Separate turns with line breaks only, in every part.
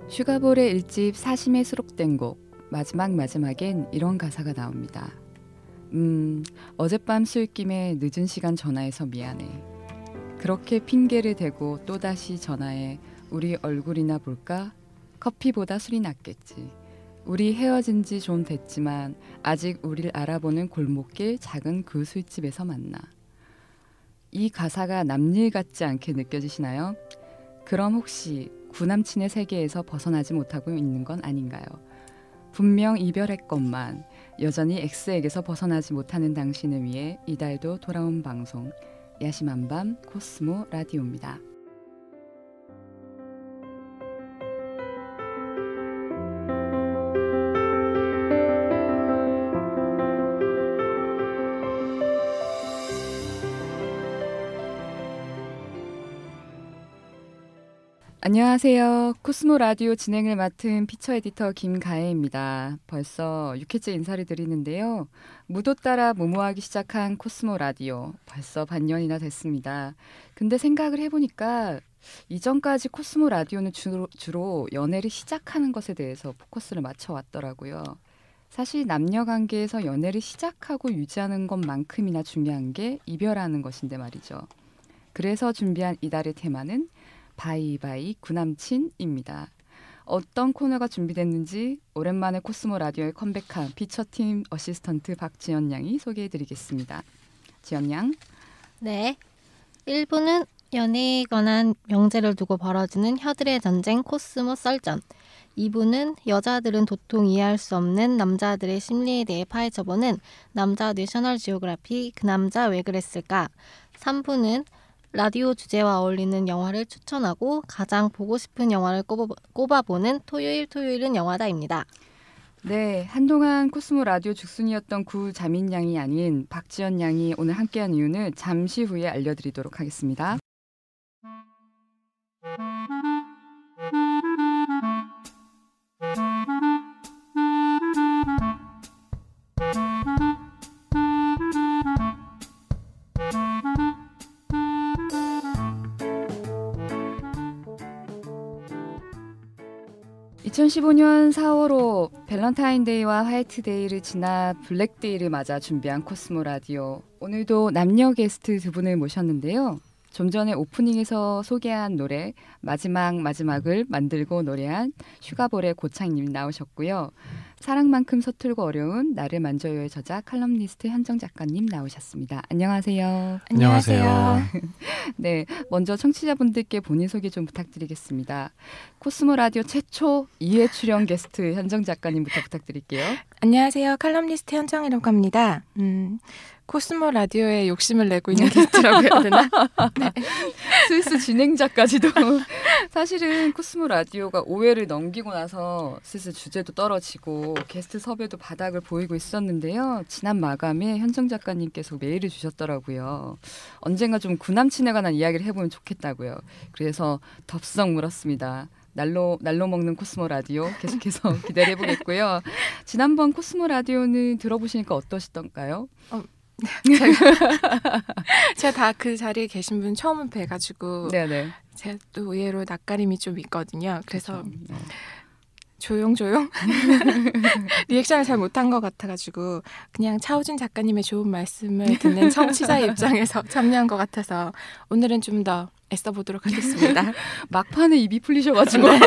슈가볼의 1집 사심에 수록된 곡 마지막엔 이런 가사가 나옵니다. 어젯밤 술김에 늦은 시간 전화해서 미안해. 그렇게 핑계를 대고 또다시 전화해 우리 얼굴이나 볼까? 커피보다 술이 낫겠지. 우리 헤어진 지 좀 됐지만 아직 우릴 알아보는 골목길 작은 그 술집에서 만나. 이 가사가 남일 같지 않게 느껴지시나요? 그럼 혹시 구남친의 세계에서 벗어나지 못하고 있는 건 아닌가요? 분명 이별했건만 여전히 X에게서 벗어나지 못하는 당신을 위해 이달도 돌아온 방송 야심한 밤 코스모 라디오입니다. 안녕하세요. 코스모 라디오 진행을 맡은 피처 에디터 김가혜입니다. 벌써 6회째 인사를 드리는데요. 무도 따라 무모하기 시작한 코스모 라디오 벌써 반년이나 됐습니다. 근데 생각을 해보니까 이전까지 코스모 라디오는 주로 연애를 시작하는 것에 대해서 포커스를 맞춰왔더라고요. 사실 남녀 관계에서 연애를 시작하고 유지하는 것만큼이나 중요한 게 이별하는 것인데 말이죠. 그래서 준비한 이달의 테마는 바이바이 구남친입니다. 어떤 코너가 준비됐는지 오랜만에 코스모 라디오에 컴백한 피처팀 어시스턴트 박지연 양이 소개해드리겠습니다. 지연 양.
네. 1부는 연애에 관한 명제를 두고 벌어지는 혀들의 전쟁 코스모 썰전. 2부는 여자들은 도통 이해할 수 없는 남자들의 심리에 대해 파헤쳐보는 남자 내셔널 지오그래피 그 남자 왜 그랬을까. 3부는 라디오 주제와 어울리는 영화를 추천하고 가장 보고 싶은 영화를 꼽아보는 토요일은 영화다입니다.
네, 한동안 코스모 라디오 죽순이었던 구자민 양이 아닌 박지연 양이 오늘 함께한 이유는 잠시 후에 알려드리도록 하겠습니다. (2015년 4월호) 밸런타인데이와 화이트데이를 지나 블랙데이를 맞아 준비한 코스모 라디오. 오늘도 남녀 게스트 두 분을 모셨는데요. 좀 전에 오프닝에서 소개한 노래 마지막을 만들고 노래한 슈가볼의 고창님 나오셨고요. 사랑만큼 서툴고 어려운 나를 만져요의 저자 칼럼니스트 현정 작가님 나오셨습니다. 안녕하세요.
안녕하세요.
네, 먼저 청취자분들께 본인 소개 좀 부탁드리겠습니다. 코스모 라디오 최초 2회 출연 게스트 현정 작가님부터 부탁드릴게요.
안녕하세요. 칼럼니스트 현정이라고 합니다. 코스모 라디오에 욕심을 내고 있는 게스트라고 해야 되나?
네. 슬슬 진행자까지도. 사실은 코스모 라디오가 5회를 넘기고 나서 슬슬 주제도 떨어지고 게스트 섭외도 바닥을 보이고 있었는데요. 지난 마감에 현정 작가님께서 메일을 주셨더라고요. 언젠가 좀 구남친에 관한 이야기를 해보면 좋겠다고요. 그래서 덥석 물었습니다. 날로 먹는 코스모 라디오 계속해서 기대해보겠고요. 지난번 코스모 라디오는 들어보시니까 어떠시던가요?
제가 다 그 자리에 계신 분 처음 뵈가지고 네네. 제가 또 의외로 낯가림이 좀 있거든요. 그래서 네. 조용 리액션을 잘 못한 것 같아가지고 그냥 차우진 작가님의 좋은 말씀을 듣는 청취자의 입장에서 참여한 것 같아서 오늘은 좀 더 애써보도록 하겠습니다.
막판에 입이 풀리셔가지고 네.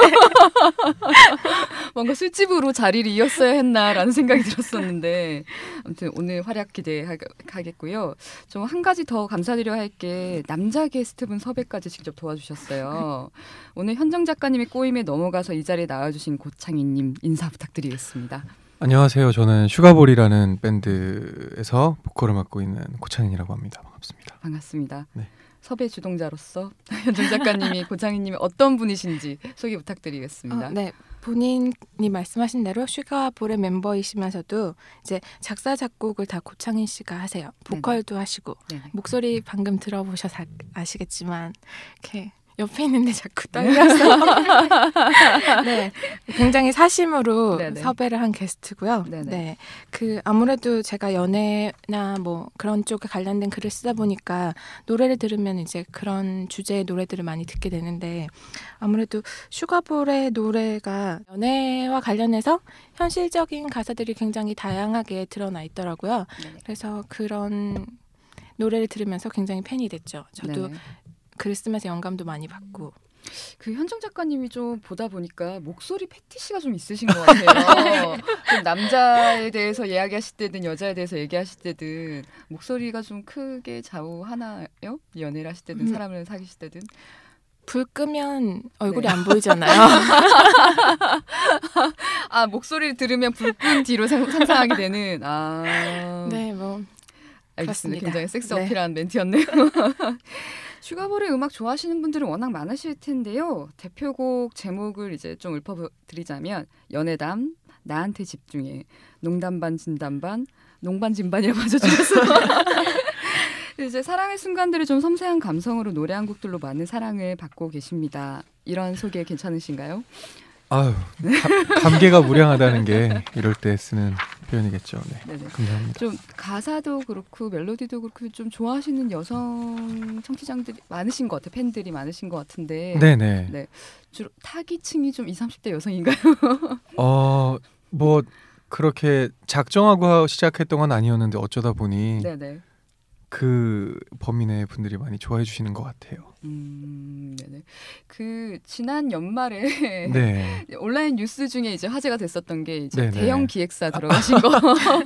뭔가 술집으로 자리를 이었어야 했나라는 생각이 들었었는데 아무튼 오늘 활약 기대하겠고요. 좀 한 가지 더 감사드려야 할 게 남자 게스트분 섭외까지 직접 도와주셨어요. 오늘 현정 작가님의 꼬임에 넘어가서 이 자리에 나와주신 고창희님 인사 부탁드리겠습니다.
안녕하세요. 저는 슈가볼이라는 밴드에서 보컬을 맡고 있는 고창인이라고 합니다. 반갑습니다.
반갑습니다.
네.
섭외 주동자로서 현정 작가님이 고창희님이 어떤 분이신지 소개 부탁드리겠습니다.
네, 본인이 말씀하신 대로 슈가볼의 멤버이시면서도 이제 작사 작곡을 다 고창인 씨가 하세요. 보컬도 네네. 하시고 네네. 목소리 방금 들어보셔서 아시겠지만 이렇게 옆에 있는데 자꾸 떨려서 네, 굉장히 사심으로 네네. 섭외를 한 게스트고요. 네네. 네, 그 아무래도 제가 연애나 뭐 그런 쪽에 관련된 글을 쓰다 보니까 노래를 들으면 이제 그런 주제의 노래들을 많이 듣게 되는데 아무래도 슈가볼의 노래가 연애와 관련해서 현실적인 가사들이 굉장히 다양하게 드러나 있더라고요. 네네. 그래서 그런 노래를 들으면서 굉장히 팬이 됐죠. 저도 네네. 글 쓰면서 영감도 많이 받고.
그 현정 작가님이 좀 보다 보니까 목소리 패티시가 좀 있으신 것 같아요. 좀 남자에 대해서 이야기하실 때든 여자에 대해서 얘기하실 때든 목소리가 좀 크게 좌우하나요? 연애를 하실 때든 사람을 사귀실 때든.
불 끄면 얼굴이 네. 안 보이잖아요.
아, 목소리를 들으면 불 끈 뒤로 상상하게 되는.
네, 뭐
알겠습니다.
그렇습니다.
굉장히 섹스 어필한 네. 멘트였네요. 슈가볼의 음악 좋아하시는 분들은 워낙 많으실 텐데요. 대표곡 제목을 이제 좀 읊어드리자면 연애담, 나한테 집중해, 농담 반 진담 반, 농반 진반이라고 봐줘주셔서 이제 사랑의 순간들을 좀 섬세한 감성으로 노래 한 곡들로 많은 사랑을 받고 계십니다. 이런 소개 괜찮으신가요?
아유, 감개가 무량하다는 게 이럴 때 쓰는 표현이겠죠. 네, 네네. 감사합니다.
좀 가사도 그렇고 멜로디도 그렇고 좀 좋아하시는 여성 청취자들이 많으신 것 같아요. 팬들이 많으신 것 같은데.
네네.
네, 주로 타깃층이 좀 20, 30대 여성인가요?
뭐 그렇게 작정하고 시작했던 건 아니었는데 어쩌다 보니
네네.
그 범위 내 분들이 많이 좋아해 주시는 것 같아요.
네네. 그 지난 연말에
네.
온라인 뉴스 중에 이제 화제가 됐었던 게 이제
네네.
대형 기획사 들어가신 거.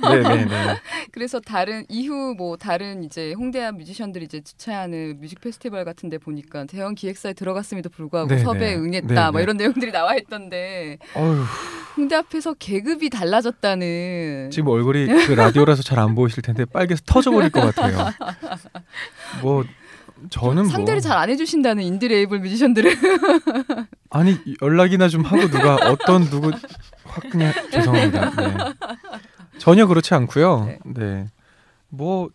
네네네.
그래서 이후 뭐 다른 이제 홍대한 뮤지션들이 이제 주최하는 뮤직 페스티벌 같은데 보니까 대형 기획사에 들어갔음에도 불구하고 네네. 섭외에 응했다, 네네. 뭐 이런 내용들이 나와 있던데.
어휴.
홍대 앞에서 계급이 달라졌다는.
지금 얼굴이 그 라디오라서 잘 안 보이실 텐데 빨개서 터져버릴 것 같아요. 뭐 저는
상대를 잘 안 해주신다는 인디 레이블 뮤지션들은.
아니 연락이나 좀 하고 누구 확 그냥 죄송합니다. 네. 전혀 그렇지 않고요. 네. 네. 뭐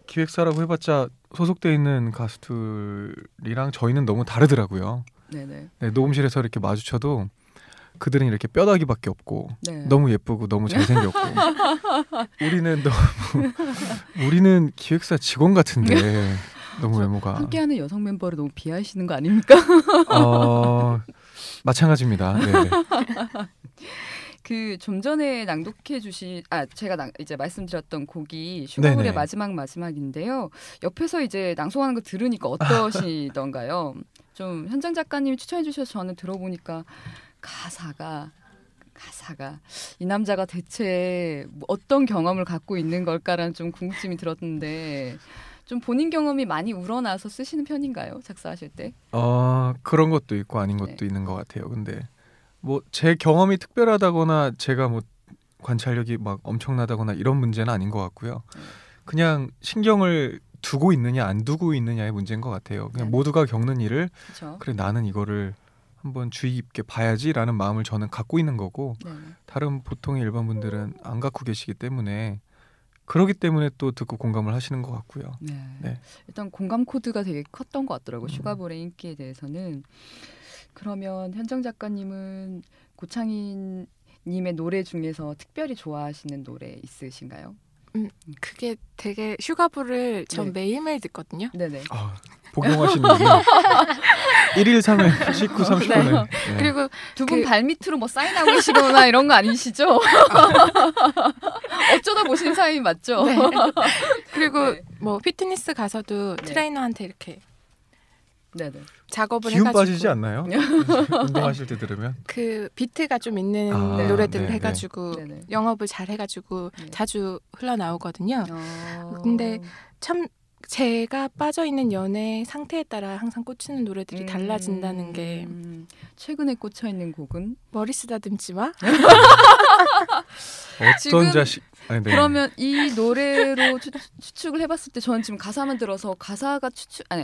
기획사라고 해봤자 소속돼 있는 가수들이랑 저희는 너무 다르더라고요.
네네.
네, 녹음실에서 이렇게 마주쳐도 그들은 이렇게 뼈다귀밖에 없고 네. 너무 예쁘고 너무 잘생겼고 우리는 기획사 직원 같은데 너무 외모가
함께하는 여성 mem버를 너무 비하하시는 거 아닙니까?
마찬가지입니다. 네네.
그 좀 전에 낭독해 주신 제가 이제 말씀드렸던 곡이 슈가볼의 마지막인데요. 옆에서 이제 낭송하는 거 들으니까 어떠시던가요? 좀 현장 작가님이 추천해 주셔서 저는 들어보니까 가사가 이 남자가 대체 어떤 경험을 갖고 있는 걸까라는 좀 궁금증이 들었는데 좀 본인 경험이 많이 우러나서 쓰시는 편인가요? 작사하실 때?
그런 것도 있고 아닌 것도 있는 것 같아요. 근데 뭐 제 경험이 특별하다거나 제가 뭐 관찰력이 막 엄청나다거나 이런 문제는 아닌 것 같고요. 그냥 신경을 두고 있느냐 안 두고 있느냐의 문제인 것 같아요. 그냥 모두가 겪는 일을 그쵸? 그래 나는 이거를 한번 주의 깊게 봐야지라는 마음을 저는 갖고 있는 거고 다른 보통의 일반 분들은 안 갖고 계시기 때문에 그러기 때문에 또 듣고 공감을 하시는 것 같고요.
네. 일단 공감 코드가 되게 컸던 것 같더라고요. 슈가볼의 인기에 대해서는. 그러면 현정 작가님은 고창인 님의 노래 중에서 특별히 좋아하시는 노래 있으신가요?
그게 되게 슈가볼을 전 매일매일 듣거든요.
네네.
복용하시는군요. 1일 3일 19, 30분에.
네. 그리고 두 분 발밑으로 뭐 사인하고 계시거나 이런 거 아니시죠? 어쩌다 보신 사이 맞죠?
네. 그리고 뭐 피트니스 가서도 트레이너한테 이렇게
네네.
작업을
기운
해가지고
빠지지 않나요? 운동하실 때 들으면
그 비트가 좀 있는 노래들을 해가지고 영업을 잘 해가지고 자주 흘러나오거든요. 근데 참 제가 빠져있는 연애 상태에 따라 항상 꽂히는 노래들이 달라진다는 게
최근에 꽂혀있는 곡은?
머리 쓰다듬지 마?
어떤 자식
네. 그러면 이 노래로 추측을 해봤을 때 저는 지금 가사만 들어서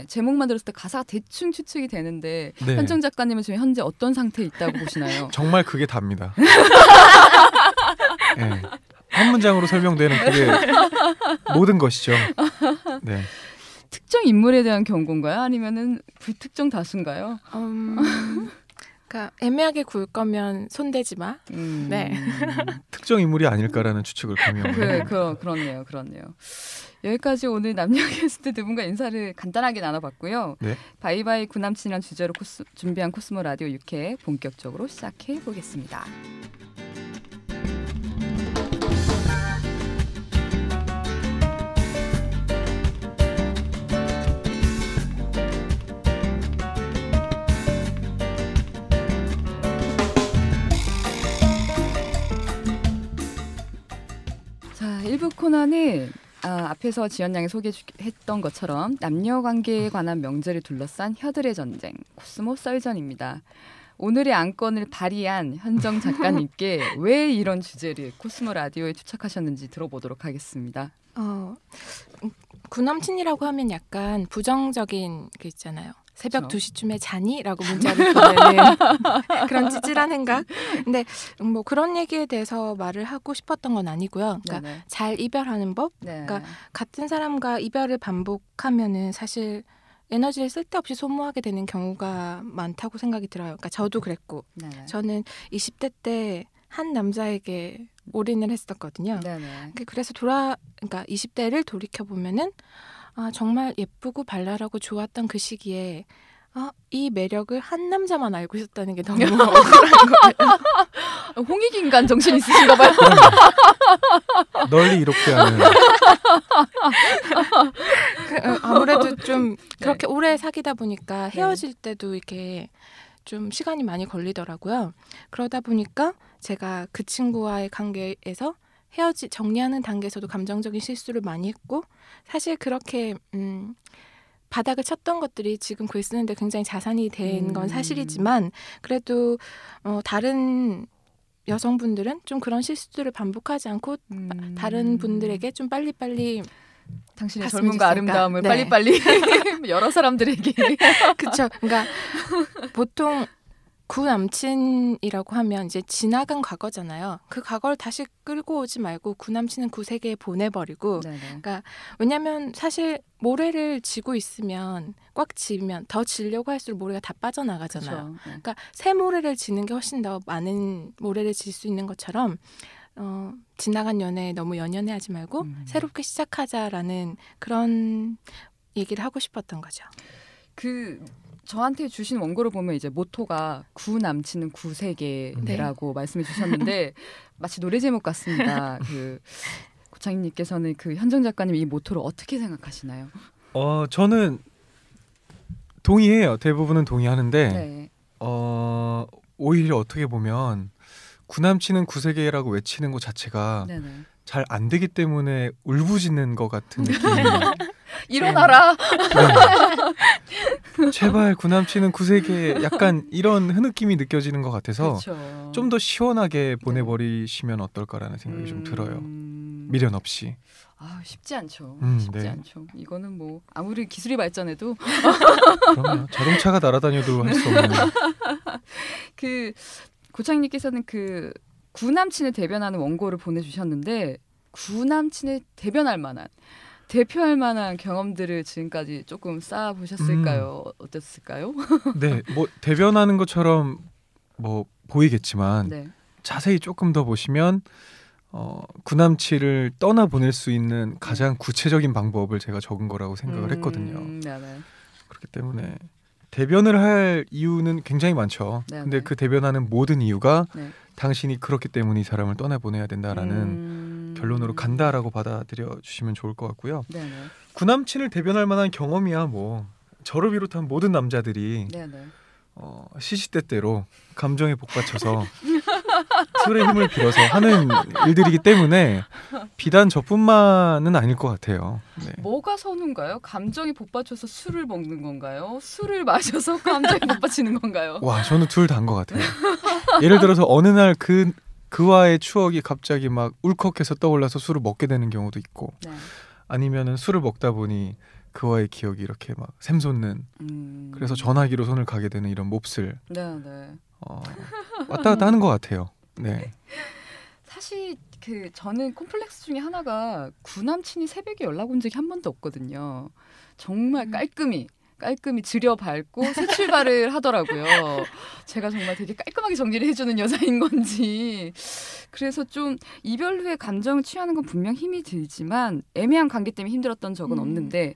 제목만 들었을 때 가사가 대충 추측이 되는데 현정 작가님은 지금 현재 어떤 상태에 있다고 보시나요?
정말 그게 답니다. 네. 한 문장으로 설명되는 그게 모든 것이죠. 네.
특정 인물에 대한 경고인가요? 아니면은 불특정 다수인가요?
그러니까 애매하게 구울 거면 손대지 마. 네.
특정 인물이 아닐까라는 추측을 감히
그렇네요. 여기까지 오늘 남녀 게스트 두 분과 인사를 간단하게 나눠봤고요.
네.
바이바이 구남친이란 주제로 준비한 코스모 라디오 6회 본격적으로 시작해 보겠습니다. 자, 1부 코너는 앞에서 지연 양이 소개했던 것처럼 남녀 관계에 관한 명제를 둘러싼 혀들의 전쟁, 코스모 썰전입니다. 오늘의 안건을 발의한 현정 작가님께 왜 이런 주제를 코스모 라디오에 투척하셨는지 들어보도록 하겠습니다.
구남친이라고 하면 약간 부정적인 게 있잖아요. 새벽 2시쯤에 자니? 라고 문자를 보내는 그런 찌질한 생각. 근데 뭐 그런 얘기에 대해서 말을 하고 싶었던 건 아니고요. 그러니까
네네.
잘 이별하는 법.
네.
그러니까 같은 사람과 이별을 반복하면은 사실 에너지를 쓸데없이 소모하게 되는 경우가 많다고 생각이 들어요. 그러니까 저도 그랬고
네네.
저는 20대 때 한 남자에게 올인을 했었거든요.
네네.
그래서 그러니까 20대를 돌이켜 보면은 정말 예쁘고 발랄하고 좋았던 그 시기에 이 매력을 한 남자만 알고 있었다는 게 너무 억울한 거예요.
홍익인간 정신 있으신가 봐요.
널리 이렇게 하는.
아무래도 좀 그렇게 오래 사귀다 보니까 헤어질 때도 이렇게 좀 시간이 많이 걸리더라고요. 그러다 보니까 제가 그 친구와의 관계에서 정리하는 단계에서도 감정적인 실수를 많이 했고 사실 그렇게 바닥을 쳤던 것들이 지금 글 쓰는데 굉장히 자산이 된 건 사실이지만 그래도 다른 여성분들은 좀 그런 실수들을 반복하지 않고 다른 분들에게 좀 빨리빨리
당신의 젊음과 아름다움을
네.
빨리빨리 여러 사람들에게
그렇죠. 그러니까 보통 구남친이라고 하면 이제 지나간 과거잖아요. 그 과거를 다시 끌고 오지 말고 구남친은 구세계에 보내버리고 그러니까 왜냐하면 사실 모래를 쥐고 있으면 꽉 쥐면 더 쥐려고 할수록 모래가 다 빠져나가잖아요.
그쵸.
그러니까 새 모래를 쥐는 게 훨씬 더 많은 모래를 질 수 있는 것처럼 지나간 연애에 너무 연연해하지 말고 새롭게 시작하자라는 그런 얘기를 하고 싶었던 거죠.
저한테 주신 원고를 보면 이제 모토가 구 남친은 구세계라고 말씀해 주셨는데 마치 노래 제목 같습니다. 고창익님께서는 현정 작가님 이 모토를 어떻게 생각하시나요?
저는 동의해요. 대부분은 동의하는데
네.
오히려 어떻게 보면 구남친은 구세계라고 외치는 것 자체가 잘 안 되기 때문에 울부짖는 것 같은 느낌이
일어나라.
네. 제발 구남친은 구세계 약간 이런 흐느낌이 느껴지는 것 같아서 좀 더 시원하게 보내버리시면 어떨까라는 생각이 좀 들어요. 미련 없이.
쉽지 않죠.
네.
않죠. 이거는 뭐 아무리 기술이 발전해도
그럼요. 자동차가 날아다녀도 할 수 없는.
고창님께서는 구남친을 대변하는 원고를 보내주셨는데 구남친을 대변할 만한 대표할 만한 경험들을 지금까지 조금 쌓아보셨을까요? 어땠을까요?
네, 뭐 대변하는 것처럼 뭐 보이겠지만 자세히 조금 더 보시면 구남친을 떠나보낼 수 있는 가장 구체적인 방법을 제가 적은 거라고 생각을 했거든요. 그렇기 때문에 대변을 할 이유는 굉장히 많죠. 근데 그 대변하는 모든 이유가 당신이 그렇기 때문에 이 사람을 떠나보내야 된다라는 결론으로 간다라고 받아들여 주시면 좋을 것 같고요. 구남친을 대변할 만한 경험이야 뭐 저를 비롯한 모든 남자들이 시시때때로 감정에 복받쳐서 술의 힘을 빌어서 하는 일들이기 때문에 비단 저뿐만은 아닐 것 같아요.
뭐가 선우인가요? 감정이 복받쳐서 술을 먹는 건가요? 술을 마셔서 감정이 복받치는 건가요?
와, 저는 둘 다인 것 같아요. 예를 들어서 어느 날 그와의 추억이 갑자기 막 울컥해서 떠올라서 술을 먹게 되는 경우도 있고 아니면은 술을 먹다 보니 그와의 기억이 이렇게 막 샘솟는 그래서 전화기로 손을 가게 되는 이런 몹쓸 왔다 갔다 하는 것 같아요. 네.
사실 저는 콤플렉스 중에 하나가 구남친이 새벽에 연락 온 적이 한 번도 없거든요. 정말 깔끔히 들여밟고 새 출발을 하더라고요. 제가 정말 되게 깔끔하게 정리를 해주는 여자인 건지. 그래서 좀 이별 후에 감정을 취하는 건 분명 힘이 들지만 애매한 관계 때문에 힘들었던 적은 없는데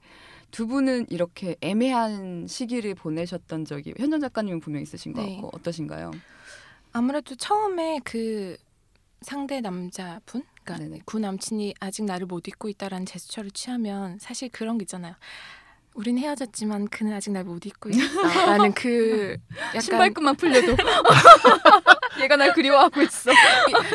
두 분은 이렇게 애매한 시기를 보내셨던 적이 현정 작가님은 분명 있으신 것 같고 어떠신가요?
아무래도 처음에 그 상대 남자분, 그러니까 구남친이 아직 나를 못 잊고 있다라는 제스처를 취하면 사실 그런 게 있잖아요. 우린 헤어졌지만 그는 아직 날 못 잊고 있다라는 그 약간
신발끈만 풀려도 얘가 날 그리워하고 있어.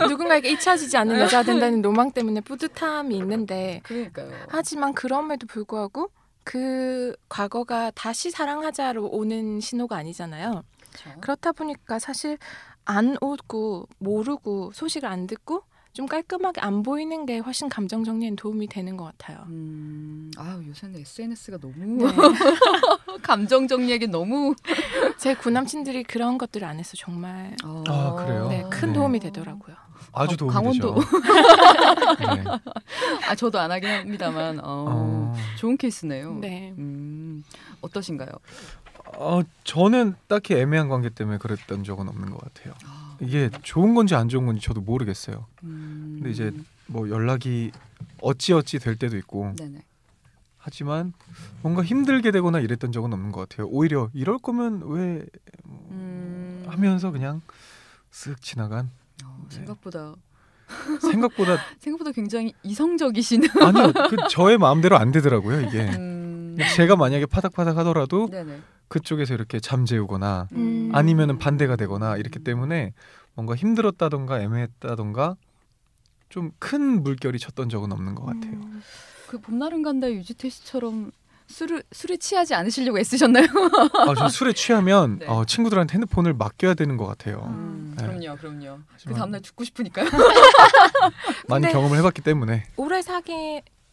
누군가에게 잊혀지지 않는 여자가 된다는 로망 때문에 뿌듯함이 있는데
그러니까요.
하지만 그럼에도 불구하고 그 과거가 다시 사랑하자로 오는 신호가 아니잖아요.
그렇죠.
그렇다 보니까 사실 안 오고 모르고 소식을 안 듣고 좀 깔끔하게 안 보이는 게 훨씬 감정 정리엔 도움이 되는 것 같아요.
요새는 SNS가 너무 감정 정리하기 너무
제 구남친들이 그런 것들을 안 해서 정말
그래요?
네, 큰 도움이 되더라고요.
아주 도움이
강원도.
되죠. 네.
저도 안 하긴 합니다만 좋은 케이스네요.
네.
어떠신가요?
저는 딱히 애매한 관계 때문에 그랬던 적은 없는 것 같아요. 이게 좋은 건지 안 좋은 건지 저도 모르겠어요. 근데 이제 뭐 연락이 어찌어찌 될 때도 있고
네네.
하지만 뭔가 힘들게 되거나 이랬던 적은 없는 것 같아요. 오히려 이럴 거면 왜 하면서 그냥 쓱 지나간.
생각보다 굉장히 이성적이시는.
아니요, 저의 마음대로 안 되더라고요 이게. 제가 만약에 파닥파닥 하더라도
네네.
그쪽에서 이렇게 잠재우거나 아니면은 반대가 되거나 이렇기 때문에 뭔가 힘들었다던가 애매했다던가 좀 큰 물결이 쳤던 적은 없는 것 같아요.
그 봄날은 간다 유지태 씨처럼 술에 취하지 않으시려고 애쓰셨나요?
저 술에 취하면
네.
친구들한테 핸드폰을 맡겨야 되는 것 같아요.
네. 그럼요. 그 다음날 죽고 싶으니까요.
많이 경험을 해봤기 때문에.
오래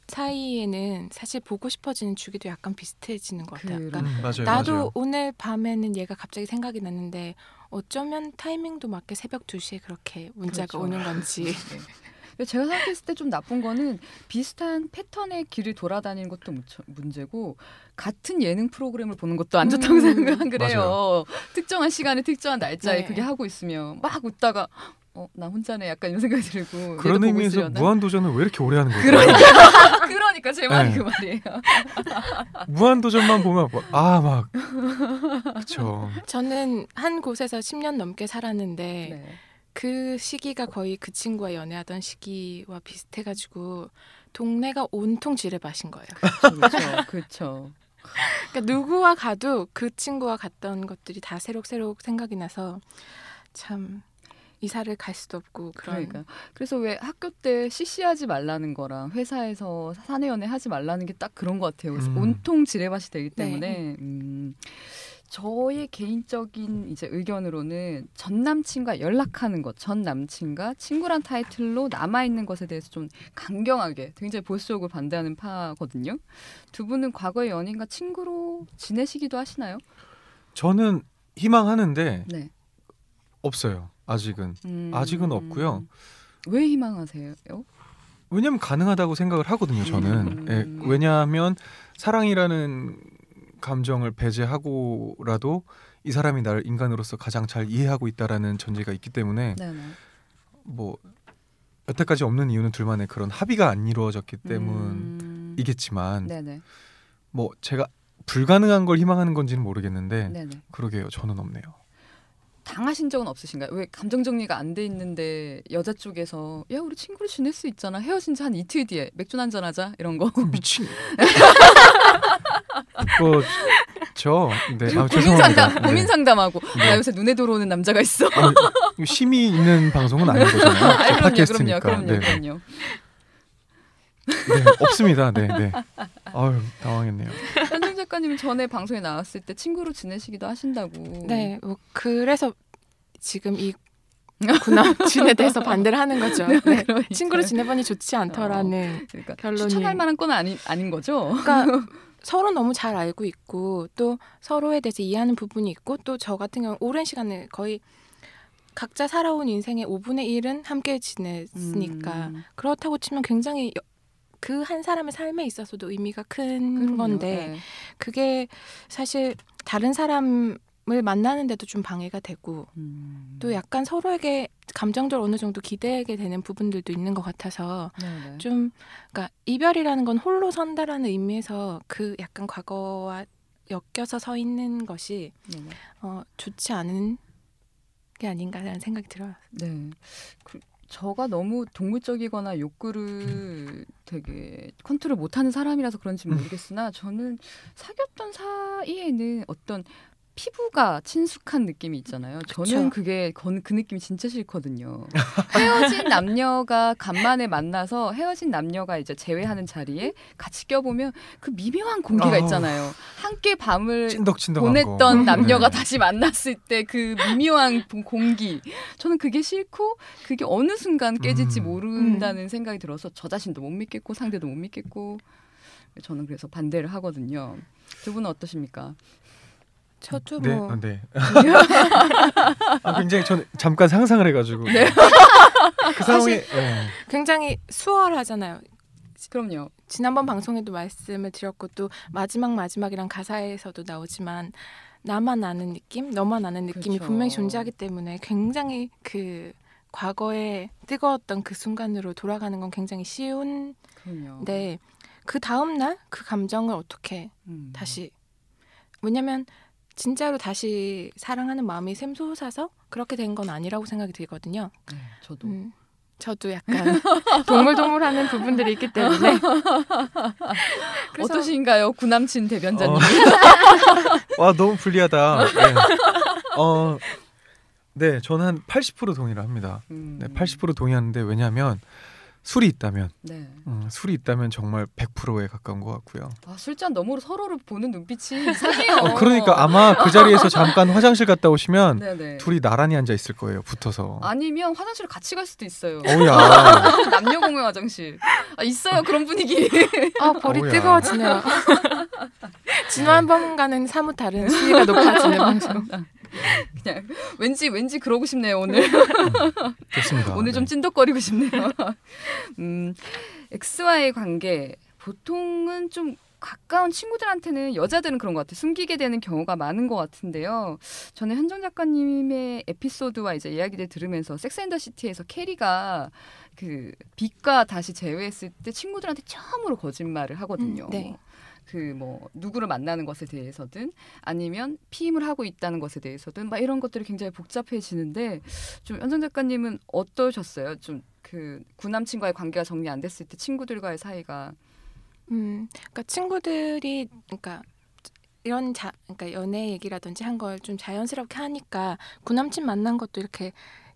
사이에는 사실 보고 싶어지는 주기도 약간 비슷해지는 것 같아요. 그러니까
맞아요.
나도
맞아요.
오늘 밤에는 얘가 갑자기 생각이 났는데 어쩌면 타이밍도 맞게 새벽 2시에 그렇게 문자가 오는 건지.
제가 생각했을 때 좀 나쁜 거는 비슷한 패턴의 길을 돌아다니는 것도 문제고 같은 예능 프로그램을 보는 것도 안 좋다고 생각을 그래요.
맞아요.
특정한 시간에 특정한 날짜에 그게 하고 있으면 막 웃다가 나 혼자네 약간 이런 생각이 들고
그런 의미에서 무한도전을 왜 이렇게 오래 하는 거예요?
그러니까 제 말이 그 말이에요.
무한도전만 보면 그렇죠.
저는 한 곳에서 10년 넘게 살았는데 그 시기가 거의 그 친구와 연애하던 시기와 비슷해가지고 동네가 온통 지뢰밭인 거예요.
그렇죠.
그러니까 누구와 가도 그 친구와 갔던 것들이 다 새록새록 생각이 나서 참 이사를 갈 수도 없고
그러니까. 그래서 왜 학교 때 CC하지 말라는 거랑 회사에서 사내 연애 하지 말라는 게 딱 그런 것 같아요. 온통 지뢰밭이 되기 때문에 저의 개인적인 이제 의견으로는 전 남친과 연락하는 것, 전 남친과 친구란 타이틀로 남아 있는 것에 대해서 좀 강경하게 굉장히 보수적으로 반대하는 파거든요. 두 분은 과거의 연인과 친구로 지내시기도 하시나요?
저는 희망하는데
네.
없어요. 아직은 없고요.
왜 희망하세요?
왜냐하면 가능하다고 생각을 하거든요. 저는 왜냐하면 사랑이라는 감정을 배제하고라도 이 사람이 나를 인간으로서 가장 잘 이해하고 있다라는 전제가 있기 때문에 뭐 여태까지 없는 이유는 둘만의 그런 합의가 안 이루어졌기 때문이겠지만 뭐 제가 불가능한 걸 희망하는 건지는 모르겠는데 그러게요. 저는 없네요.
당하신 적은 없으신가요? 왜 감정 정리가 안 돼 있는데 여자 쪽에서 야 우리 친구로 지낼 수 있잖아. 헤어진 지 한 이틀 뒤에 맥주 한잔 하자 이런 거.
미친. 죄송합니다.
고민 상담하고 나 요새 눈에 들어오는 남자가 있어.
심의 있는 방송은 아닌 거잖아요. 팟캐스트니까.
그럼요.
네, 없습니다. 네. 아유, 당황했네요.
현정 작가님은 전에 방송에 나왔을 때 친구로 지내시기도 하신다고.
네, 그래서 지금 이 구남친에 대해서 반대를 하는 거죠. 네. 친구로 지내보니 좋지 않더라는
그러니까
결론이.
추천할 만한 건 아닌 거죠.
그러니까 서로 너무 잘 알고 있고 또 서로에 대해서 이해하는 부분이 있고 또 저 같은 경우 오랜 시간을 거의 각자 살아온 인생의 5분의 1은 함께 지냈으니까 그렇다고 치면 굉장히 그 한 사람의 삶에 있어서도 의미가 큰 건데 네. 그게 사실 다른 사람을 만나는데도 좀 방해가 되고 또 약간 서로에게 감정적으로 어느 정도 기대게 되는 부분들도 있는 것 같아서 네네. 좀 그러니까 이별이라는 건 홀로 선다라는 의미에서 그 약간 과거와 엮여서 서 있는 것이 좋지 않은 게 아닌가라는 생각이 들어요.
네. 저가 너무 동물적이거나 욕구를 되게 컨트롤 못하는 사람이라서 그런지 모르겠으나 저는 사귀었던 사이에는 어떤 피부가 친숙한 느낌이 있잖아요. 저는 그게 그 느낌이 진짜 싫거든요. 헤어진 남녀가 간만에 만나서 헤어진 남녀가 이제 재회하는 자리에 같이 껴보면 그 미묘한 공기가 있잖아요. 함께 밤을 보냈던 남녀가 다시 만났을 때 그 미묘한 공기. 저는 그게 싫고 그게 어느 순간 깨질지 모른다는 생각이 들어서 저 자신도 못 믿겠고 상대도 못 믿겠고 저는 그래서 반대를 하거든요. 두 분은 어떠십니까?
저도
네,
뭐
네. 굉장히 저는 잠깐 상상을 해가지고 네. 그 상황이
굉장히 수월하잖아요.
그럼요.
지난번 방송에도 말씀을 드렸고 또 마지막이란 가사에서도 나오지만 나만 아는 느낌, 너만 아는 느낌이 그렇죠. 분명히 존재하기 때문에 굉장히 그 과거에 뜨거웠던 그 순간으로 돌아가는 건 굉장히 쉬운데 그 다음 날 그 감정을 어떻게 다시 왜냐면 진짜로 다시 사랑하는 마음이 샘솟아서 그렇게 된 건 아니라고 생각이 들거든요.
네, 저도.
저도 약간 동물동물하는 부분들이 있기 때문에.
어떠신가요, 구남친 대변자님?
와 너무 불리하다. 네, 저는 한 80% 동의를 합니다. 네, 80% 동의하는데 왜냐하면 술이 있다면 술이 있다면 정말 100%에 가까운 것 같고요.
술잔 너머로 서로를 보는 눈빛이 이상해요.
그러니까 아마 그 자리에서 잠깐 화장실 갔다 오시면 둘이 나란히 앉아 있을 거예요. 붙어서.
아니면 화장실을 같이 갈 수도 있어요.
오야.
남녀 공용 화장실. 있어요 그런 분위기.
볼이 뜨거워지네요. 지난번과는 사뭇 다른 수위가 높아지는 방송.
그냥 왠지 그러고 싶네요 오늘.
좋습니다.
오늘 좀 찐덕거리고 싶네요. X와의 관계 보통은 좀 가까운 친구들한테는 여자들은 그런 것 같아요. 숨기게 되는 경우가 많은 것 같은데요. 저는 현정 작가님의 에피소드와 이제 이야기를 들으면서 섹스앤더시티에서 캐리가 그 빅과 다시 재회했을 때 친구들한테 처음으로 거짓말을 하거든요.
네.
그 뭐 누구를 만나는 것에 대해서든 아니면 피임을 하고 있다는 것에 대해서든 막 이런 것들이 굉장히 복잡해지는데 좀 현정 작가님은 어떠셨어요? 좀 그 구남친과의 관계가 정리 안 됐을 때 친구들과의 사이가
그러니까 친구들이 그러니까 이런 그러니까 연애 얘기라든지 한 걸 좀 자연스럽게 하니까 구남친 만난 것도 이렇게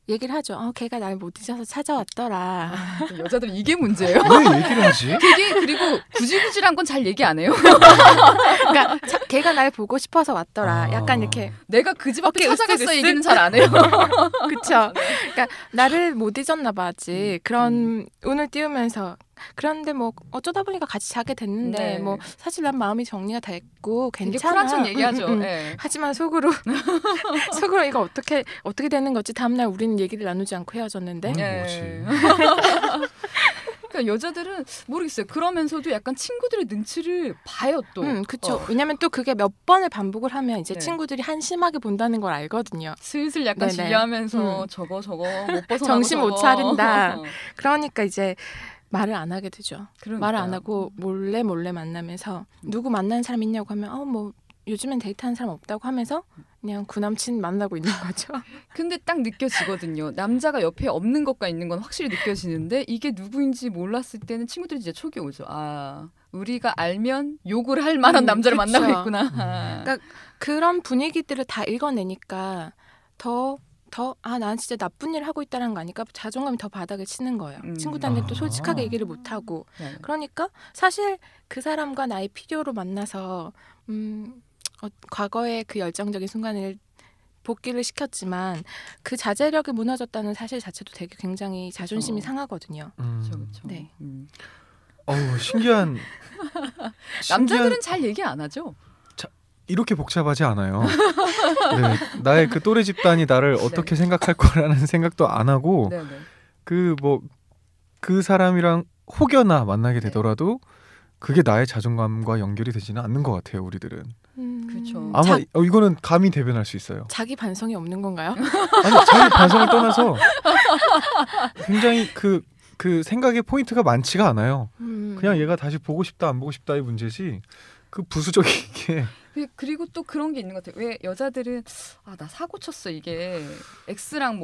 얘기를 하죠. 걔가 날 못 잊어서 찾아왔더라.
여자들은 이게 문제예요.
왜 얘기를 하지?
그리고 구질구질한 건 잘 얘기 안 해요.
그러니까 걔가 날 보고 싶어서 왔더라. 약간 이렇게
내가 그 집 앞에 찾아갔어 얘기는 잘 안 해요.
그렇죠. 그러니까 나를 못 잊었나 봐지. 그런 운을 띄우면서 그런데 뭐 어쩌다 보니까 같이 자게 됐는데 뭐 사실 난 마음이 정리가 됐고 괜찮아.
쿨한 척 얘기하죠.
하지만 속으로 이거 어떻게 되는 거지? 다음날 우리는 얘기를 나누지 않고 헤어졌는데.
그러니까 여자들은 모르겠어요. 그러면서도 약간 친구들의 눈치를 봐요 또.
그렇죠. 왜냐면 또 그게 몇 번을 반복을 하면 이제 친구들이 한심하게 본다는 걸 알거든요.
슬슬 약간 지휘하면서 저거 못 벗어나고
정신 못 차린다. 그러니까 이제 말을 안 하게 되죠.
그러니까요.
말을 안 하고 몰래 만나면서 누구 만나는 사람 있냐고 하면 뭐 요즘엔 데이트하는 사람 없다고 하면서 그냥 구남친 만나고 있는 거죠.
근데 딱 느껴지거든요. 남자가 옆에 없는 것과 있는 건 확실히 느껴지는데 이게 누구인지 몰랐을 때는 친구들이 이제 촉이 오죠. 우리가 알면 욕을 할 만한 남자를 만나고 있구나.
그러니까 그런 분위기들을 다 읽어내니까 난 진짜 나쁜 일을 하고 있다는 거 아니까 자존감이 더 바닥을 치는 거예요. 친구들한테 또 솔직하게 얘기를 못하고. 그러니까 사실 그 사람과 나의 필요로 만나서 과거의 그 열정적인 순간을 복귀를 시켰지만 그 자제력이 무너졌다는 사실 자체도 되게 굉장히 자존심이 상하거든요.
그렇죠.
네.
신기한
남자들은 잘 얘기 안 하죠.
이렇게 복잡하지 않아요. 네, 나의 그 또래 집단이 나를 어떻게 생각할 거라는 생각도 안 하고 그 사람이랑 혹여나 만나게 되더라도 그게 나의 자존감과 연결이 되지는 않는 것 같아요. 우리들은.
그렇죠.
아마 이거는 감히 대변할 수 있어요.
자기 반성이 없는 건가요?
아니 자기 반성을 떠나서 굉장히 그 생각의 포인트가 많지가 않아요. 그냥 얘가 다시 보고 싶다 안 보고 싶다의 문제지 그 부수적이게.
그리고 또 그런 게 있는 것 같아요. 왜 여자들은 나 사고 쳤어 이게 X랑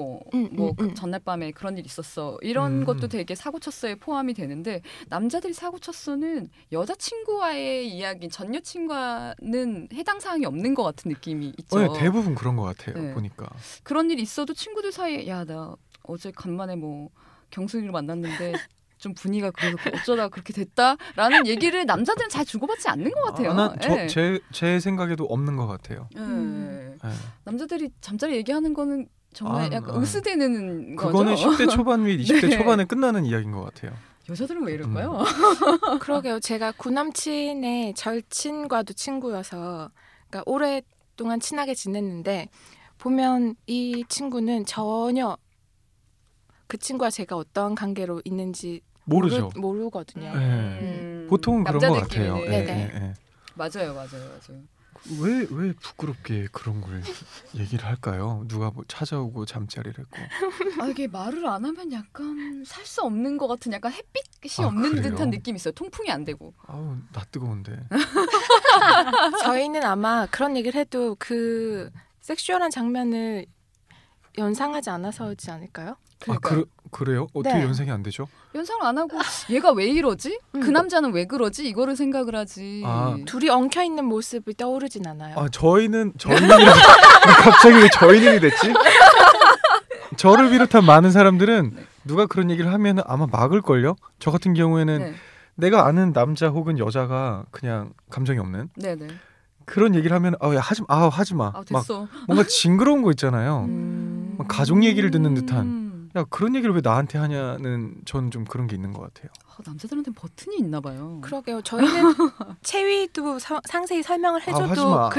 그 전날 밤에 그런 일 있었어 이런 것도 되게 사고 쳤어에 포함이 되는데 남자들이 사고 쳤어는 여자친구와의 이야기 전 여친과는 해당 사항이 없는 것 같은 느낌이 있죠.
네, 대부분 그런 것 같아요. 네. 보니까
그런 일이 있어도 친구들 사이에 나 어제 간만에 경숙이를 만났는데 좀 분위기가 그래서 어쩌다가 그렇게 됐다라는 얘기를 남자들은 잘 주고받지 않는 것 같아요.
제 생각에도 없는 것 같아요.
남자들이 잠자리 얘기하는 거는 정말 약간 으스대는 거죠.
그거는 10대 초반 및 20대 초반에 끝나는 이야기인 것 같아요.
여자들은 왜 이럴까요?
그러게요. 제가 구남친의 절친과도 친구여서 그러니까 오랫동안 친하게 지냈는데 보면 이 친구는 전혀 그 친구와 제가 어떤 관계로 있는지 모르거든요.
보통은 그런 것 같아요.
네. 맞아요.
왜 부끄럽게 그런 걸 얘기를 할까요? 누가 찾아오고 잠자리를 했고.
이게 말을 안 하면 약간 살 수 없는 것 같은 약간 햇빛이 없는
그래요?
듯한 느낌이 있어요. 통풍이 안 되고.
나 뜨거운데.
저희는 아마 그런 얘기를 해도 그 섹슈얼한 장면을 연상하지 않아서지 않을까요?
그래요? 어떻게
네.
연상이 안 되죠?
연상을 안 하고 얘가 왜 이러지? 그 남자는 왜 그러지? 이거를 생각을 하지.
둘이 엉켜 있는 모습이 떠오르진 않아요.
저희는 갑자기 왜 저희는이 됐지? 저를 비롯한 많은 사람들은 누가 그런 얘기를 하면 아마 막을걸요? 저 같은 경우에는 내가 아는 남자 혹은 여자가 그냥 감정이 없는 그런 얘기를 하면 하지 마.
됐어.
막 뭔가 징그러운 거 있잖아요. 가족 얘기를 듣는 듯한. 그런 얘기를 왜 나한테 하냐는 전 좀 그런 게 있는 것 같아요.
남자들한테는 버튼이 있나 봐요.
그러게요. 저희는 체위도 상세히 설명을 해줘도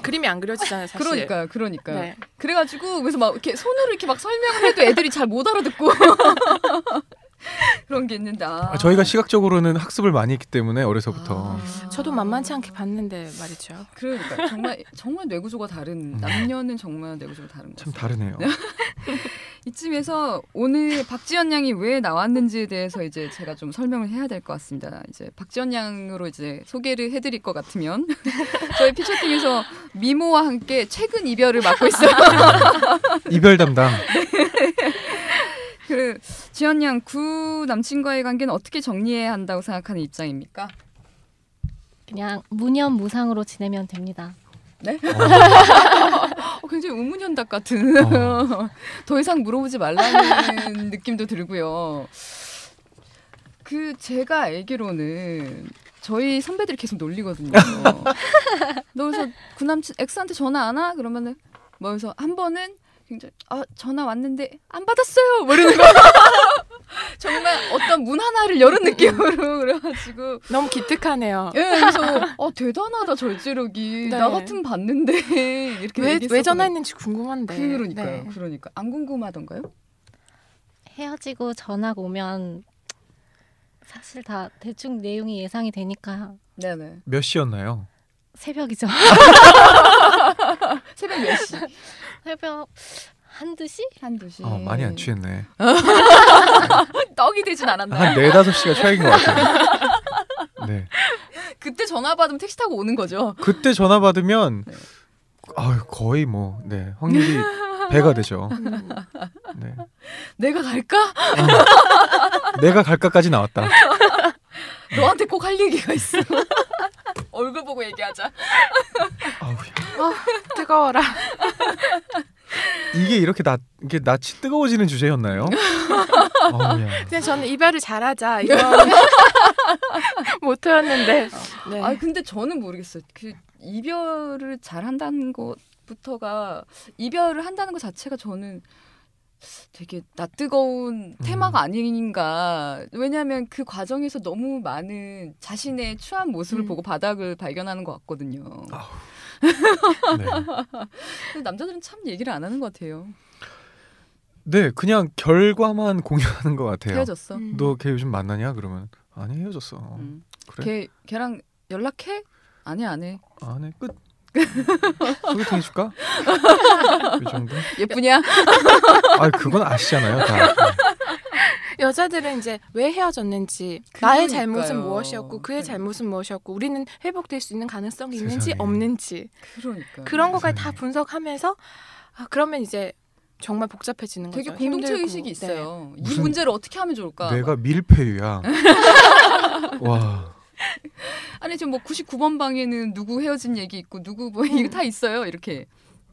그림이 안 그려지잖아요. 사실.
그러니까. 네. 그래가지고 그래서 막 이렇게 손으로 이렇게 막 설명을 해도 애들이 잘 못 알아듣고 그런 게 있는데
저희가 시각적으로는 학습을 많이 했기 때문에 어려서부터.
저도 만만치 않게 봤는데 말이죠.
그러니까 정말 뇌구조가 다른 남녀는 정말 뇌구조가 다른 거.
참 다르네요.
이쯤에서 오늘 박지연 양이 왜 나왔는지에 대해서 이제 제가 좀 설명을 해야 될 것 같습니다. 이제 박지연 양으로 이제 소개를 해드릴 것 같으면 저희 피처팅에서 미모와 함께 최근 이별을 맡고 있어요.
이별 담당.
지연 양, 구 남친과의 관계는 어떻게 정리해야 한다고 생각하는 입장입니까?
그냥 무념무상으로 지내면 됩니다.
네? 굉장히 우문현답 같은 더 이상 물어보지 말라는 느낌도 들고요. 제가 알기로는 저희 선배들이 계속 놀리거든요. 너 그래서 구남친 X한테 전화 안 와? 그러면은 그래서 한 번은 굉장히 전화 왔는데 안 받았어요. 이러는 거. 정말 어떤 문 하나를 열은 느낌으로 그래가지고
너무 기특하네요.
그래서 대단하다 절제력이. 나 같으면 봤는데 이렇게
왜 전화했는지 궁금한데.
그러니까요. 그러니까 안 궁금하던가요?
헤어지고 전화가 오면 사실 다 대충 내용이 예상이 되니까.
네네.
몇 시였나요?
새벽이죠.
새벽 몇 시?
새벽 1-2시?
1-2시.
많이 안 취했네.
떡이 되진 않았나요?
한 4-5시가 최악인 것 같아요. 네.
그때 전화 받으면 택시 타고 오는 거죠?
그때 전화 받으면 거의 확률이 배가 되죠. 네.
내가 갈까?
내가 갈까까지 나왔다.
너한테 꼭 할 얘기가 있어. 얼굴 보고 얘기하자.
뜨거워라.
이게 이렇게 낯이 뜨거워지는 주제였나요?
그냥 저는 이별을 잘하자 이런 모토였는데.
네. 근데 저는 모르겠어요. 이별을 잘한다는 것부터가 이별을 한다는 것 자체가 저는 되게 낯뜨거운 테마가 아닌가. 왜냐하면 그 과정에서 너무 많은 자신의 추한 모습을 보고 바닥을 발견하는 것 같거든요. 근데 남자들은 참 얘기를 안 하는 것 같아요.
네, 그냥 결과만 공유하는 것 같아요.
헤어졌어.
너 걔 요즘 만나냐? 그러면 아니 헤어졌어. 그래?
걔랑 연락해? 아니 안 해.
안 해. 끝. 소개팅 해줄까? 이 정도?
예쁘냐?
아 그건 아시잖아요 다.
여자들은 이제 왜 헤어졌는지, 나의 잘못은 무엇이었고 그의 잘못은 무엇이었고, 우리는 회복될 수 있는 가능성이 있는지
세상에.
없는지, 그런 것까지 다 분석하면서 그러면 이제 정말 복잡해지는
되게
거죠.
공동체
힘들고.
의식이 있어요.
네.
이 문제를 어떻게 하면 좋을까?
내가 밀폐유야. 와.
아니 지금 뭐 99번 방에는 누구 헤어진 얘기 있고 누구 뭐 이거 다 있어요. 이렇게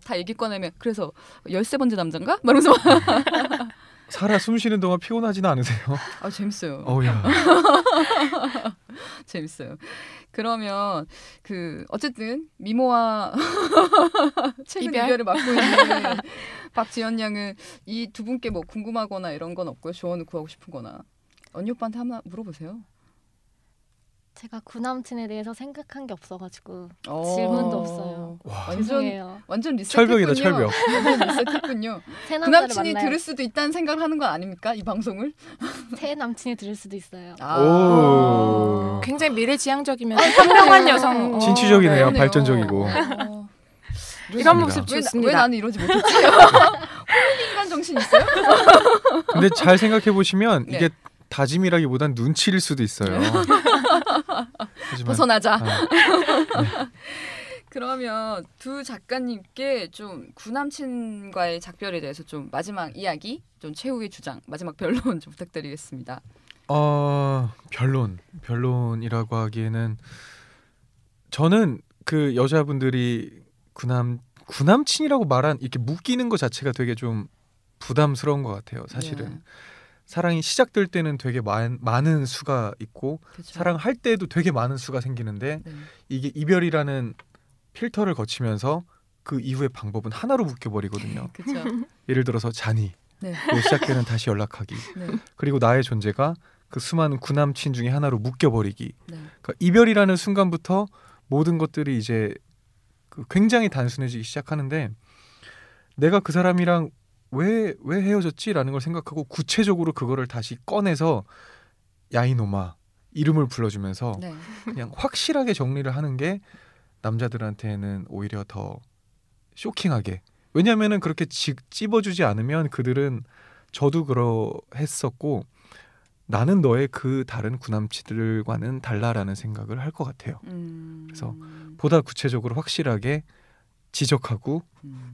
다 얘기 꺼내면 그래서 13번째 남잔가? 말하면서
살아 숨쉬는 동안 피곤하지는 않으세요?
아 재밌어요.
어우야.
재밌어요. 그러면 그 어쨌든 미모와 최근 이별을 맡고 있는 박지연 양은 이 두 분께 뭐 궁금하거나 이런 건 없고요. 조언을 구하고 싶은거나 언니 오빠한테 한번 물어보세요.
제가 구남친에 대해서 생각한 게 없어가지고 질문도 없어요.
완전 리셋했군요.
철벽이다 철벽.
완전 리셋했군요. 구남친이 들을 수도 있다는 생각을 하는 건 아닙니까? 이 방송을?
새 남친이 들을 수도 있어요.
오.
굉장히 미래지향적이면서 현명한 여성.
진취적이네요. 발전적이고.
이런 모습 좋습니다.
왜 나는 이러지 못했지? 인간 정신 있어요?
근데 잘 생각해 보시면 이게 다짐이라기보단 눈치일 수도 있어요. 하지만,
벗어나자. 그러면 두 작가님께 좀 구남친과의 작별에 대해서 좀 마지막 이야기, 좀 최후의 주장, 마지막 변론 좀 부탁드리겠습니다.
변론이라고 하기에는 저는 그 여자분들이 구남친이라고 말한 이렇게 묶이는 것 자체가 되게 좀 부담스러운 것 같아요. 사실은. 사랑이 시작될 때는 되게 많은 수가 있고 그쵸. 사랑할 때도 되게 많은 수가 생기는데 이게 이별이라는 필터를 거치면서 그 이후의 방법은 하나로 묶여버리거든요. 예를 들어서 잔이 시작되는 다시 연락하기 그리고 나의 존재가 그 수많은 구남친 중에 하나로 묶여버리기. 그러니까 이별이라는 순간부터 모든 것들이 이제 굉장히 단순해지기 시작하는데 내가 그 사람이랑 왜 헤어졌지라는 걸 생각하고 구체적으로 그거를 다시 꺼내서 야 이놈아 이름을 불러주면서 그냥 확실하게 정리를 하는 게 남자들한테는 오히려 더 쇼킹하게, 왜냐하면은 그렇게 찝어주지 않으면 그들은 저도 그러했었고 나는 너의 그 다른 구남친들과는 달라라는 생각을 할 것 같아요. 그래서 보다 구체적으로 확실하게 지적하고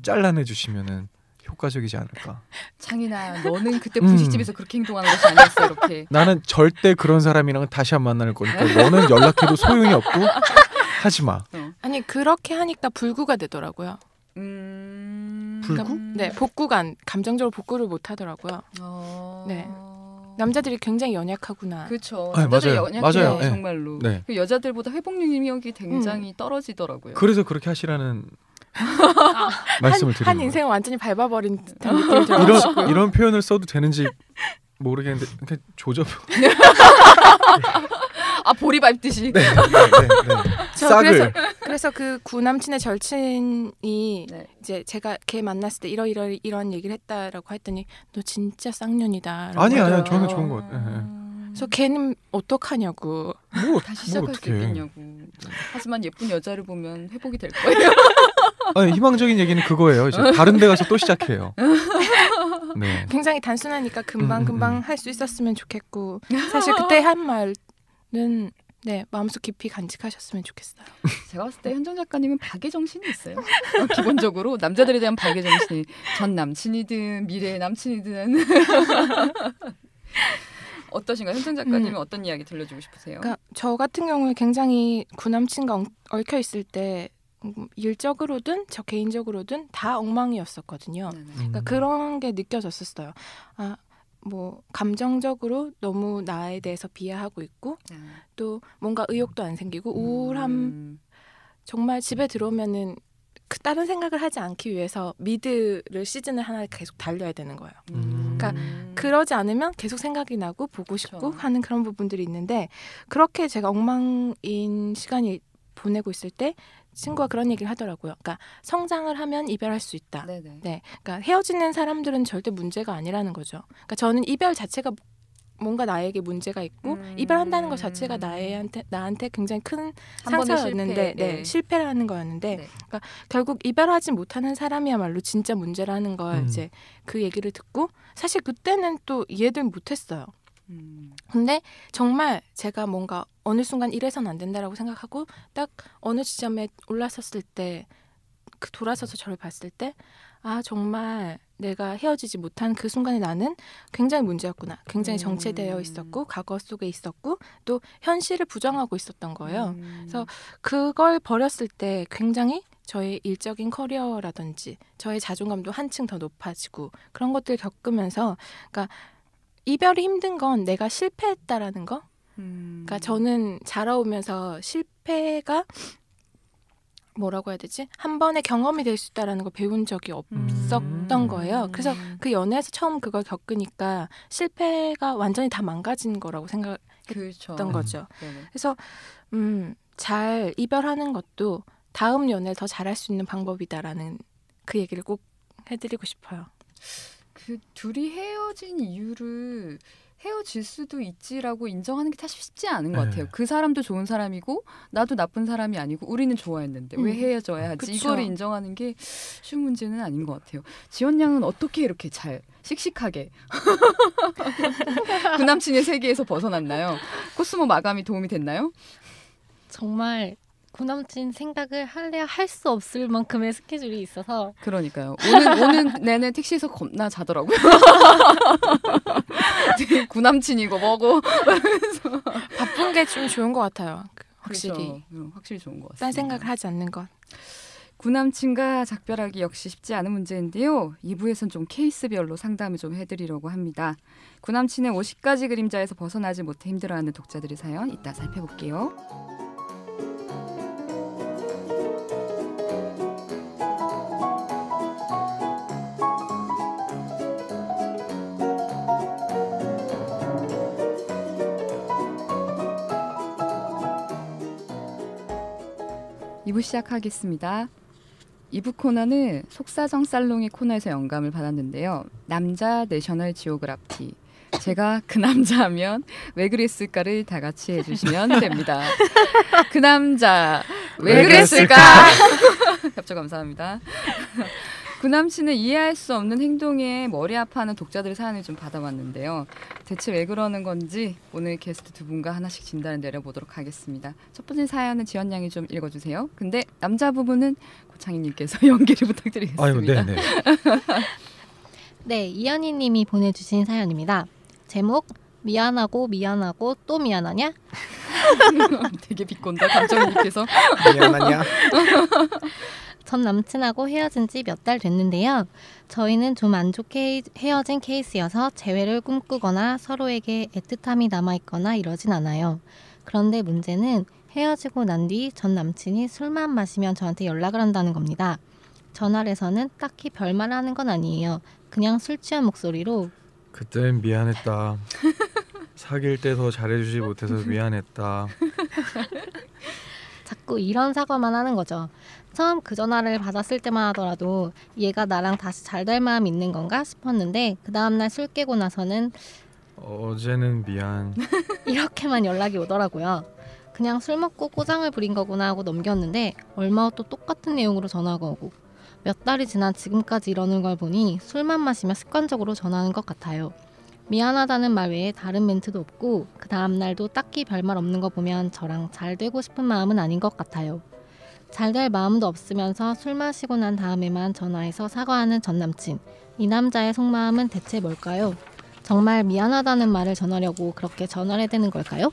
잘라내주시면은 효과적이지 않을까.
창이나 너는 그때 분식집에서 그렇게 행동하는 것이 아니었어. 이렇게.
나는 절대 그런 사람이랑 다시 안 만날 거니까 너는 연락해도 소용이 없고 하지 마.
아니 그렇게 하니까 불구가 되더라고요.
불구?
네, 복구가 감정적으로 복구를 못 하더라고요. 네. 남자들이 굉장히 연약하구나.
그렇죠. 남자들이 연약해요.
맞아요.
정말로.
네.
그 여자들보다 회복 능력이 굉장히 떨어지더라고요.
그래서 그렇게 하시라는 말씀을 드립니다.
한 인생을 완전히 밟아버린 듯한 느낌이 들어요.
이런 표현을 써도 되는지 모르겠는데 그냥 조져.
보리 밟듯이.
네.
싹을. 그래서 그 구남친의 절친이 이제 제가 걔 만났을 때 이런 얘기를 했다라고 했더니 너 진짜 쌍년이다.
아니야 저는 좋은 것 같아요.
그래서 걔는 어떡하냐고.
다시 시작할 수 있겠냐고. 하지만 예쁜 여자를 보면 회복이 될 거예요.
아니, 희망적인 얘기는 그거예요. 이제 다른 데 가서 또 시작해요. 네.
굉장히 단순하니까 금방 할 수 있었으면 좋겠고 사실 그때 한 말은 마음속 깊이 간직하셨으면 좋겠어요.
제가 봤을 때 현정 작가님은 박애 정신이 있어요. 기본적으로 남자들에 대한 박애 정신이 전 남친이든 미래의 남친이든 어떠신가요? 현정 작가님은 어떤 이야기 들려주고 싶으세요?
그러니까 저 같은 경우에 굉장히 구남친과 얽혀 있을 때 일적으로든 저 개인적으로든 다 엉망이었었거든요. 그러니까 그런 게 느껴졌었어요. 뭐 감정적으로 너무 나에 대해서 비하하고 있고 또 뭔가 의욕도 안 생기고 우울함. 정말 집에 들어오면은 다른 생각을 하지 않기 위해서 미드를 시즌을 하나 계속 달려야 되는 거예요. 그러니까 그러지 않으면 계속 생각이 나고 보고 싶고 하는 그런 부분들이 있는데 그렇게 제가 엉망인 시간이 보내고 있을 때 친구가 그런 얘기를 하더라고요. 그러니까 성장을 하면 이별할 수 있다.
네네.
네, 그러니까 헤어지는 사람들은 절대 문제가 아니라는 거죠. 그러니까 저는 이별 자체가 뭔가 나에게 문제가 있고 이별한다는 것 자체가 나한테 굉장히 큰 상처였는데 네, 실패라는 거였는데
네.
그러니까 결국 이별하지 못하는 사람이야말로 진짜 문제라는 걸 이제 그 얘기를 듣고 사실 그때는 또 이해를 못했어요. 근데 정말 제가 뭔가 어느 순간 이래선 안 된다라고 생각하고 딱 어느 지점에 올라섰을 때 그 돌아서서 저를 봤을 때 아 정말 내가 헤어지지 못한 그 순간에 나는 굉장히 문제였구나. 굉장히 정체되어 있었고 과거 속에 있었고 또 현실을 부정하고 있었던 거예요. 그래서 그걸 버렸을 때 굉장히 저의 일적인 커리어라든지 저의 자존감도 한층 더 높아지고 그런 것들을 겪으면서 그러니까 이별이 힘든 건 내가 실패했다라는 거. 그러니까 저는 자라오면서 실패가 뭐라고 해야 되지? 한 번의 경험이 될 수 있다라는 걸 배운 적이 없었던 거예요. 그래서 그 연애에서 처음 그걸 겪으니까 실패가 완전히 다 망가진 거라고 생각했던
그렇죠.
거죠. 그래서 잘 이별하는 것도 다음 연애를 더 잘할 수 있는 방법이다라는 그 얘기를 꼭 해드리고 싶어요.
그 둘이 헤어진 이유를 헤어질 수도 있지라고 인정하는 게 사실 쉽지 않은 것 같아요. 그 사람도 좋은 사람이고 나도 나쁜 사람이 아니고 우리는 좋아했는데 왜 헤어져야 하지?
그쵸.
이거를 인정하는 게 쉬운 문제는 아닌 것 같아요. 지연 양은 어떻게 이렇게 잘 씩씩하게 그 남친의 세계에서 벗어났나요? 코스모 마감이 도움이 됐나요?
정말 구남친 생각을 할래야 할 수 없을 만큼의 스케줄이 있어서
그러니까요. 오는 내내 택시에서 겁나 자더라고요. 구남친이고 뭐고
바쁜 게 좀 좋은 것 같아요. 확실히.
그렇죠. 확실히 좋은 것 같습니다.
딴 생각을 하지 않는 것.
구남친과 작별하기 역시 쉽지 않은 문제인데요. 2부에서는 좀 케이스별로 상담을 좀 해드리려고 합니다. 구남친의 50가지 그림자에서 벗어나지 못해 힘들어하는 독자들의 사연 이따 살펴볼게요. 이부 시작하겠습니다. 2부 코너는 속사정 살롱의 코너에서 영감을 받았는데요. 남자 내셔널 지오그라피. 제가 그 남자 하면 왜 그랬을까를 다 같이 해주시면 됩니다. 그 남자 왜 그랬을까? 협조 감사합니다. 구남친은 이해할 수 없는 행동에 머리 아파하는 독자들의 사연을 좀 받아봤는데요. 대체 왜 그러는 건지 오늘 게스트 두 분과 하나씩 진단을 내려보도록 하겠습니다. 첫 번째 사연은 지연 양이 좀 읽어주세요. 근데 남자 부분은 고창희님께서 연기를 부탁드리겠습니다.
아유, 네네.
네, 이현희 님이 보내주신 사연입니다. 제목 미안하고 또 미안하냐?
되게 비꼰다 감정님께서.
미안하냐?
전 남친하고 헤어진 지 몇 달 됐는데요. 저희는 좀 안 좋게 헤어진 케이스여서 재회를 꿈꾸거나 서로에게 애틋함이 남아있거나 이러진 않아요. 그런데 문제는 헤어지고 난 뒤 전 남친이 술만 마시면 저한테 연락을 한다는 겁니다. 전화를 해서는 딱히 별말 하는 건 아니에요. 그냥 술 취한 목소리로
그땐 미안했다. 사귈 때 더 잘해주지 못해서 미안했다.
자꾸 이런 사과만 하는 거죠. 처음 그 전화를 받았을 때만 하더라도 얘가 나랑 다시 잘 될 마음 있는 건가 싶었는데 그 다음날 술 깨고 나서는
어제는 미안.
이렇게만 연락이 오더라고요. 그냥 술 먹고 꼬장을 부린 거구나 하고 넘겼는데 얼마 후 또 똑같은 내용으로 전화가 오고 몇 달이 지난 지금까지 이러는 걸 보니 술만 마시면 습관적으로 전화하는 것 같아요. 미안하다는 말 외에 다른 멘트도 없고 그 다음날도 딱히 별말 없는 거 보면 저랑 잘 되고 싶은 마음은 아닌 것 같아요. 잘 될 마음도 없으면서 술 마시고 난 다음에만 전화해서 사과하는 전 남친. 이 남자의 속마음은 대체 뭘까요? 정말 미안하다는 말을 전하려고 그렇게 전화를 해대는 걸까요?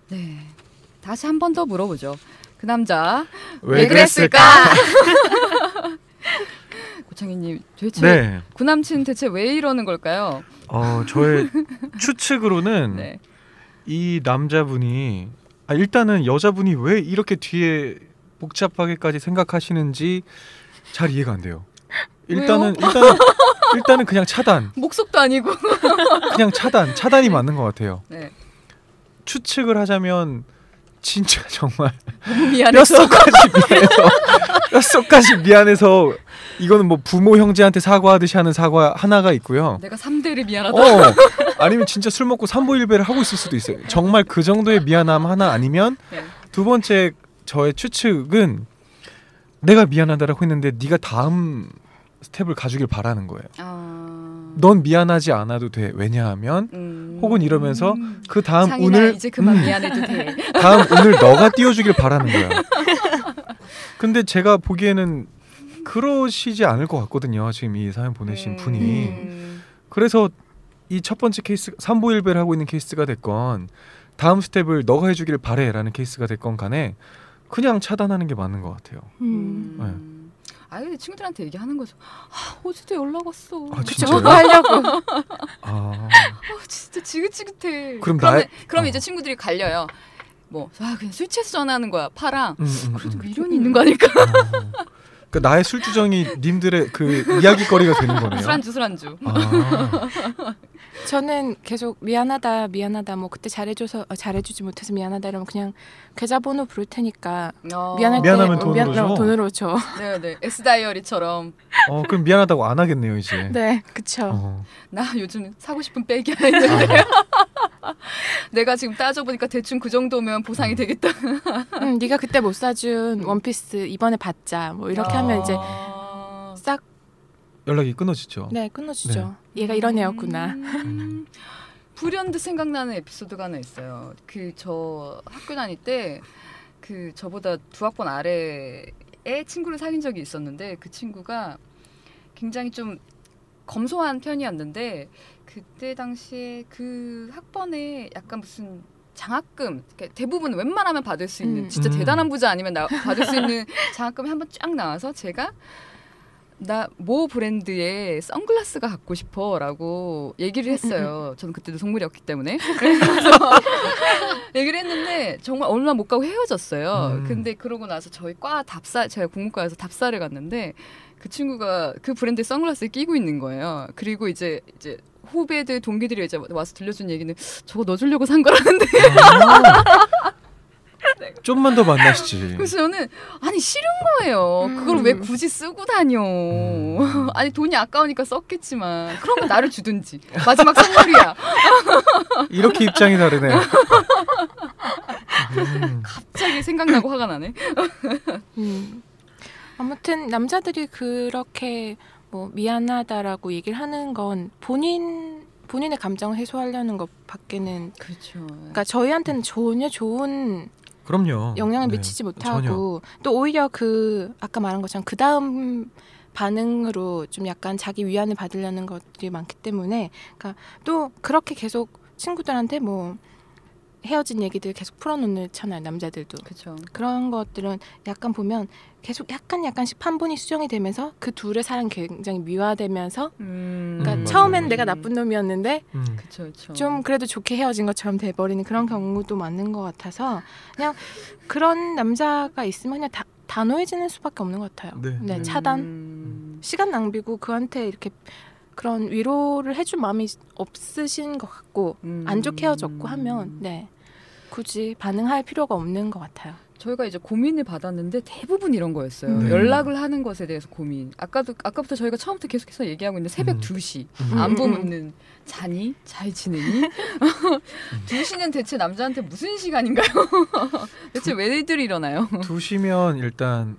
네, 다시 한 번 더 물어보죠. 그 남자
왜 그랬을까?
고창희님 대체
네.
구남친 대체 왜 이러는 걸까요?
저의 추측으로는
네.
이 남자분이 일단은 여자분이 왜 이렇게 뒤에 복잡하게까지 생각하시는지 잘 이해가 안 돼요. 일단은 그냥 차단.
목속도 아니고
그냥 차단이 맞는 것 같아요.
네.
추측을 하자면 진짜 정말
미안해서
뼛속까지 미안해서 이거는 뭐 부모 형제한테 사과하듯이 하는 사과 하나가 있고요.
내가 3대를 미안하다.
아니면 진짜 술 먹고 삼보일배를 하고 있을 수도 있어요. 정말 그 정도의 미안함 하나 아니면
네.
두 번째 저의 추측은 내가 미안하다라고 했는데 네가 다음 스텝을 가주길 바라는 거예요. 넌 미안하지 않아도 돼. 왜냐하면 혹은 이러면서 그 다음
상인아,
운을
이제 그만 미안해도 돼.
다음 운을 너가 띄워주길 바라는 거야. 근데 제가 보기에는 그러시지 않을 것 같거든요. 지금 이 사연 보내신 분이. 그래서 이 첫 번째 케이스 삼보일배를 하고 있는 케이스가 됐건 다음 스텝을 너가 해주길 바래라는 케이스가 됐건 간에 그냥 차단하는 게 맞는 것 같아요. 네.
아유 친구들한테 얘기하는 거죠. 어제도 연락 왔어.
진짜요?
하려고. 진짜 지긋지긋해. 그럼 이제 친구들이 갈려요. 그냥 술 취해서 전화하는 거야. 파랑. 그래도 미련이 있는 거 아닐까?
그러니까 나의 술주정이 님들의 그 이야기거리가 되는 거네요.
술안주.
저는 계속 미안하다 뭐 그때 잘해주지 못해서 미안하다 이러면 그냥 계좌번호 부를 테니까
미안하면
돈으로 줘.
네네. S다이어리처럼.
그럼 미안하다고 안 하겠네요 이제.
네, 그쵸.
나 요즘 사고 싶은 백이야 했는데 내가 지금 따져보니까 대충 그 정도면 보상이 되겠다.
네가 그때 못 사준 원피스 이번에 받자 뭐 이렇게 하면 이제 싹
연락이 끊어지죠.
네, 끊어지죠. 네. 얘가 이런 애였구나.
불현듯 생각나는 에피소드가 하나 있어요. 저 학교 다닐 때 저보다 2학번 아래의 친구를 사귄 적이 있었는데 그 친구가 굉장히 좀 검소한 편이었는데 그때 당시에 그 학번에 약간 무슨 장학금 대부분 웬만하면 받을 수 있는 진짜 대단한 부자 아니면 받을 수 있는 장학금이 한번 쫙 나와서 제가 나 모 브랜드의 선글라스가 갖고 싶어라고 얘기를 했어요. 저는 그때도 속물이었기 때문에. 그래서 얘기를 했는데 정말 얼마 못 가고 헤어졌어요. 근데 그러고 나서 저희 과 제가 국문과에서 답사를 갔는데 그 친구가 그 브랜드 선글라스를 끼고 있는 거예요. 그리고 이제 후배들 동기들이 이제 와서 들려준 얘기는 저거 너 주려고 산 거라는데.
좀만 더 만나시지.
그래서 저는 싫은 거예요. 그걸 왜 굳이 쓰고 다녀. 아니 돈이 아까우니까 썼겠지만 그러면 나를 주든지. 마지막 선물이야.
이렇게 입장이 다르네.
갑자기 생각나고 화가 나네.
아무튼 남자들이 그렇게 미안하다라고 얘기를 하는 건 본인의 감정을 해소하려는 것밖에는
그렇죠.
그러니까 저희한테는 전혀 좋은
그럼요.
영향을 미치지 못하고 또 오히려 아까 말한 것처럼 그 다음 반응으로 좀 약간 자기 위안을 받으려는 것들이 많기 때문에 그러니까 또 그렇게 계속 친구들한테 헤어진 얘기들 계속 풀어놓잖아요. 남자들도.
그쵸.
그런 것들은 약간 보면 계속 약간씩 판본이 수정이 되면서 그 둘의 사랑이 굉장히 미화되면서 그러니까 처음엔 내가 나쁜 놈이었는데
그쵸.
좀 그래도 좋게 헤어진 것처럼 돼버리는 그런 경우도 많은 것 같아서 그냥 그런 남자가 있으면 그냥 단호해지는 수밖에 없는 것 같아요. 네, 차단. 시간 낭비고 그한테 이렇게 그런 위로를 해줄 마음이 없으신 것 같고 안 좋게 헤어졌고 하면 굳이 반응할 필요가 없는 것 같아요.
저희가 이제 고민을 받았는데 대부분 이런 거였어요. 연락을 하는 것에 대해서 고민. 아까부터 저희가 처음부터 계속해서 얘기하고 있는데 새벽 2시 안부 묻는 자니? 잘 지내니? 2시는 대체 남자한테 무슨 시간인가요? 대체 왜들 일어나요?
2시면 일단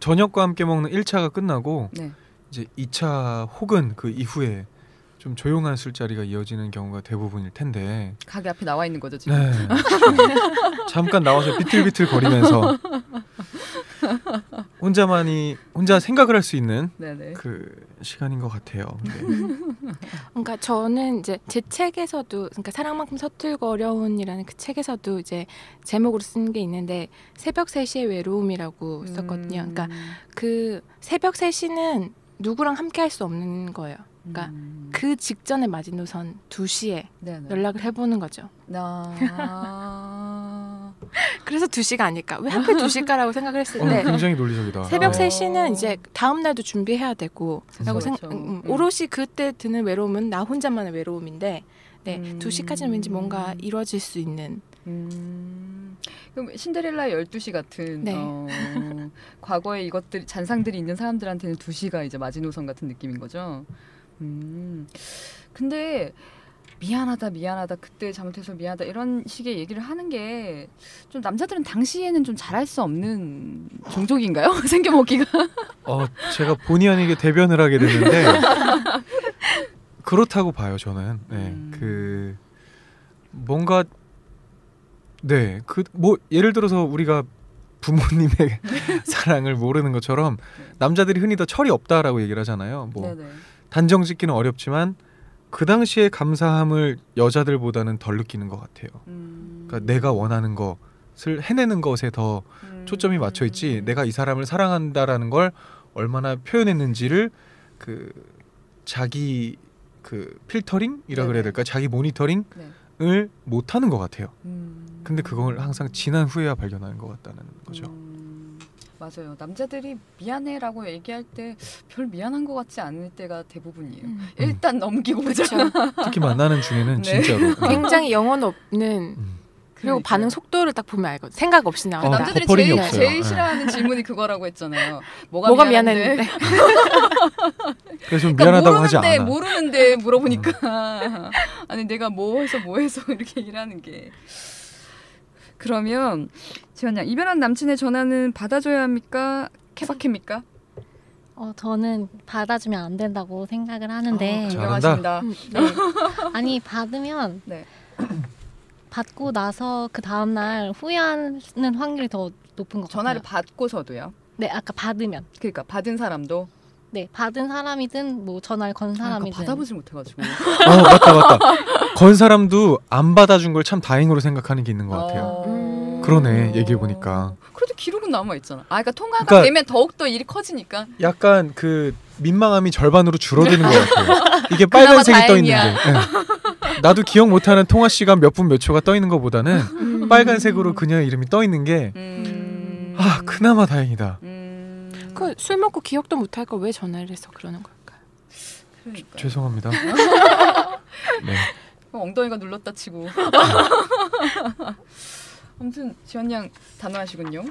저녁과 함께 먹는 1차가 끝나고 이제 2차 혹은 그 이후에 좀 조용한 술자리가 이어지는 경우가 대부분일 텐데
가게 앞에 나와 있는 거죠 지금.
네, 잠깐 나와서 비틀비틀 거리면서 혼자 생각을 할 수 있는 그 시간인 것 같아요.
그러니까 저는 이제 제 책에서도 그러니까 사랑만큼 서툴고 어려운이라는 그 책에서도 이제 제목으로 쓴 게 있는데 새벽 3시의 외로움이라고 썼거든요. 그러니까 그 새벽 3시는 누구랑 함께 할 수 없는 거예요. 그러니까 그 직전에 마지노선 2시에 연락을 해보는 거죠. 그래서 2시가 아닐까? 왜 하필 2시일까라고 생각을 했을 때
굉장히 논리적이다.
새벽 3시는 이제 다음 날도 준비해야 되고 라고 오롯이 그때 드는 외로움은 나 혼자만의 외로움인데 2시까지는 왠지 뭔가 이루어질 수 있는
그럼 신데렐라의 12시 같은
네.
과거에 이것들 잔상들이 있는 사람들한테는 2시가 이제 마지노선 같은 느낌인 거죠. 근데 미안하다 그때 잘못해서 미안하다 이런 식의 얘기를 하는 게 좀 남자들은 당시에는 좀 잘할 수 없는 종족인가요? 생겨먹기가.
제가 본의 아니게 대변을 하게 됐는데 그렇다고 봐요 저는. 네, 그 뭔가 네, 그 뭐 예를 들어서 우리가 부모님의 사랑을 모르는 것처럼 남자들이 흔히 더 철이 없다라고 얘기를 하잖아요. 뭐
네네.
단정짓기는 어렵지만 그 당시의 감사함을 여자들보다는 덜 느끼는 것 같아요. 그러니까 내가 원하는 것을 해내는 것에 더 초점이 맞춰 있지. 내가 이 사람을 사랑한다라는 걸 얼마나 표현했는지를 그 자기 그 필터링이라 그래야 될까? 자기 모니터링을
네.
못 하는 것 같아요. 근데 그걸 항상 지난 후에야 발견하는 것 같다는 거죠.
맞아요. 남자들이 미안해라고 얘기할 때 별 미안한 것 같지 않을 때가 대부분이에요. 일단 넘기고 보자.
특히 만나는 중에는
네.
진짜로
굉장히 영혼 없는 그리고 반응 속도를 딱 보면 알거든. 생각 없이 나온다.
남자들이
버퍼링이
제일
없어요.
싫어하는 질문이 그거라고 했잖아요.
뭐가 미안했는데.
그래서 좀
그러니까
미안하다고 하지 않아.
모르는데 물어보니까 아니 내가 뭐 해서 이렇게 얘기를 하는 게. 그러면 지원 양 이별한 남친의 전화는 받아줘야 합니까? 케바케입니까?
저는 받아주면 안 된다고 생각을 하는데
인정하십니다.
네. 아니 받으면
네.
받고 나서 그 다음 날 후회하는 확률이 더 높은 것
전화를
같아요.
받고서도요?
네, 아까 받으면.
그러니까 받은 사람도?
네, 받은 사람이든 뭐 전화를 건 사람이든.
받아보질 못해가지고.
맞다. 건 사람도 안 받아준 걸 참 다행으로 생각하는 게 있는 것 같아요. 그러네, 얘기해보니까.
그래도 기록은 남아있잖아. 그러니까 통화가 되면 더욱더 일이 커지니까.
약간 그 민망함이 절반으로 줄어드는 것 같아요. 이게 빨간색이 떠있는 게. 네. 나도 기억 못하는 통화 시간 몇 분 몇 초가 떠있는 것보다는 빨간색으로 그녀의 이름이 떠있는 게 그나마 다행이다.
그 술 먹고 기억도 못할 거 왜 전화를 해서 그러는 걸까요?
죄송합니다. 네.
엉덩이가 눌렀다 치고. 아무튼 지원 양 단호하시군요.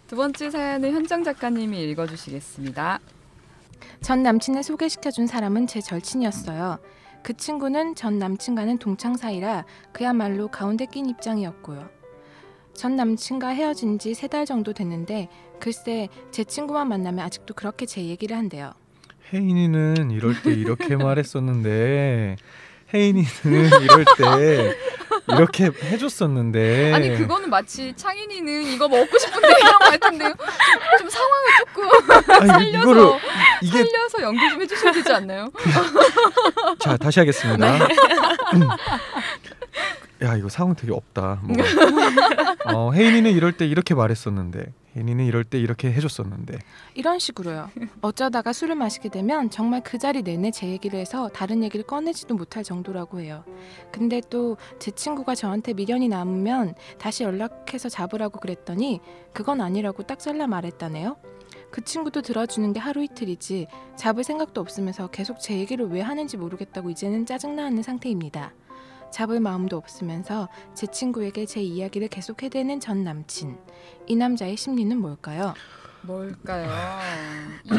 두 번째 사연은 현정 작가님이 읽어주시겠습니다.
전 남친을 소개시켜준 사람은 제 절친이었어요. 그 친구는 전 남친과는 동창 사이라 그야말로 가운데 낀 입장이었고요. 전 남친과 헤어진 지 3달 정도 됐는데 글쎄 제 친구만 만나면 아직도 그렇게 제 얘기를 한대요.
혜인이는 이럴 때 이렇게 말했었는데 혜인이는 이럴 때 이렇게 해줬었는데
아니 그거는 마치 창인이는 이거 먹고 싶은데 이런 거 같은데요. 좀 상황을 조금 살려서 연기 좀 해주셔야 되지 않나요?
자 다시 하겠습니다. 야 이거 상황 되게 없다. 혜인이는 이럴 때 이렇게 말했었는데 혜인이는 이럴 때 이렇게 해줬었는데
이런 식으로요. 어쩌다가 술을 마시게 되면 정말 그 자리 내내 제 얘기를 해서 다른 얘기를 꺼내지도 못할 정도라고 해요. 근데 또 제 친구가 저한테 미련이 남으면 다시 연락해서 잡으라고 그랬더니 그건 아니라고 딱 잘라 말했다네요. 그 친구도 들어주는 게 하루 이틀이지 잡을 생각도 없으면서 계속 제 얘기를 왜 하는지 모르겠다고 이제는 짜증나는 상태입니다. 잡을 마음도 없으면서 제 친구에게 제 이야기를 계속 해대는 전 남친. 이 남자의 심리는 뭘까요?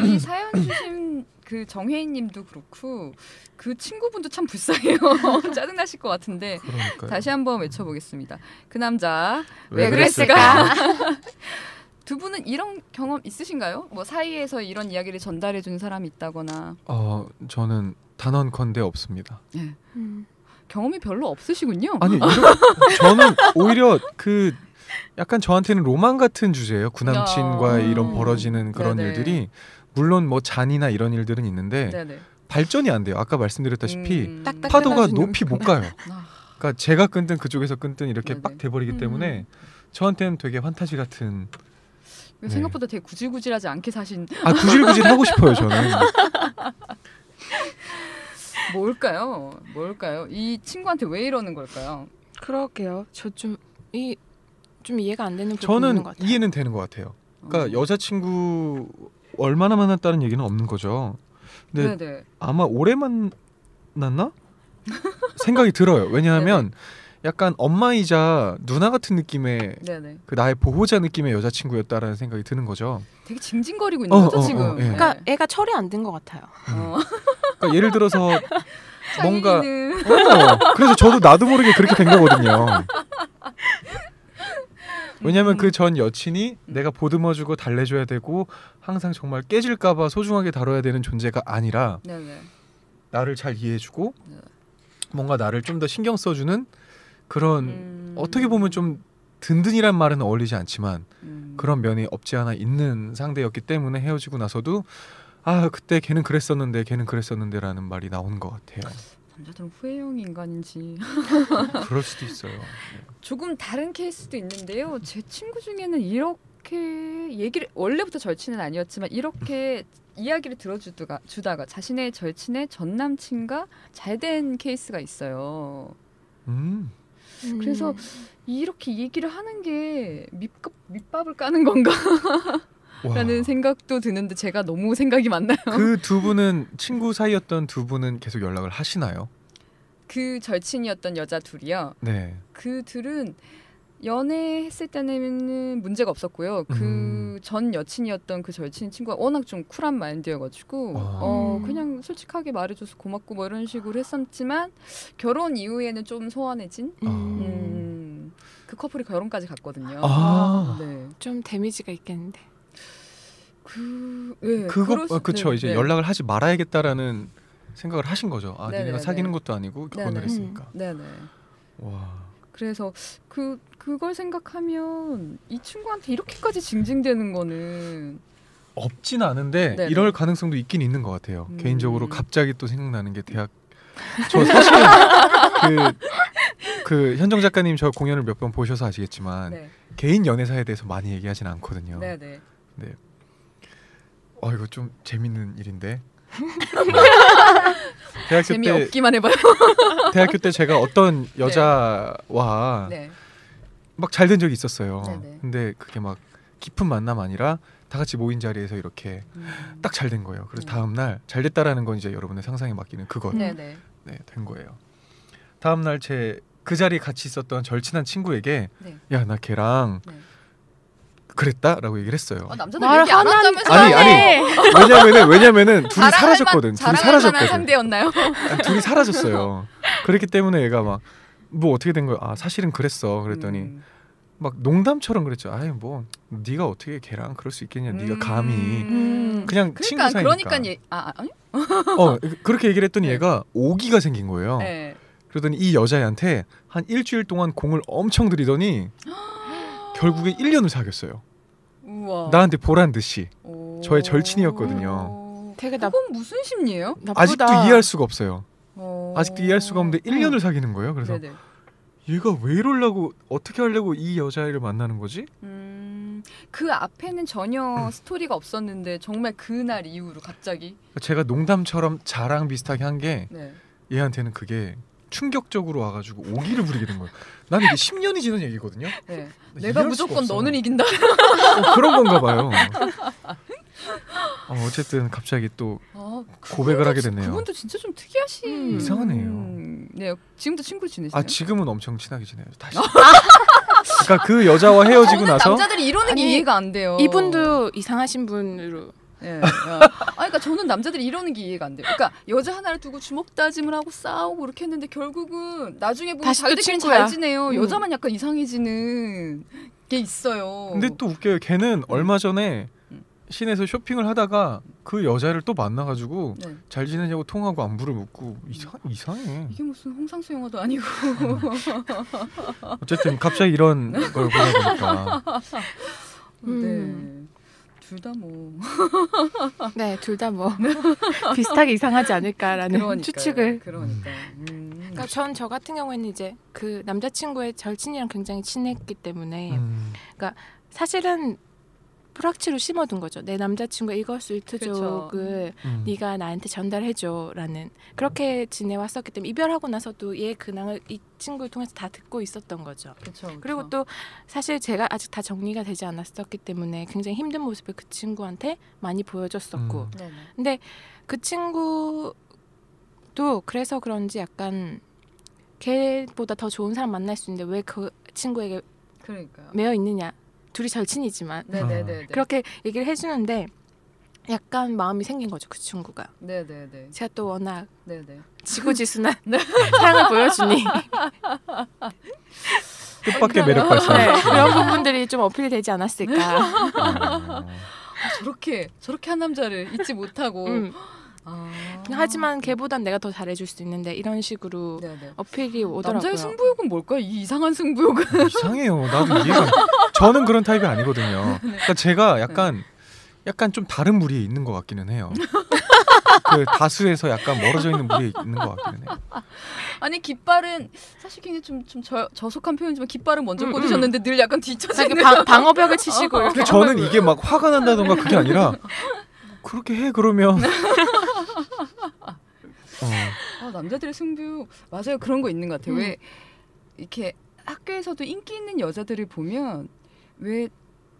이 사연 주신 그 정혜인님도 그렇고 그 친구분도 참 불쌍해요. 짜증나실 것 같은데
그러니까요.
다시 한번 외쳐보겠습니다. 그 남자
왜
그랬을까? 두 분은 이런 경험 있으신가요? 뭐 사이에서 이런 이야기를 전달해준 사람이 있다거나.
저는 단언컨대 없습니다.
네. 경험이 별로 없으시군요.
아니 저는 오히려 그 약간 저한테는 로망 같은 주제예요. 구남친과 이런 벌어지는 그런
네네.
일들이 물론 뭐 잔이나 이런 일들은 있는데
네네.
발전이 안 돼요. 아까 말씀드렸다시피
딱딱
파도가
끊어지는
높이 못 가요. 그러니까 제가 끊든 그쪽에서 끊든 이렇게
네네.
빡 돼버리기 때문에 저한테는 되게 판타지 같은.
생각보다 되게 구질구질하지 않게 사신.
구질구질 하고 싶어요 저는.
뭘까요? 이 친구한테 왜 이러는 걸까요?
그러게요. 저 좀 이해가 안 되는 부분이 있는
저는
것 같아요.
이해는 되는 것 같아요. 그러니까 여자친구 얼마나 만났다는 얘기는 없는 거죠. 근데
네네.
아마 오래 만났나? 생각이 들어요. 왜냐하면 약간 엄마이자 누나 같은 느낌의 그 나의 보호자 느낌의 여자친구였다라는 생각이 드는 거죠.
되게 징징거리고 있는 거죠 지금.
예. 그러니까 애가 철이 안 든 것 같아요.
그러니까 예를 들어서 뭔가 그래서 저도 나도 모르게 그렇게 된 거거든요. 왜냐하면 그 전 여친이 내가 보듬어주고 달래줘야 되고 항상 정말 깨질까봐 소중하게 다뤄야 되는 존재가 아니라 나를 잘 이해해주고 뭔가 나를 좀 더 신경 써주는 그런 어떻게 보면 좀 든든이란 말은 어울리지 않지만 그런 면이 없지 않아 있는 상대였기 때문에 헤어지고 나서도 아 그때 걔는 그랬었는데 라는 말이 나오는 것 같아요.
남자들은 후회형 인간인지
그럴 수도 있어요.
조금 다른 케이스도 있는데요. 제 친구 중에는 이렇게 얘기를 원래부터 절친은 아니었지만 이렇게 이야기를 들어주다가 자신의 절친의 전 남친과 잘된 케이스가 있어요. 그래서 이렇게 얘기를 하는 게 밑밥을 까는 건가? 라는 생각도 드는데 제가 너무 생각이 많나요?
그 두 분은 친구 사이였던 두 분은 계속 연락을 하시나요?
그 절친이었던 여자 둘이요.
네.
그 둘은 연애했을 때는 문제가 없었고요. 그 전 여친이었던 그 절친 친구가 워낙 좀 쿨한 마인드여가지고 그냥 솔직하게 말해줘서 고맙고 뭐 이런 식으로 했었지만 결혼 이후에는 좀 소원해진 그 커플이 결혼까지 갔거든요.
네. 좀 데미지가 있겠는데.
그쵸. 이제 연락을 하지 말아야겠다라는 생각을 하신 거죠. 아, 니네가 사귀는 것도 아니고 결혼을 했으니까.
네네.
와.
그래서 그걸 생각하면 이 친구한테 이렇게까지 징징대는 거는
없진 않은데 이럴 가능성도 있긴 있는 것 같아요. 개인적으로 갑자기 또 생각나는 게 대학 저 사실 그 현정 작가님 저 공연을 몇 번 보셔서 아시겠지만 개인 연애사에 대해서 많이 얘기하진 않거든요.
네네.
네. 이거 좀 재밌는 일인데. 대학교
재미 없기만 해봐요.
대학교 때 제가 어떤 여자와 막 잘 된 적이 있었어요. 근데 그게 막 깊은 만남 아니라 다 같이 모인 자리에서 이렇게 딱 잘 된 거예요. 그래서 다음 날 잘 됐다라는 건 이제 여러분의 상상에 맡기는 그거. 네, 된 거예요. 다음 날 제 그 자리에 같이 있었던 절친한 친구에게 야, 나 걔랑 그랬다라고 얘기를 했어요.
남자들 얘기 안 한다면서요?
아니 왜냐면은 둘이 사라졌거든. 둘이 사라졌거든.
상대였나요?
둘이 사라졌어요. 그렇기 때문에 얘가 막 뭐 어떻게 된 거야? 아 사실은 그랬어. 그랬더니 막 농담처럼 그랬죠. 아이 뭐 네가 어떻게 걔랑 그럴 수 있겠냐? 네가 감히 그냥 친구 사이니까.
아니?
그렇게 얘기를 했더니 얘가 오기가 생긴 거예요. 그러더니 이 여자애한테 한 일주일 동안 공을 엄청 들이더니 결국에 1년을 사귀었어요.
우와.
나한테 보란 듯이. 저의 절친이었거든요.
되게
그건 무슨 심리예요?
나쁘다.
아직도 이해할 수가 없어요. 아직도 이해할 수가 없는데 1년을 사귀는 거예요. 그래서 얘가 왜 이러려고 어떻게 하려고 이 여자애를 만나는 거지?
그 앞에는 전혀 스토리가 없었는데 정말 그날 이후로 갑자기
제가 농담처럼 자랑 비슷하게 한 게 얘한테는 그게 충격적으로 와가지고 오기를 부리게 된 거예요. 나는 이게 10년이 지난 얘기거든요.
내가 무조건 너는 이긴다.
그런 건가 봐요. 어쨌든 갑자기 또 고백을 하게 됐네요.
그분도 진짜 좀 특이하신
이상하네요.
네, 지금도 친구 지내시나요?
지금은 엄청 친하게 지내요. 다시. 그러니까 그 여자와 헤어지고 나서
남자들이 이러는 게 이해가 안 돼요.
이분도 이상하신 분으로.
그러니까 저는 남자들이 이러는 게 이해가 안 돼요. 그러니까 여자 하나를 두고 주먹 다짐을 하고 싸우고 그렇게 했는데 결국은 나중에 보면 자기들끼리 잘 지내요. 여자만 약간 이상해지는 게 있어요.
근데 또 웃겨요. 걔는 얼마 전에 시내에서 쇼핑을 하다가 그 여자를 또 만나가지고 잘 지내냐고 통하고 안부를 묻고 이상해.
이게 무슨 홍상수 영화도 아니고.
어쨌든 갑자기 이런 걸 보다 보니까.
둘 다 뭐.
네, 둘 다 뭐 비슷하게 이상하지 않을까라는 추측을. 그러니까 저 같은 경우에는 이제 그 남자친구의 절친이랑 굉장히 친했기 때문에, 그러니까 사실은 불확치로 심어둔 거죠. 내 남자친구의 일거수일투족을 네가 나한테 전달해줘라는, 그렇게 지내왔었기 때문에 이별하고 나서도 얘의 근황을 이 친구를 통해서 다 듣고 있었던 거죠. 그리고 또 사실 제가 아직 다 정리가 되지 않았었기 때문에 굉장히 힘든 모습을 그 친구한테 많이 보여줬었고 근데 그 친구도 또 그래서 그런지 약간 걔보다 더 좋은 사람 만날 수 있는데 왜 그 친구에게
그러니까요.
매여 있느냐. 둘이 절친이지만
네네네.
그렇게 얘기를 해주는데 약간 마음이 생긴 거죠. 그 친구가.
네네네.
제가 또 워낙
네네.
지고지순한 사랑을 보여주니
뜻밖의 매력 발산.
네, 그런 부분들이 좀 어필이 되지 않았을까.
저렇게 한 남자를 잊지 못하고.
하지만 걔보단 내가 더 잘해줄 수 있는데 이런 식으로
네네.
어필이 오더라고요.
남자의 승부욕은 뭘까? 이 이상한 승부욕은.
이상해요. 나도 이해가. 저는 그런 타입이 아니거든요. 그러니까 제가 약간 좀 다른 무리에 있는 것 같기는 해요. 그 다수에서 약간 멀어져 있는 무리에 있는 것 같기는 해요.
아니 깃발은 사실 굉장히 좀 저속한 표현이지만 깃발은 먼저 꽂으셨는데 늘 약간 뒤처지는
방어벽을 치시고
근데 저는 이게 막 화가 난다던가 그게 아니라 그렇게 해 그러면
남자들의 승부욕 맞아요. 그런 거 있는 것 같아요. 왜 이렇게 학교에서도 인기 있는 여자들을 보면 왜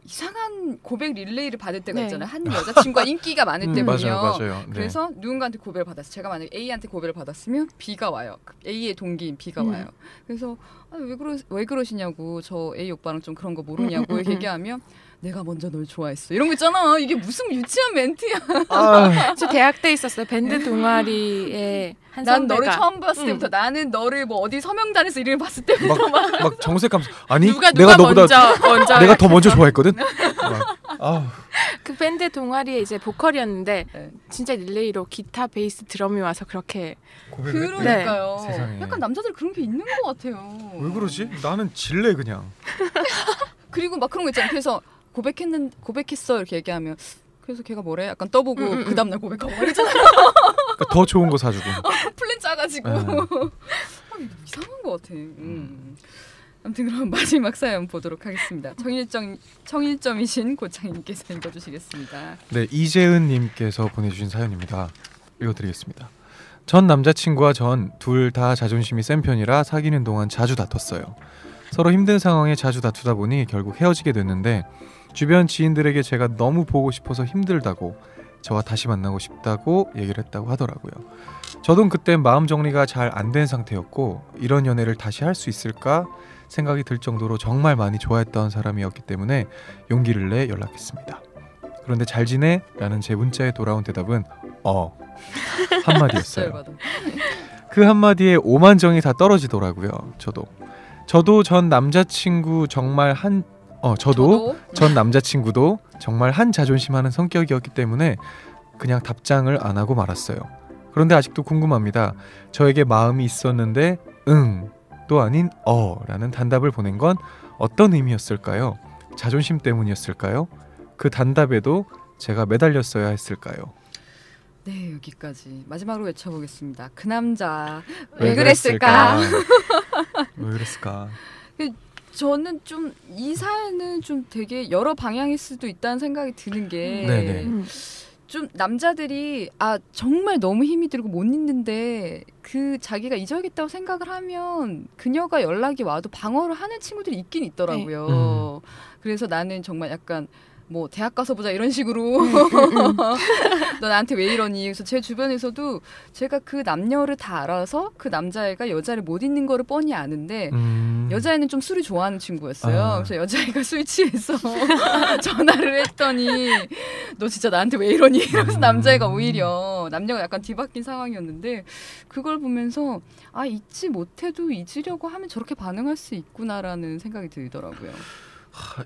이상한 고백 릴레이를 받을 때가 있잖아요. 한 여자친구가 인기가 많을 때 보면.
맞아요. 네.
그래서 누군가한테 고백을 받았어요. 제가 만약에 A한테 고백을 받았으면 B가 와요. A의 동기인 B가 와요. 그래서 왜 그러시냐고. 저 A 오빠랑 좀 그런 거 모르냐고 얘기하면 내가 먼저 널 좋아했어. 이런 거 있잖아. 이게 무슨 유치한 멘트야.
저 대학 때 있었어요. 밴드 동아리에 한
난
선배가.
너를 처음 봤을 때부터 나는 너를 뭐 어디 서명단에서 이름을 봤을 때부터
막 정색하면서 아니
누가
내가 너보다
먼저
내가 더 먼저 좋아했거든.
그 밴드 동아리에 이제 보컬이었는데 진짜 릴레이로 기타, 베이스, 드럼이 와서 그렇게
그러니까요.
세상에.
약간 남자들 그런 게 있는 것 같아요.
왜 그러지? 나는 질래 그냥.
그리고 막 그런 거 있잖아요. 그래서 고백했어 이렇게 얘기하면 그래서 걔가 뭐래? 약간 떠보고 그 다음날 고백하고 말이잖아요.
그러니까 더 좋은 거 사주고.
플랜 짜가지고 이상한 것 같아. 아무튼 그럼 마지막 사연 보도록 하겠습니다. 청일점이신 고창님께서 읽어주시겠습니다.
네, 이재은님께서 보내주신 사연입니다. 읽어드리겠습니다. 전 남자친구와 전 둘 다 자존심이 센 편이라 사귀는 동안 자주 다퉜어요. 서로 힘든 상황에 자주 다투다 보니 결국 헤어지게 됐는데 주변 지인들에게 제가 너무 보고 싶어서 힘들다고 저와 다시 만나고 싶다고 얘기를 했다고 하더라고요. 저도 그때 마음 정리가 잘 안 된 상태였고 이런 연애를 다시 할 수 있을까 생각이 들 정도로 정말 많이 좋아했던 사람이었기 때문에 용기를 내 연락했습니다. 그런데 잘 지내? 라는 제 문자에 돌아온 대답은 한마디였어요. 그 한마디에 오만정이 다 떨어지더라고요. 저도 전 남자친구도 정말 한 자존심하는 성격이었기 때문에 그냥 답장을 안 하고 말았어요. 그런데 아직도 궁금합니다. 저에게 마음이 있었는데 또 아닌 라는 단답을 보낸 건 어떤 의미였을까요? 자존심 때문이었을까요? 그 단답에도 제가 매달렸어야 했을까요?
네, 여기까지 마지막으로 외쳐보겠습니다. 그 남자
왜 그랬을까? 왜 그랬을까?
저는 좀 이 사연은 좀 되게 여러 방향일 수도 있다는 생각이 드는 게 좀 남자들이 정말 너무 힘이 들고 못 있는데 그 자기가 잊어야겠다고 생각을 하면 그녀가 연락이 와도 방어를 하는 친구들이 있긴 있더라고요. 그래서 나는 정말 약간 뭐 대학 가서 보자 이런 식으로 너 나한테 왜 이러니? 그래서 제 주변에서도 제가 그 남녀를 다 알아서 그 남자애가 여자를 못 잊는 거를 뻔히 아는데 여자애는 좀 술을 좋아하는 친구였어요. 그래서 여자애가 술 취해서 전화를 했더니 너 진짜 나한테 왜 이러니? 이러면서 남자애가 오히려 남녀가 약간 뒤바뀐 상황이었는데 그걸 보면서 잊지 못해도 잊으려고 하면 저렇게 반응할 수 있구나라는 생각이 들더라고요.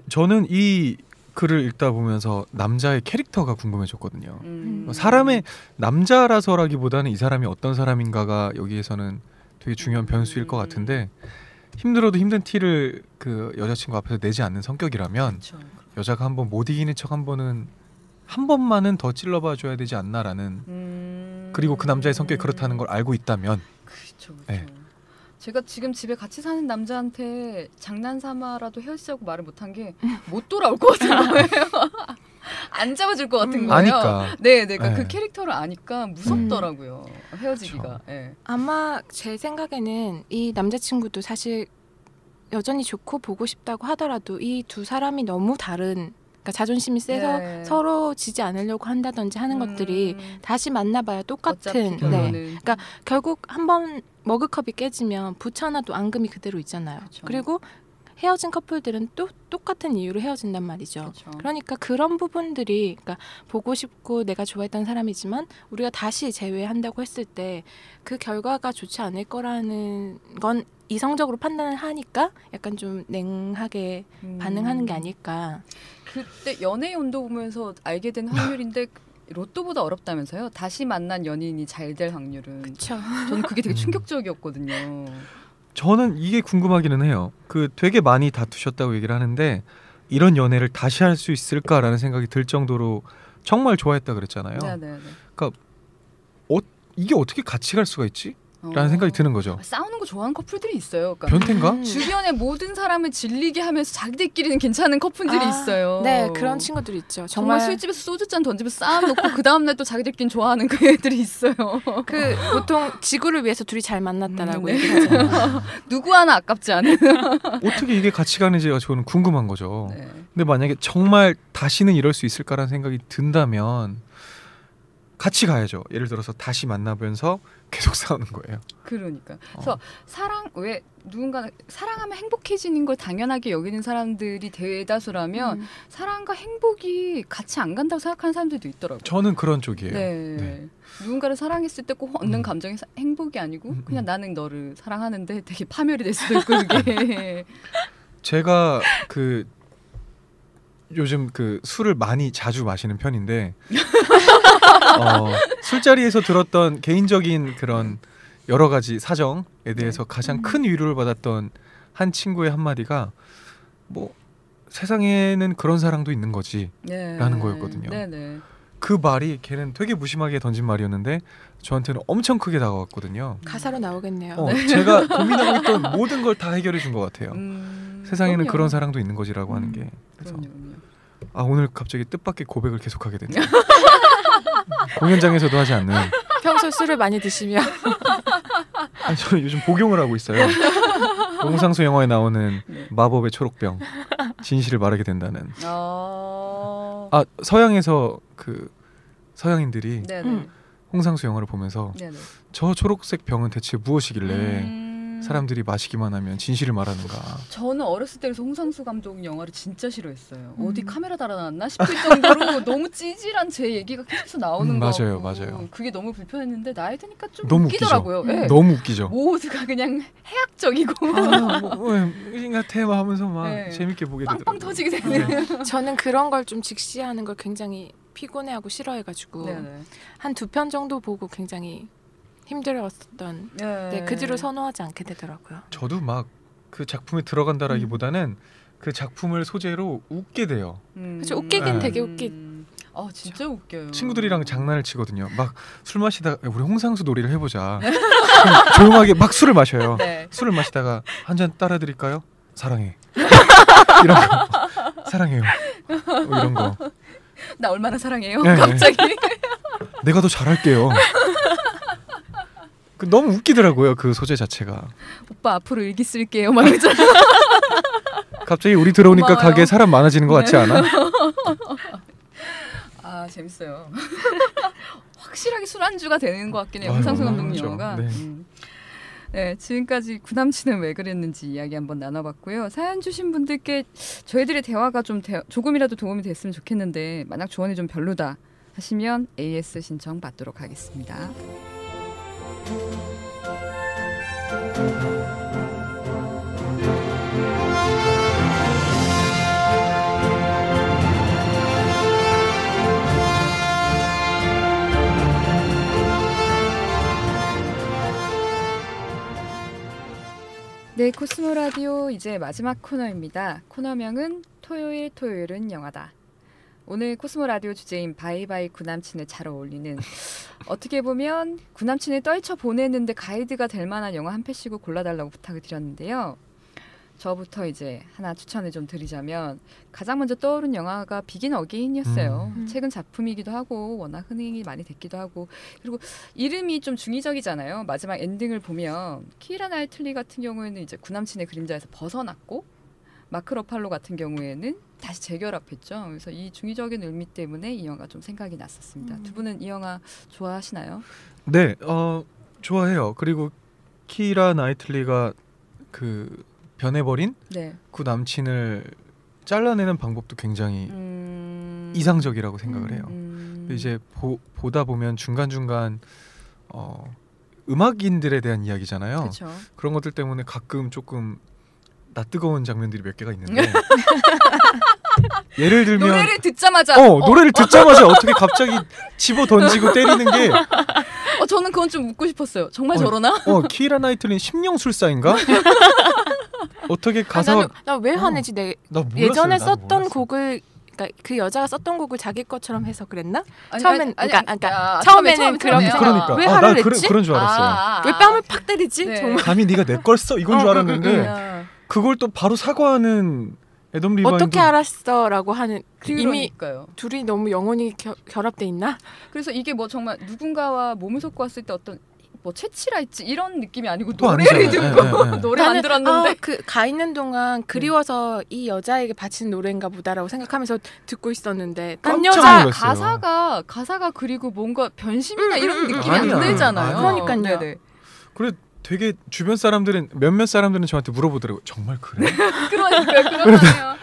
저는 이 글을 읽다 보면서 남자의 캐릭터가 궁금해졌거든요. 사람의 남자라서라기보다는 이 사람이 어떤 사람인가가 여기에서는 되게 중요한 변수일 것 같은데 힘들어도 힘든 티를 그 여자친구 앞에서 내지 않는 성격이라면
그쵸.
여자가 한번 못 이기는 척 한 번만은 더 찔러봐줘야 되지 않나라는 그리고 그 남자의 성격이 그렇다는 걸 알고 있다면
그렇죠.
네.
제가 지금 집에 같이 사는 남자한테 장난삼아라도 헤어지자고 말을 못한 게 못 돌아올 것 같은 거예요. 안 잡아줄 것 같은 거예요.
아니까.
네, 그러니까 그 캐릭터를 아니까 무섭더라고요. 헤어지기가. 네.
아마 제 생각에는 이 남자친구도 사실 여전히 좋고 보고 싶다고 하더라도 이 두 사람이 너무 다른 그러니까 자존심이 세서
네.
서로 지지 않으려고 한다든지 하는 것들이 다시 만나봐야 똑같은. 네. 그러니까 결국 한번 머그컵이 깨지면 붙여놔도 앙금이 그대로 있잖아요.
그쵸.
그리고 헤어진 커플들은 또 똑같은 이유로 헤어진단 말이죠.
그쵸.
그러니까 그런 부분들이 그러니까 보고 싶고 내가 좋아했던 사람이지만 우리가 다시 재회한다고 했을 때 그 결과가 좋지 않을 거라는 건 이성적으로 판단을 하니까 약간 좀 냉하게 반응하는 게 아닐까.
그때 연애의 온도 보면서 알게 된 확률인데 로또보다 어렵다면서요? 다시 만난 연인이 잘 될 확률은.
그렇죠.
저는 그게 되게 충격적이었거든요.
저는 이게 궁금하기는 해요. 그 되게 많이 다투셨다고 얘기를 하는데 이런 연애를 다시 할 수 있을까라는 생각이 들 정도로 정말 좋아했다 그랬잖아요.
네네네.
그러니까 이게 어떻게 같이 갈 수가 있지? 라는 생각이 드는 거죠.
싸우는 거 좋아하는 커플들이 있어요. 그러니까
변태인가?
주변의 모든 사람을 질리게 하면서 자기들끼리는 괜찮은 커플들이 있어요.
네, 그런 친구들이 있죠.
정말 술집에서 소주잔 던지면서 쌓아놓고 그 다음날 또 자기들끼리 좋아하는 그 애들이 있어요.
그 보통 지구를 위해서 둘이 잘 만났다라고
네.
얘기하잖아요.
누구 하나 아깝지 않은.
어떻게 이게 같이 가는지가 저는 궁금한 거죠.
네.
근데 만약에 정말 다시는 이럴 수 있을까라는 생각이 든다면 같이 가야죠. 예를 들어서 다시 만나면서 계속 싸우는 거예요.
그러니까. 그래서 왜 누군가 사랑하면 행복해지는 걸 당연하게 여기는 사람들이 대다수라면 사랑과 행복이 같이 안 간다고 생각하는 사람들도 있더라고요.
저는 그런 쪽이에요.
네.
네.
누군가를 사랑했을 때 꼭 얻는 감정이 행복이 아니고 그냥 나는 너를 사랑하는데 되게 파멸이 될 수도 있고 그게.
제가 요즘 술을 많이 자주 마시는 편인데 술자리에서 들었던 개인적인 그런 여러 가지 사정에 대해서 가장 큰 위로를 받았던 한 친구의 한마디가 뭐 세상에는 그런 사랑도 있는 거지 라는 거였거든요.
네네.
그 말이 걔는 되게 무심하게 던진 말이었는데 저한테는 엄청 크게 다가왔거든요.
가사로 나오겠네요.
제가 고민하고 있던 모든 걸 다 해결해 준 것 같아요. 세상에는
그럼요.
그런 사랑도 있는 거지라고 하는 게. 그래서
그럼요.
오늘 갑자기 뜻밖의 고백을 계속하게 됐네요. 공연장에서도 하지 않는.
평소 술을 많이 드시면
저는 요즘 복용을 하고 있어요. 홍상수 영화에 나오는 마법의 초록병 진실을 말하게 된다는. 서양에서 서양인들이 홍상수 영화를 보면서 저 초록색 병은 대체 무엇이길래 사람들이 마시기만 하면 진실을 말하는가.
저는 어렸을 때에서 홍상수 감독 영화를 진짜 싫어했어요. 어디 카메라 달아놨나 싶을 정도로 너무 찌질한 제 얘기가 계속 나오는 거고.
맞아요.
그게 너무 불편했는데 나이 드니까 좀
너무
웃기더라고요. 네.
너무 웃기죠.
모두가 그냥 해학적이고
같아 하면서 막 재밌게 보게 되더라고요.
빵빵 터지게 되는.
저는 그런 걸 좀 직시하는 걸 굉장히 피곤해하고 싫어해가지고 한 2편 정도 보고 굉장히 힘들었던 그 뒤로 선호하지 않게 되더라고요.
저도 막 그 작품에 들어간다라기보다는 그 작품을 소재로 웃게 돼요.
그렇죠. 웃기긴 되게 웃기.
진짜 웃겨요.
친구들이랑 장난을 치거든요. 막 술 마시다가 우리 홍상수 놀이를 해보자. 조용하게 막 술을 마셔요. 술을 마시다가 한 잔 따라 드릴까요? 사랑해. 이런 거. 사랑해요. 이런 거.
나 얼마나 사랑해요? 갑자기.
내가 더 잘할게요. 너무 웃기더라고요. 그 소재 자체가.
오빠 앞으로 일기 쓸게요. 막 이러잖아.
갑자기 우리 들어오니까 고마워요. 가게에 사람 많아지는 것 같지 않아?
재밌어요. 확실하게 술안주가 되는 것 같긴 해요. 홍상수 감독 영화가. 네, 지금까지 구남친은 왜 그랬는지 이야기 한번 나눠봤고요. 사연 주신 분들께 저희들의 대화가 좀 조금이라도 도움이 됐으면 좋겠는데 만약 조언이 좀 별로다 하시면 AS 신청 받도록 하겠습니다. 네, 코스모 라디오 이제 마지막 코너입니다. 코너명은 토요일은 영화다. 오늘 코스모 라디오 주제인 바이바이 구남친에 잘 어울리는 어떻게 보면 구남친을 떨쳐 보내는데 가이드가 될 만한 영화 한 편씩을 골라달라고 부탁을 드렸는데요. 저부터 이제 하나 추천을 좀 드리자면 가장 먼저 떠오른 영화가 비긴 어게인이었어요. 최근 작품이기도 하고 워낙 흥행이 많이 됐기도 하고 그리고 이름이 좀 중의적이잖아요. 마지막 엔딩을 보면 키라 나이틀리 같은 경우에는 이제 구남친의 그림자에서 벗어났고 마크 러팔로 같은 경우에는 다시 재결합했죠. 그래서 이 중의적인 의미 때문에 이 영화 좀 생각이 났었습니다. 두 분은 이 영화 좋아하시나요?
네, 좋아해요. 그리고 키라 나이틀리가 그 변해버린
네.
그 남친을 잘라내는 방법도 굉장히 이상적이라고 생각을 해요. 이제 보다 보면 중간중간 음악인들에 대한 이야기잖아요.
그쵸.
그런 것들 때문에 가끔 조금 낯뜨거운 장면들이 몇 개가 있는데 예를 들면
노래를 듣자마자
노래를 듣자마자 어떻게 갑자기 집어 던지고 때리는 게
저는 그건 좀 묻고 싶었어요. 정말 저러나?
키라 나이틀리는 심령술사인가? 어떻게 가사가
나 왜 화내지? 내 예전에 썼던 곡을 그러니까 그 여자가 썼던 곡을 자기 것처럼 해서 그랬나? 처음에는 그렇게
그러니까
왜 화를 냈지?
그런 줄 알았어요.
왜 뺨을 팍 때리지?
네.
정말
감히 네가 내 걸 써? 이건 줄 알았는데 그걸 또 바로 사과하는 애덤 리바인도
어떻게 알았어라고 하는 이미
그러니까요.
둘이 너무 영혼이 결합돼 있나?
그래서 이게 뭐 정말 누군가와 몸을 섞고 왔을 때 어떤 뭐 채취랄지 이런 느낌이 아니고
또
노래를
아니잖아요.
듣고 노래만 들었는데
그 가 있는 동안 그리워서 이 여자에게 바친 노래인가 보다라고 생각하면서 듣고 있었는데 딴 여자
가사가 그리고 뭔가 변심이나 이런 느낌이
아니야.
안 들잖아요.
그러니까요.
네네.
그래 되게 주변 사람들은 몇몇 사람들은 저한테 물어보더라고요. 정말 그래?
그러니까요. 그렇잖아요.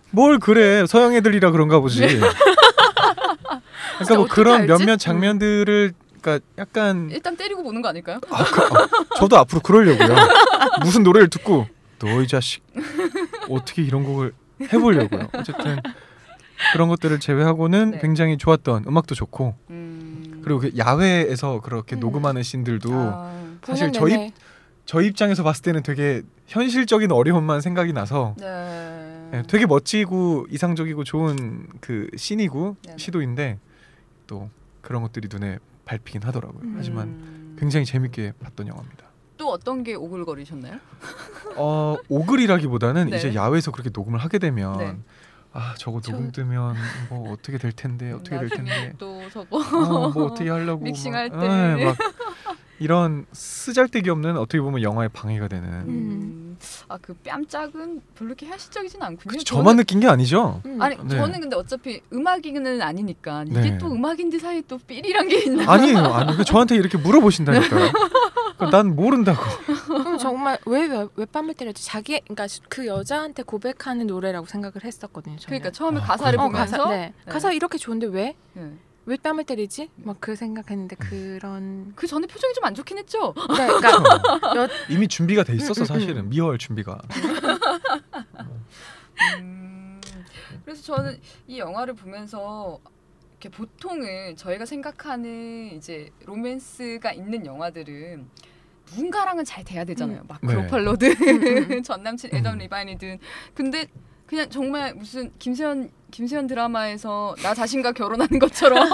뭘 그래? 서양 애들이라 그런가 보지. 그러니까 뭐 그런
알지?
몇몇 장면들을 그러니까 약간
일단 때리고 보는 거 아닐까요?
저도 앞으로 그러려고요. 무슨 노래를 듣고 너 이 자식 어떻게 이런 곡을 해보려고요. 어쨌든 그런 것들을 제외하고는
네.
굉장히 좋았던 음악도 좋고 그리고 그 야외에서 그렇게 녹음하는 씬들도 사실 저희 입장에서 봤을 때는 되게 현실적인 어려움만 생각이 나서 네, 되게 멋지고 이상적이고 좋은 그 씬이고 시도인데 또 그런 것들이 눈에 밟히긴 하더라고요. 하지만 굉장히 재밌게 봤던 영화입니다.
또 어떤 게 오글거리셨나요?
오글이라기보다는
네.
이제 야외에서 그렇게 녹음을 하게 되면
네.
저거 녹음되면 뭐 어떻게 될 텐데
또 저거
뭐 어떻게 하려고
믹싱할 때
막 이런 쓰잘데기 없는 어떻게 보면 영화에 방해가 되는
그 뺨짝은 별로 이렇게 현실적이진 않군요.
저만 느낀 게 아니죠?
아니
네.
저는 근데 어차피 음악인은 아니니까 이게
네.
또 음악인들 사이에 또 삘이란 게 있나?
아니에요. 저한테 이렇게 물어보신다니까요. 난 모른다고.
그럼 정말 왜 뺨을 때렸지? 그러니까 그 여자한테 고백하는 노래라고 생각을 했었거든요. 저는.
그러니까 처음에 가사를 보면서
가사 이렇게 좋은데 왜?
네.
왜 뺨을 때리지? 막 그 생각했는데
그 전에 표정이 좀 안 좋긴 했죠.
네, 그러니까
이미 준비가 돼 있었어 사실은 미워할 준비가.
그래서 저는 이 영화를 보면서 이렇게 보통은 저희가 생각하는 이제 로맨스가 있는 영화들은 누군가랑은 잘 돼야 되잖아요. 막 그로팔로든 전 남친 애덤 리바인이든. 근데 그냥 정말 무슨 김세현 드라마에서 나 자신과 결혼하는 것처럼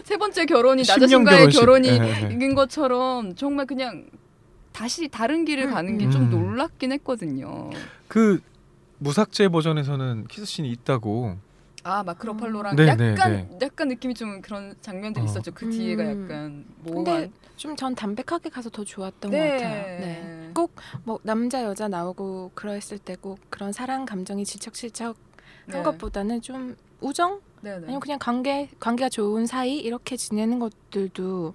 세 번째 결혼이 나 자신과의 결혼인 것처럼 정말 그냥 다시 다른 길을 가는 게 좀 놀랍긴 했거든요.
그 무삭제 버전에서는 키스씬이 있다고.
마크로팔로랑
네,
약간 느낌이 좀 그런 장면들이 있었죠. 그 뒤에가 약간
근데 좀 전 담백하게 가서 더 좋았던 것 같아요. 네. 꼭 뭐 남자 여자 나오고 그랬을 때 꼭 그런 사랑 감정이 질척질척 한 것보다는 좀 우정? 아니면 그냥 관계가 좋은 사이 이렇게 지내는 것들도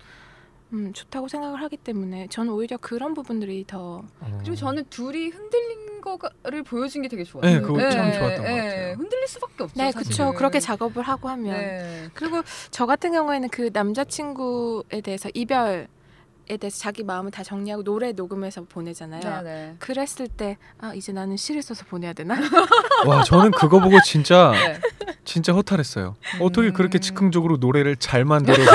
좋다고 생각을 하기 때문에 저는 오히려 그런 부분들이 더
그리고 저는 둘이 흔들린 거를 보여준 게 되게 좋아요.
네, 그거 참 좋았던 것 같아요.
흔들릴 수밖에 없죠.
네,
그렇죠.
그렇게 작업을 하고 하면 그리고 저 같은 경우에는 그 남자친구에 대해서 이별에 대해서 자기 마음을 다 정리하고 노래 녹음해서 보내잖아요. 그랬을 때 이제 나는 시를 써서 보내야 되나?
와 저는 그거 보고 진짜 허탈했어요. 어떻게 그렇게 즉흥적으로 노래를 잘 만들어서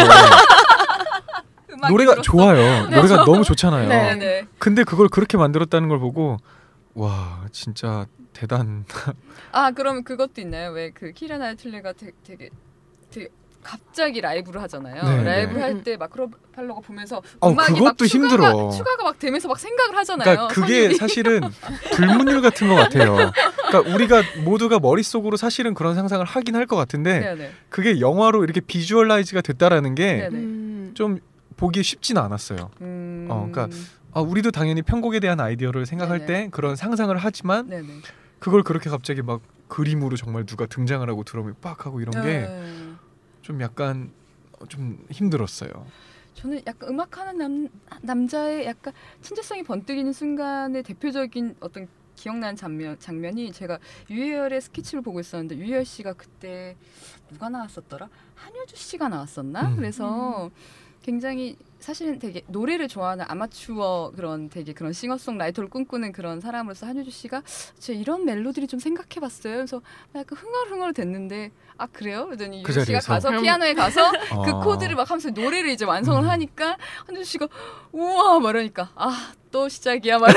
노래가 좋아요. 노래가 너무 좋잖아요. 근데 그걸 그렇게 만들었다는 걸 보고 와 진짜 대단.
그러면 그것도 있나요? 왜 그 키라 나이틀리가 되게 갑자기 라이브를 하잖아요. 라이브를 할 때 마크로팔로가 보면서 음악이
그것도
막
힘들어.
추가가 막 되면서 막 생각을 하잖아요.
그러니까 그게 사실은 불문율 같은 것 같아요. 그러니까 우리가 모두가 머릿속으로 사실은 그런 상상을 하긴 할 것 같은데 그게 영화로 이렇게 비주얼라이즈가 됐다라는 게 좀 보기 쉽지는 않았어요. 그러니까 우리도 당연히 편곡에 대한 아이디어를 생각할
네네.
때 그런 상상을 하지만
네네.
그걸 그렇게 갑자기 막 그림으로 정말 누가 등장을 하고 드럼이 빡 하고 이런 게 좀 약간 좀 힘들었어요.
저는 약간 음악하는 남자의 약간 천재성이 번뜩이는 순간의 대표적인 어떤 기억나는 장면이 제가 유희열의 스케치를 보고 있었는데 유희열 씨가 그때 누가 나왔었더라? 한효주 씨가 나왔었나? 그래서 굉장히 사실은 되게 노래를 좋아하는 아마추어 되게 그런 싱어송라이터를 꿈꾸는 그런 사람으로서 한효주 씨가 제가 이런 멜로디를 좀 생각해봤어요. 그래서 약간 흥얼흥얼 됐는데 그래요? 그러더니 유희 씨가 가서 피아노에 가서 그 코드를 막 하면서 노래를 이제 완성을 하니까 한효주 씨가 우와 말하니까 또 시작이야 말.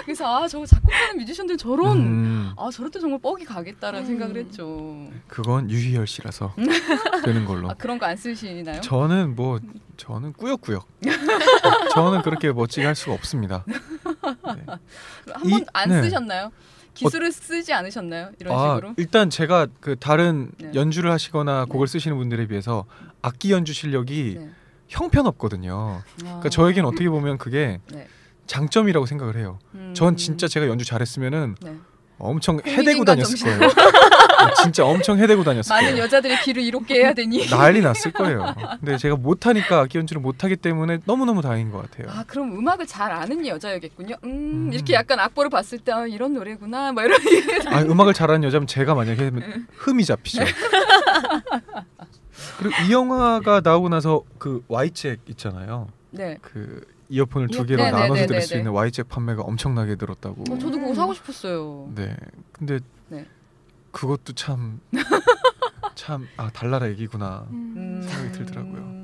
그래서 저거 작곡하는 뮤지션들 저런 저럴 때 정말 뻑이 가겠다라는 생각을 했죠.
그건 유희열 씨라서 되는 걸로.
그런 거 안 쓰시나요?
저는 꾸역꾸역. 저는 그렇게 멋지게 할 수가 없습니다. 네.
한 번 안 쓰셨나요? 기술을 쓰지 않으셨나요? 이런 식으로?
일단 제가 그 다른 연주를 하시거나 곡을 쓰시는 분들에 비해서 악기 연주 실력이 형편없거든요. 그러니까 저에겐 어떻게 보면 그게 장점이라고 생각을 해요. 전 진짜 제가 연주 잘했으면은 엄청 해대고 다녔을 거예요. 진짜 엄청 해대고 다녔을 거예요.
많은 여자들의 귀를 이롭게 해야 되니
난리 났을 거예요. 근데 제가 못하니까 악기 연주를 못하기 때문에 너무너무 다행인 것 같아요.
그럼 음악을 잘 아는 여자였겠군요. 이렇게 약간 악보를 봤을 때 이런 노래구나 막 이런.
음악을 잘하는 여자면 제가 만약에 하면 흠이 잡히죠. 그리고 이 영화가 나오고 나서 그 Y잭 있잖아요.
네.
그 이어폰을 2개로 나눠서 들을 수 있는 Y잭 판매가 엄청나게 늘었다고.
저도 그거 사고 싶었어요.
네. 근데 그것도 참 달나라 얘기구나 생각이 들더라고요.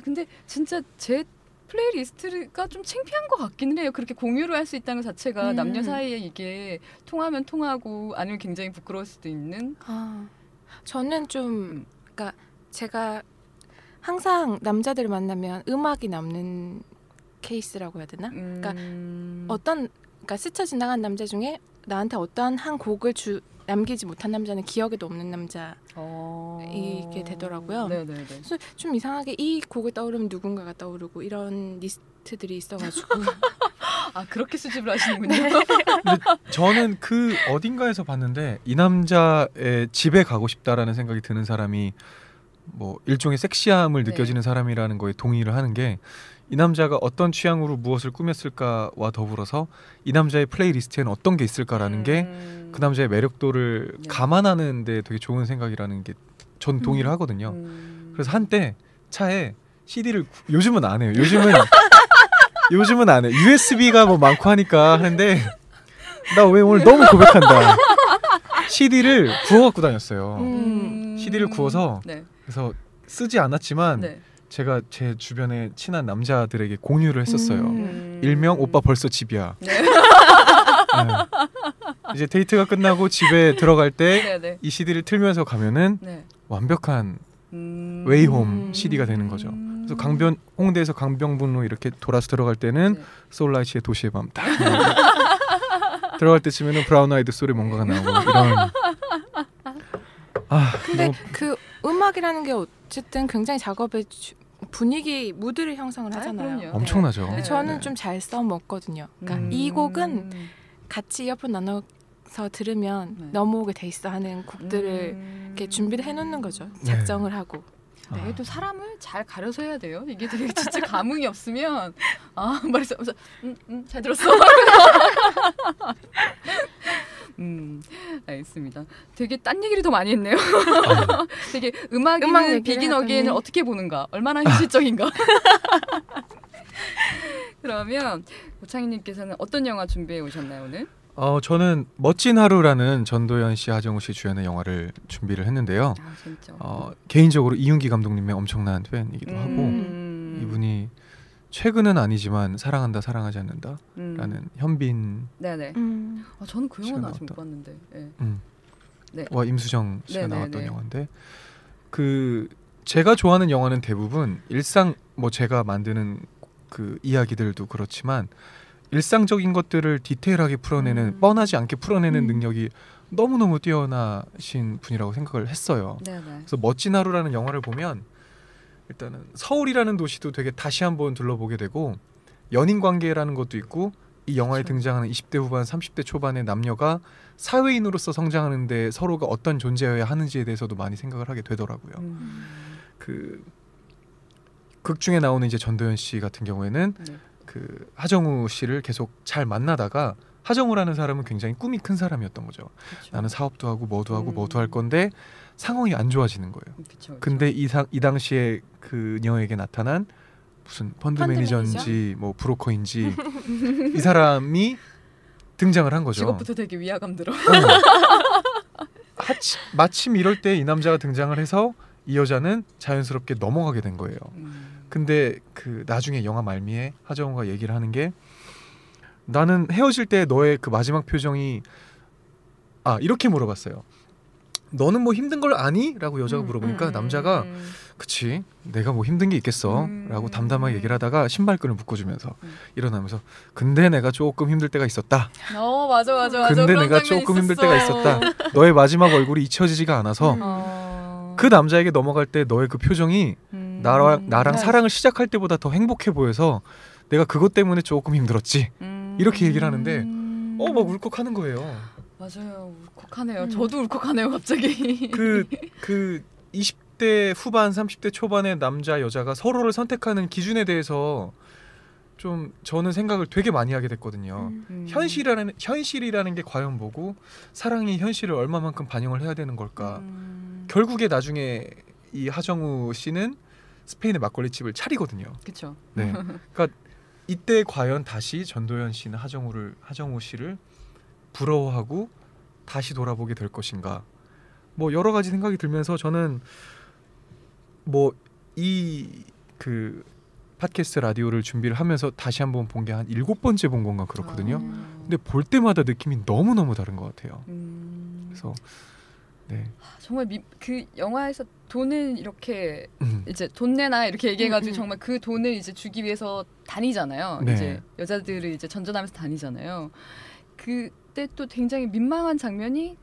근데 진짜 제 플레이리스트가 좀 창피한 것 같기는 해요. 그렇게 공유를 할 수 있다는 것 자체가 남녀 사이에 이게 통하면 통하고 아니면 굉장히 부끄러울 수도 있는.
저는 좀 그러니까 제가 항상 남자들을 만나면 음악이 남는 케이스라고 해야 되나? 그러니까 그러니까 스쳐 지나간 남자 중에 나한테 어떠한 한 곡을 남기지 못한 남자는 기억에도 없는 남자이게 되더라고요.
네네네.
그래서 좀 이상하게 이 곡을 떠오르면 누군가가 떠오르고 이런 리스트들이 있어가지고
그렇게 수집을 하시는군요.
네.
근데 저는 그 어딘가에서 봤는데 이 남자의 집에 가고 싶다라는 생각이 드는 사람이 뭐 일종의 섹시함을 느껴지는 사람이라는 거에 동의를 하는 게 이 남자가 어떤 취향으로 무엇을 꾸몄을까와 더불어서 이 남자의 플레이리스트에는 어떤 게 있을까라는 게 그 남자의 매력도를 감안하는 데 되게 좋은 생각이라는 게 전 동의를 하거든요. 그래서 한때 차에 CD를 요즘은 안 해요. 요즘은 안 해. USB가 뭐 많고 하니까 하는데 나 왜 오늘 너무 고백한다. CD를 구워 갖고 다녔어요. CD를 구워서 그래서 쓰지 않았지만 제가 제 주변에 친한 남자들에게 공유를 했었어요. 일명 오빠 벌써 집이야. 이제 데이트가 끝나고 집에 들어갈 때 이 CD를 틀면서 가면은 완벽한 웨이홈 CD가 되는 거죠. 그래서 홍대에서 강변북로 이렇게 돌아서 들어갈 때는 소울라이츠의 도시의 밤 딱 들어갈 때쯤에는 브라운 아이드 소리 뭔가가 나오고 이런.
근데 그 음악이라는 게 어쨌든 굉장히 작업의 분위기, 무드를 형성을 하잖아요.
엄청나죠.
근데 저는 좀 잘 써먹거든요. 그러니까 이 곡은 같이 이어폰 나눠서 들으면 넘어오게 돼 있어 하는 곡들을 이렇게 준비를 해놓는 거죠. 작정을 하고.
또 사람을 잘 가려서 해야 돼요. 이게 되게 진짜 감흥이 없으면 말해서 잘 들었어. 알겠습니다. 되게 딴 얘기를 더 많이 했네요. 되게 음악 비긴 어게인을 어떻게 보는가, 얼마나 현실적인가. 그러면 오창희님께서는 어떤 영화 준비해 오셨나요 오늘?
저는 멋진 하루라는 전도연 씨, 하정우 씨 주연의 영화를 준비를 했는데요. 개인적으로 이윤기 감독님의 엄청난 팬이기도 하고 이분이 최근은 아니지만 사랑한다 사랑하지 않는다 라는 현빈
저는 그 영화는 아직 못 봤는데
와 임수정 씨가 나왔던 영화인데 제가 좋아하는 영화는 대부분 일상 제가 만드는 그 이야기들도 그렇지만 일상적인 것들을 디테일하게 풀어내는 뻔하지 않게 풀어내는 능력이 너무너무 뛰어나신 분이라고 생각을 했어요. 그래서 멋진 하루라는 영화를 보면 일단은 서울이라는 도시도 되게 다시 한번 둘러보게 되고 연인 관계라는 것도 있고 이 영화에 그렇죠. 등장하는 20대 후반 30대 초반의 남녀가 사회인으로서 성장하는데 서로가 어떤 존재여야 하는지에 대해서도 많이 생각을 하게 되더라고요. 그 극 중에 나오는 이제 전도연 씨 같은 경우에는 그 하정우 씨를 계속 잘 만나다가 하정우라는 사람은 굉장히 꿈이 큰 사람이었던 거죠. 그쵸. 나는 사업도 하고 뭐도 하고 뭐도 할 건데 상황이 안 좋아지는 거예요. 그쵸. 근데 이 당시에 그녀에게 나타난 무슨 펀드 매니저인지 뭐 브로커인지 이 사람이 등장을 한 거죠.
직업부터 되게 위화감 들어.
마침 이럴 때 이 남자가 등장을 해서 이 여자는 자연스럽게 넘어가게 된 거예요. 근데 그 나중에 영화 말미에 하정우가 얘기를 하는 게 나는 헤어질 때 너의 그 마지막 표정이 이렇게 물어봤어요. 너는 뭐 힘든 걸 아니? 라고 여자가 물어보니까 남자가 그치 내가 뭐 힘든 게 있겠어 라고 담담하게 얘기를 하다가 신발끈을 묶어주면서 일어나면서 근데 내가 조금 힘들 때가 있었다.
맞아.
근데 내가 조금 힘들 때가 있었다. 너의 마지막 얼굴이 잊혀지지가 않아서 그 남자에게 넘어갈 때 너의 그 표정이 나랑 사랑을 시작할 때보다 더 행복해 보여서 내가 그것 때문에 조금 힘들었지. 이렇게 얘기를 하는데 막 울컥하는 거예요.
맞아요. 울컥하네요. 저도 울컥하네요. 갑자기.
그 20대 후반 30대 초반의 남자 여자가 서로를 선택하는 기준에 대해서 좀 저는 생각을 되게 많이 하게 됐거든요. 현실이라는 게 과연 뭐고 사랑이 현실을 얼마만큼 반영을 해야 되는 걸까. 결국에 나중에 이 하정우 씨는 스페인의 막걸리집을 차리거든요.
그렇죠.
네. 그러니까 이때 과연 다시 전도연 씨는 하정우 씨를 부러워하고 다시 돌아보게 될 것인가. 뭐 여러 가지 생각이 들면서 저는 뭐 이 그 팟캐스트 라디오를 준비를 하면서 다시 한번 본 게 한 7번째 본 건가 그렇거든요. 근데 볼 때마다 느낌이 너무너무 다른 것 같아요. 그래서 네.
정말 그 영화에서 돈을 이렇게 이제 돈 내나 이렇게 얘기해가지고 정말 그 돈을 이제 주기 위해서 다니잖아요.
네.
이제 여자들을 이제 전전하면서 다니잖아요. 그때 또 굉장히 민망한 장면이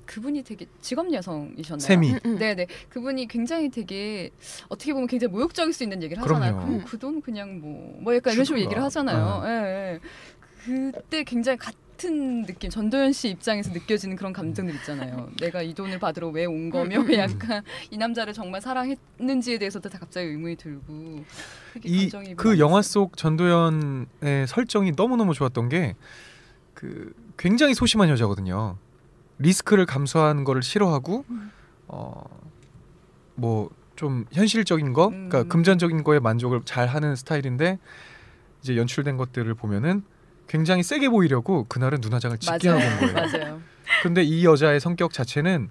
그분이 되게 직업 여성이셨나요?
세미.
네네. 그분이 굉장히 되게 어떻게 보면 굉장히 모욕적일 수 있는 얘기를 하잖아요. 그 돈 그냥 뭐 약간 이런 식으로 얘기를 하잖아요. 예. 그때 굉장히 같은 느낌, 전도연 씨 입장에서 느껴지는 그런 감정들 있잖아요. 내가 이 돈을 받으러 왜 온 거며 약간 이 남자를 정말 사랑했는지에 대해서도 다 갑자기 의문이 들고
그 영화 속 전도연의 설정이 너무너무 좋았던 게 굉장히 소심한 여자거든요. 리스크를 감수하는 거를 싫어하고 뭐 좀 현실적인 거, 그러니까 금전적인 거에 만족을 잘 하는 스타일인데 이제 연출된 것들을 보면은 굉장히 세게 보이려고 그날은 눈화장을 짙게 하고 온 거예요.
맞아요.
근데 이 여자의 성격 자체는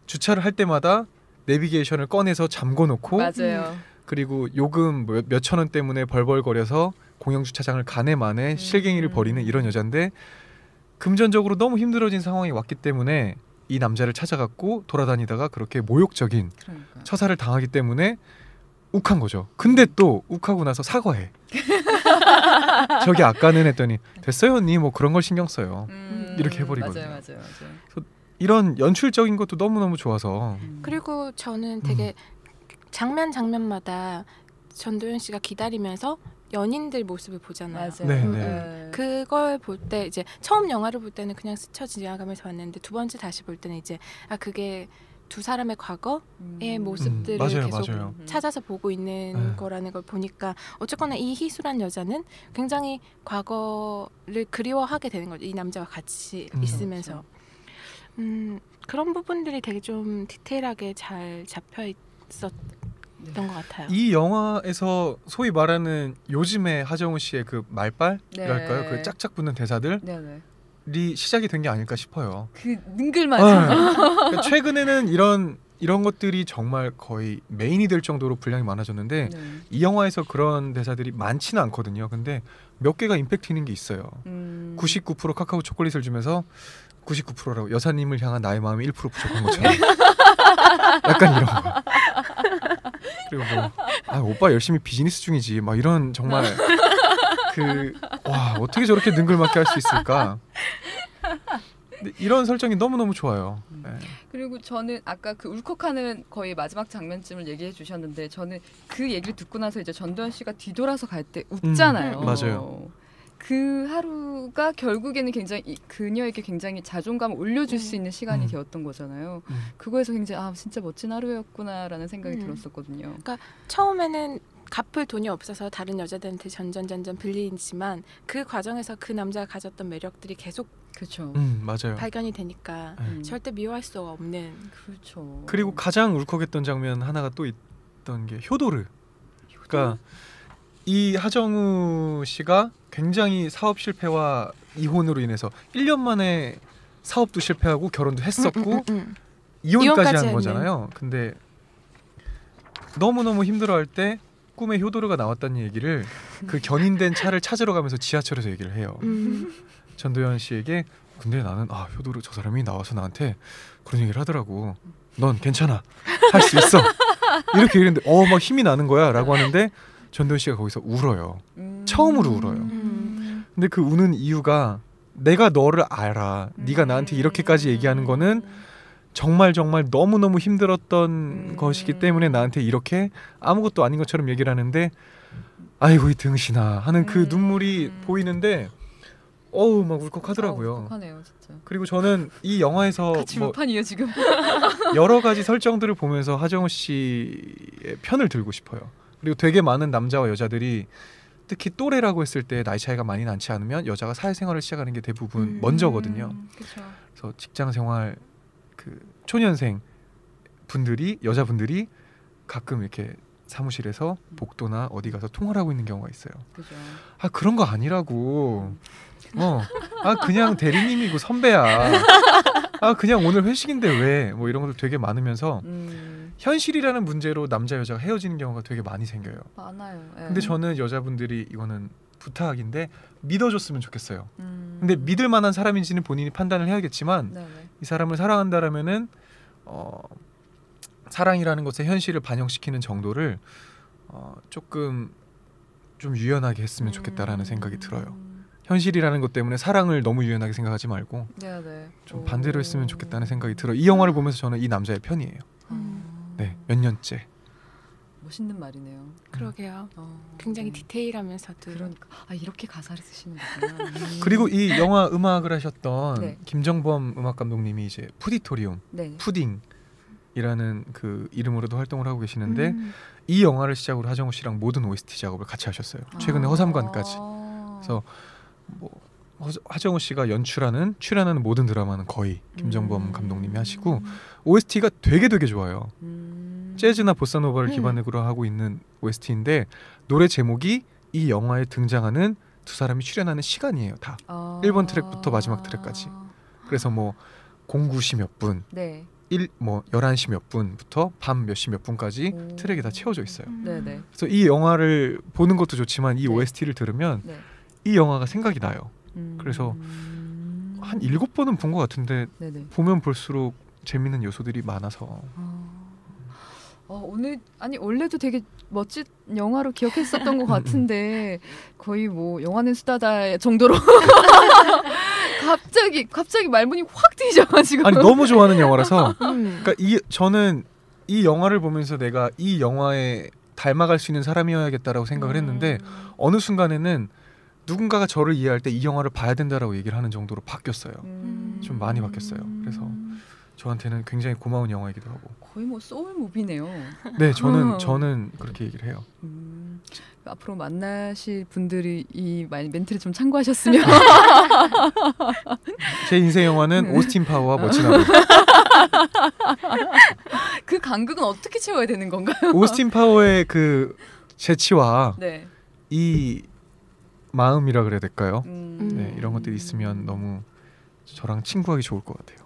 주차를 할 때마다 내비게이션을 꺼내서 잠궈놓고
맞아요.
그리고 요금 몇천 원 때문에 벌벌거려서 공영주차장을 가네마네 실갱이를 벌이는 이런 여잔데 금전적으로 너무 힘들어진 상황이 왔기 때문에 이 남자를 찾아갔고 돌아다니다가 그렇게 모욕적인 처사를 당하기 때문에 욱한 거죠. 근데 또 욱하고 나서 사과해. 저기 아까는 했더니 됐어요 언니 뭐 그런 걸 신경 써요. 이렇게 해버리거든요.
맞아요.
그래서 이런 연출적인 것도 너무너무 좋아서
그리고 저는 되게 장면마다 전도연 씨가 기다리면서 연인들 모습을 보잖아요.
맞아요.
그걸 볼 때 이제 처음 영화를 볼 때는 그냥 스쳐 지나가면서 봤는데 두 번째 다시 볼 때는 이제 그게 두 사람의 과거의 모습들을 계속 찾아서 보고 있는 거라는 걸 보니까 어쨌거나 이 희수란 여자는 굉장히 과거를 그리워하게 되는 거죠. 이 남자와 같이 있으면서. 그런 부분들이 되게 좀 디테일하게 잘 잡혀 있었던 것 같아요.
이 영화에서 소위 말하는 요즘의 하정우 씨의 그 말빨이랄까요? 그 짝짝 붙는 대사들 이 시작이 된 게 아닐까 싶어요.
그 능글맞아.
그러니까 최근에는 이런 것들이 정말 거의 메인이 될 정도로 분량이 많아졌는데 이 영화에서 그런 대사들이 많지는 않거든요. 근데 몇 개가 임팩트 있는 게 있어요. 99% 카카오 초콜릿을 주면서 99%라고 여사님을 향한 나의 마음이 1% 부족한 것처럼 약간 이런 거. 그리고 뭐 오빠 열심히 비즈니스 중이지 막 이런 정말 와 어떻게 저렇게 능글맞게 할 수 있을까. 근데 이런 설정이 너무너무 좋아요.
그리고 저는 아까 그 울컥하는 거의 마지막 장면쯤을 얘기해 주셨는데 저는 그 얘기를 듣고 나서 이제 전도연 씨가 뒤돌아서 갈 때 웃잖아요.
맞아요.
그 하루가 결국에는 굉장히 그녀에게 굉장히 자존감을 올려줄 수 있는 시간이 되었던 거잖아요. 그거에서 굉장히 진짜 멋진 하루였구나라는 생각이 들었었거든요.
그러니까 처음에는 갚을 돈이 없어서 다른 여자들한테 전전 빌리지만 그 과정에서 그 남자가 가졌던 매력들이 계속
그렇죠.
맞아요.
발견이 되니까 절대 미워할 수가 없는.
그렇죠.
그리고 가장 울컥했던 장면 하나가 또 있던 게 효도르. 그러니까 이 하정우 씨가 굉장히 사업 실패와 이혼으로 인해서 1년 만에 사업도 실패하고 결혼도 했었고 이혼까지 한 거잖아요. 근데 너무너무 힘들어할 때 꿈에 효도르가 나왔다는 얘기를 그 견인된 차를 찾으러 가면서 지하철에서 얘기를 해요. 전도연 씨에게 근데 나는 효도르 저 사람이 나와서 나한테 그런 얘기를 하더라고. 넌 괜찮아. 할 수 있어. 이렇게 얘기했는데 막 힘이 나는 거야 라고 하는데 전도연 씨가 거기서 울어요. 처음으로 울어요. 근데 그 우는 이유가 내가 너를 알아. 네가 나한테 이렇게까지 얘기하는 거는 정말 너무너무 힘들었던 것이기 때문에 나한테 이렇게 아무것도 아닌 것처럼 얘기를 하는데 아이고 이 등신아 하는 그 눈물이 보이는데 막 울컥하더라고요.
울컥하네요, 진짜.
그리고 저는 이 영화에서
같이 울판이에요 지금.
여러 가지 설정들을 보면서 하정우 씨의 편을 들고 싶어요. 그리고 되게 많은 남자와 여자들이 특히 또래라고 했을 때 나이 차이가 많이 나지 않으면 여자가 사회생활을 시작하는 게 대부분 먼저거든요.
그쵸.
그래서 직장생활 그 초년생 분들이 여자분들이 가끔 이렇게 사무실에서 복도나 어디 가서 통화를 하고 있는 경우가 있어요.
그죠.
그런 거 아니라고. 그냥 대리님이고 선배야. 그냥 오늘 회식인데 왜? 뭐 이런 것들 되게 많으면서 현실이라는 문제로 남자 여자가 헤어지는 경우가 되게 많이 생겨요.
많아요.
근데 저는 여자분들이 이거는 부탁인데 믿어줬으면 좋겠어요. 근데 믿을 만한 사람인지는 본인이 판단을 해야겠지만 이 사람을 사랑한다라면은 사랑이라는 것의 현실을 반영시키는 정도를 조금 좀 유연하게 했으면 좋겠다라는 생각이 들어요. 현실이라는 것 때문에 사랑을 너무 유연하게 생각하지 말고 좀 반대로 했으면 좋겠다는 생각이 들어요. 이 영화를 보면서 저는 이 남자의 편이에요. 네, 몇 년째.
멋있는 말이네요.
그러게요. 굉장히 디테일하면서도.
그러니까 이렇게 가사를 쓰시는구나.
그리고 이 영화 음악을 하셨던 김정범 음악 감독님이 이제 푸디토리움, 푸딩이라는 그 이름으로도 활동을 하고 계시는데 이 영화를 시작으로 하정우 씨랑 모든 OST 작업을 같이 하셨어요. 최근에 허삼관까지. 그래서 뭐 하정우 씨가 출연하는 모든 드라마는 거의 김정범 감독님이 하시고 OST가 되게 좋아요. 재즈나 보사노바를 기반으로 하고 있는 OST인데 노래 제목이 이 영화에 등장하는 두 사람이 출연하는 시간이에요. 다 1번 트랙부터 마지막 트랙까지. 그래서 뭐 09시 몇 분, 11시 몇 분부터 밤 몇 시 몇 분까지 트랙이 다 채워져 있어요. 그래서 이 영화를 보는 것도 좋지만 이 OST를 들으면 이 영화가 생각이 나요. 그래서 한 7번은 본 것 같은데 보면 볼수록 재밌는 요소들이 많아서
오늘 원래도 되게 멋진 영화로 기억했었던 것 같은데 거의 뭐 영화는 수다다 정도로 갑자기 말문이 확 트이셔가지고
너무 좋아하는 영화라서 그러니까 저는 이 영화를 보면서 내가 이 영화에 닮아갈 수 있는 사람이어야겠다라고 생각을 했는데 어느 순간에는 누군가가 저를 이해할 때 이 영화를 봐야 된다라고 얘기를 하는 정도로 바뀌었어요. 좀 많이 바뀌었어요. 그래서 저한테는 굉장히 고마운 영화이기도 하고
거의 뭐 소울 무비네요.
네, 저는 그렇게 얘기를 해요.
앞으로 만나실 분들이 이 멘트를 좀 참고하셨으면
제 인생 영화는 오스틴 파워와 멋진 아버지.
그 간극은 어떻게 채워야 되는 건가요?
오스틴 파워의 그 재치와 이 마음이라 그래야 될까요? 네, 이런 것들이 있으면 너무 저랑 친구하기 좋을 것 같아요.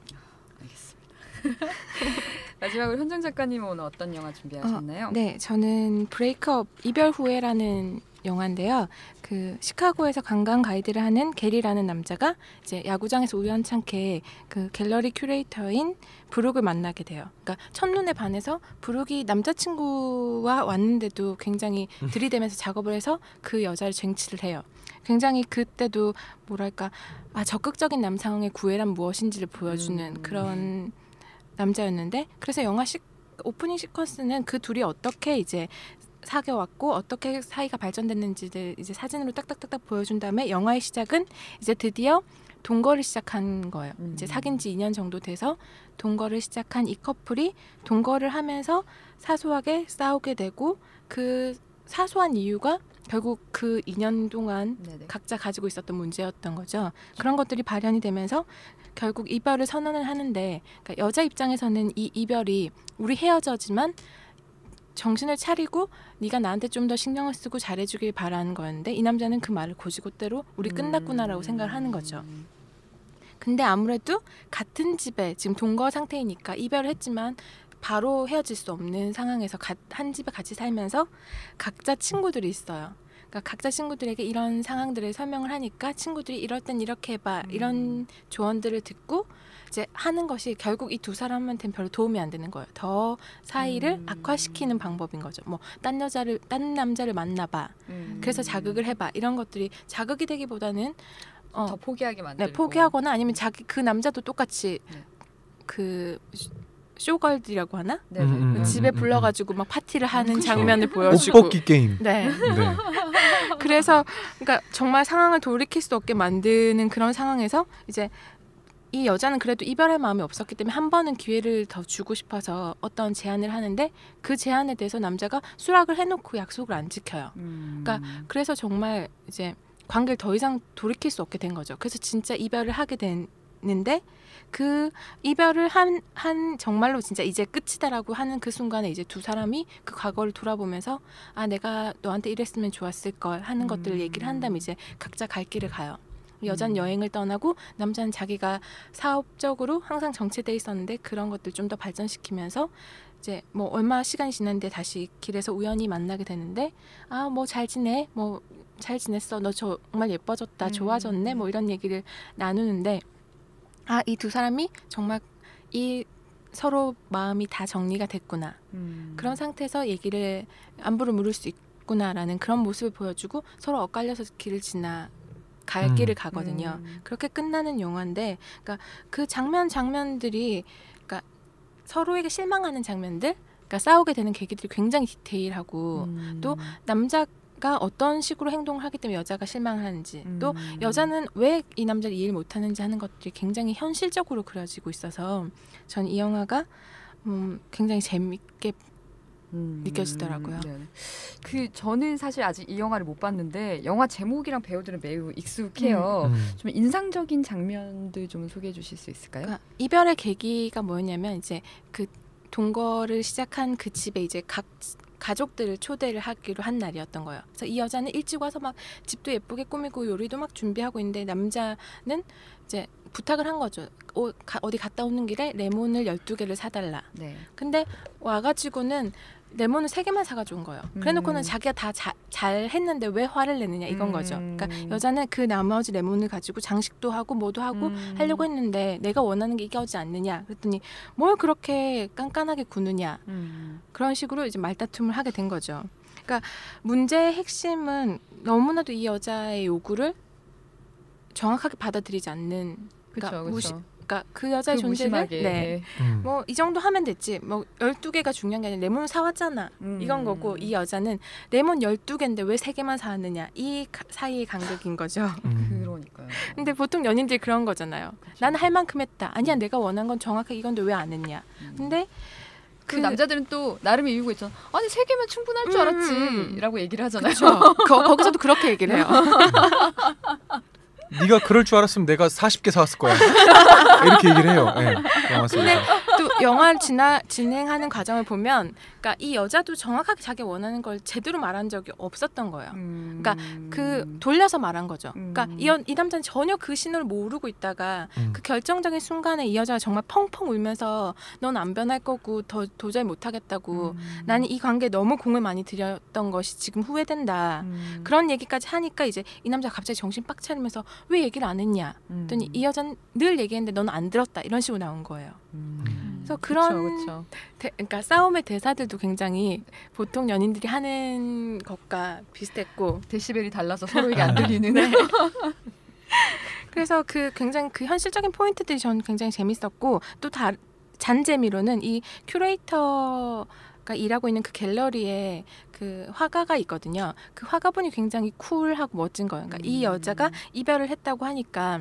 알겠습니다. 마지막으로 현정 작가님은 오늘 어떤 영화 준비하셨나요?
네, 저는 브레이크업 이별 후회라는 영화인데요. 그 시카고에서 관광 가이드를 하는 게리라는 남자가 이제 야구장에서 우연찮게 그 갤러리 큐레이터인 브룩을 만나게 돼요. 그러니까 첫눈에 반해서 브룩이 남자친구와 왔는데도 굉장히 들이대면서 작업을 해서 그 여자를 쟁취를 해요. 굉장히 그때도 뭐랄까 적극적인 남성의 구애란 무엇인지를 보여주는 그런 남자였는데 그래서 영화 오프닝 시퀀스는 그 둘이 어떻게 이제 사귀어왔고 어떻게 사이가 발전됐는지를 이제 사진으로 딱딱딱딱 보여준 다음에 영화의 시작은 이제 드디어 동거를 시작한 거예요. 이제 사귄 지 2년 정도 돼서 동거를 시작한 이 커플이 동거를 하면서 사소하게 싸우게 되고 그 사소한 이유가 결국 그 2년 동안 네네. 각자 가지고 있었던 문제였던 거죠. 그런 것들이 발현이 되면서 결국 이별을 선언을 하는데 그러니까 여자 입장에서는 이 이별이 우리 헤어져지만 정신을 차리고 네가 나한테 좀 더 신경을 쓰고 잘해주길 바라는 거였는데 이 남자는 그 말을 곧이곧대로 우리 끝났구나라고 생각을 하는 거죠. 근데 아무래도 같은 집에 지금 동거 상태이니까 이별을 했지만 바로 헤어질 수 없는 상황에서 한 집에 같이 살면서 각자 친구들이 있어요. 그러니까 각자 친구들에게 이런 상황들을 설명을 하니까 친구들이 이럴 땐 이렇게 해봐 이런 조언들을 듣고 이제 하는 것이 결국 이 두 사람한테는 별로 도움이 안 되는 거예요. 더 사이를 악화시키는 방법인 거죠. 뭐 딴 남자를 만나봐. 그래서 자극을 해봐. 이런 것들이 자극이 되기보다는
더 포기하게 만들고.
네, 포기하거나 아니면 그 남자도 똑같이 그 쇼걸들이라고 하나? 집에 불러가지고 막 파티를 하는 장면을 보여주고
옷 벗기 게임.
네. 그래서 그러니까 정말 상황을 돌이킬 수 없게 만드는 그런 상황에서 이제 이 여자는 그래도 이별할 마음이 없었기 때문에 한 번은 기회를 더 주고 싶어서 어떤 제안을 하는데 그 제안에 대해서 남자가 수락을 해놓고 약속을 안 지켜요. 그러니까 그래서 정말 이제 관계를 더 이상 돌이킬 수 없게 된 거죠. 그래서 진짜 이별을 하게 됐는데 그 이별을 한 정말로 진짜 이제 끝이다라고 하는 그 순간에 이제 두 사람이 그 과거를 돌아보면서 아 내가 너한테 이랬으면 좋았을 걸 하는 것들을 얘기를 한 다음에 이제 각자 갈 길을 가요. 여자는 여행을 떠나고 남자는 자기가 사업적으로 항상 정체돼 있었는데 그런 것들 좀 더 발전시키면서 이제 뭐 얼마 시간이 지났는데 다시 길에서 우연히 만나게 되는데 아 뭐 잘 지내? 뭐 잘 지냈어? 너 정말 예뻐졌다. 좋아졌네? 뭐 이런 얘기를 나누는데 아, 이 두 사람이 정말 이 서로 마음이 다 정리가 됐구나. 그런 상태에서 얘기를 안부를 물을 수 있구나라는 그런 모습을 보여주고 서로 엇갈려서 길을 갈 길을 가거든요. 그렇게 끝나는 영화인데, 그러니까 그 장면들이, 그러니까 서로에게 실망하는 장면들, 그러니까 싸우게 되는 계기들이 굉장히 디테일하고, 또 남자가 어떤 식으로 행동을 하기 때문에 여자가 실망을 하는지, 또 여자는 왜 이 남자를 이해를 못하는지 하는 것들이 굉장히 현실적으로 그려지고 있어서, 전 이 영화가 굉장히 재밌게 느껴지더라고요.
저는 사실 아직 이 영화를 못 봤는데 영화 제목이랑 배우들은 매우 익숙해요. 좀 인상적인 장면들 좀 소개해 주실 수 있을까요?
그러니까 이별의 계기가 뭐였냐면 이제 그 동거를 시작한 그 집에 이제 가족들을 초대를 하기로 한 날이었던 거예요. 그래서 이 여자는 일찍 와서 막 집도 예쁘게 꾸미고 요리도 막 준비하고 있는데 남자는 이제 부탁을 한 거죠. 어디 갔다 오는 길에 레몬을 12개를 사달라. 네. 근데 와가지고는 레몬을 3개만 사가지고 온 거예요. 그래놓고는 자기가 다 잘 했는데 왜 화를 내느냐 이건 거죠. 그러니까 여자는 그 나머지 레몬을 가지고 장식도 하고 뭐도 하고 하려고 했는데 내가 원하는 게 이게 오지 않느냐. 그랬더니 뭘 그렇게 깐깐하게 구느냐. 그런 식으로 이제 말다툼을 하게 된 거죠. 그러니까 문제의 핵심은 너무나도 이 여자의 요구를 정확하게 받아들이지 않는. 그러니까 그러니까 그 여자의 존재를 뭐 이 정도 하면 됐지. 뭐 12개가 중요한 게 아니라 레몬을 사왔잖아. 이건 거고 이 여자는 레몬 12개인데 왜 3개만 사왔느냐. 이 사이의 간극인 거죠.
그러니까요.
근데 보통 연인들이 그런 거잖아요. 그쵸. 나는 할 만큼 했다. 아니야 내가 원한 건 정확하게 이건데 왜 안 했냐. 근데
그 남자들은 또 나름의 이유가 있잖아. 아니 3개면 충분할 줄 알았지 라고 얘기를 하잖아요.
거기서도 그렇게 얘기를 해요.
네가 그럴 줄 알았으면 내가 40개 사왔을 거야. 이렇게 얘기를 해요. 네, 영화 속에서.
근데 또 영화를 진행하는 과정을 보면, 그러니까 이 여자도 정확하게 자기 원하는 걸 제대로 말한 적이 없었던 거예요. 그러니까 그 돌려서 말한 거죠. 그러니까 이 남자는 전혀 그 신호를 모르고 있다가 그 결정적인 순간에 이 여자가 정말 펑펑 울면서 넌 안 변할 거고 도저히 못하겠다고 나는 이 관계에 너무 공을 많이 들였던 것이 지금 후회된다. 그런 얘기까지 하니까 이제 이 남자가 갑자기 정신 빡 차리면서 왜 얘기를 안 했냐. 그랬더니 이 여자는 늘 얘기했는데 넌 안 들었다. 이런 식으로 나온 거예요. 그래서 그런 그러니까 싸움의 대사들도 굉장히 보통 연인들이 하는 것과 비슷했고
데시벨이 달라서 서로에게 안 들리는.
네. 그래서 굉장히 그 현실적인 포인트들이 저는 굉장히 재밌었고 또 잔재미로는 이 큐레이터가 일하고 있는 그 갤러리에 그 화가가 있거든요. 그 화가분이 굉장히 쿨하고 멋진 거예요. 그러니까 이 여자가 이별을 했다고 하니까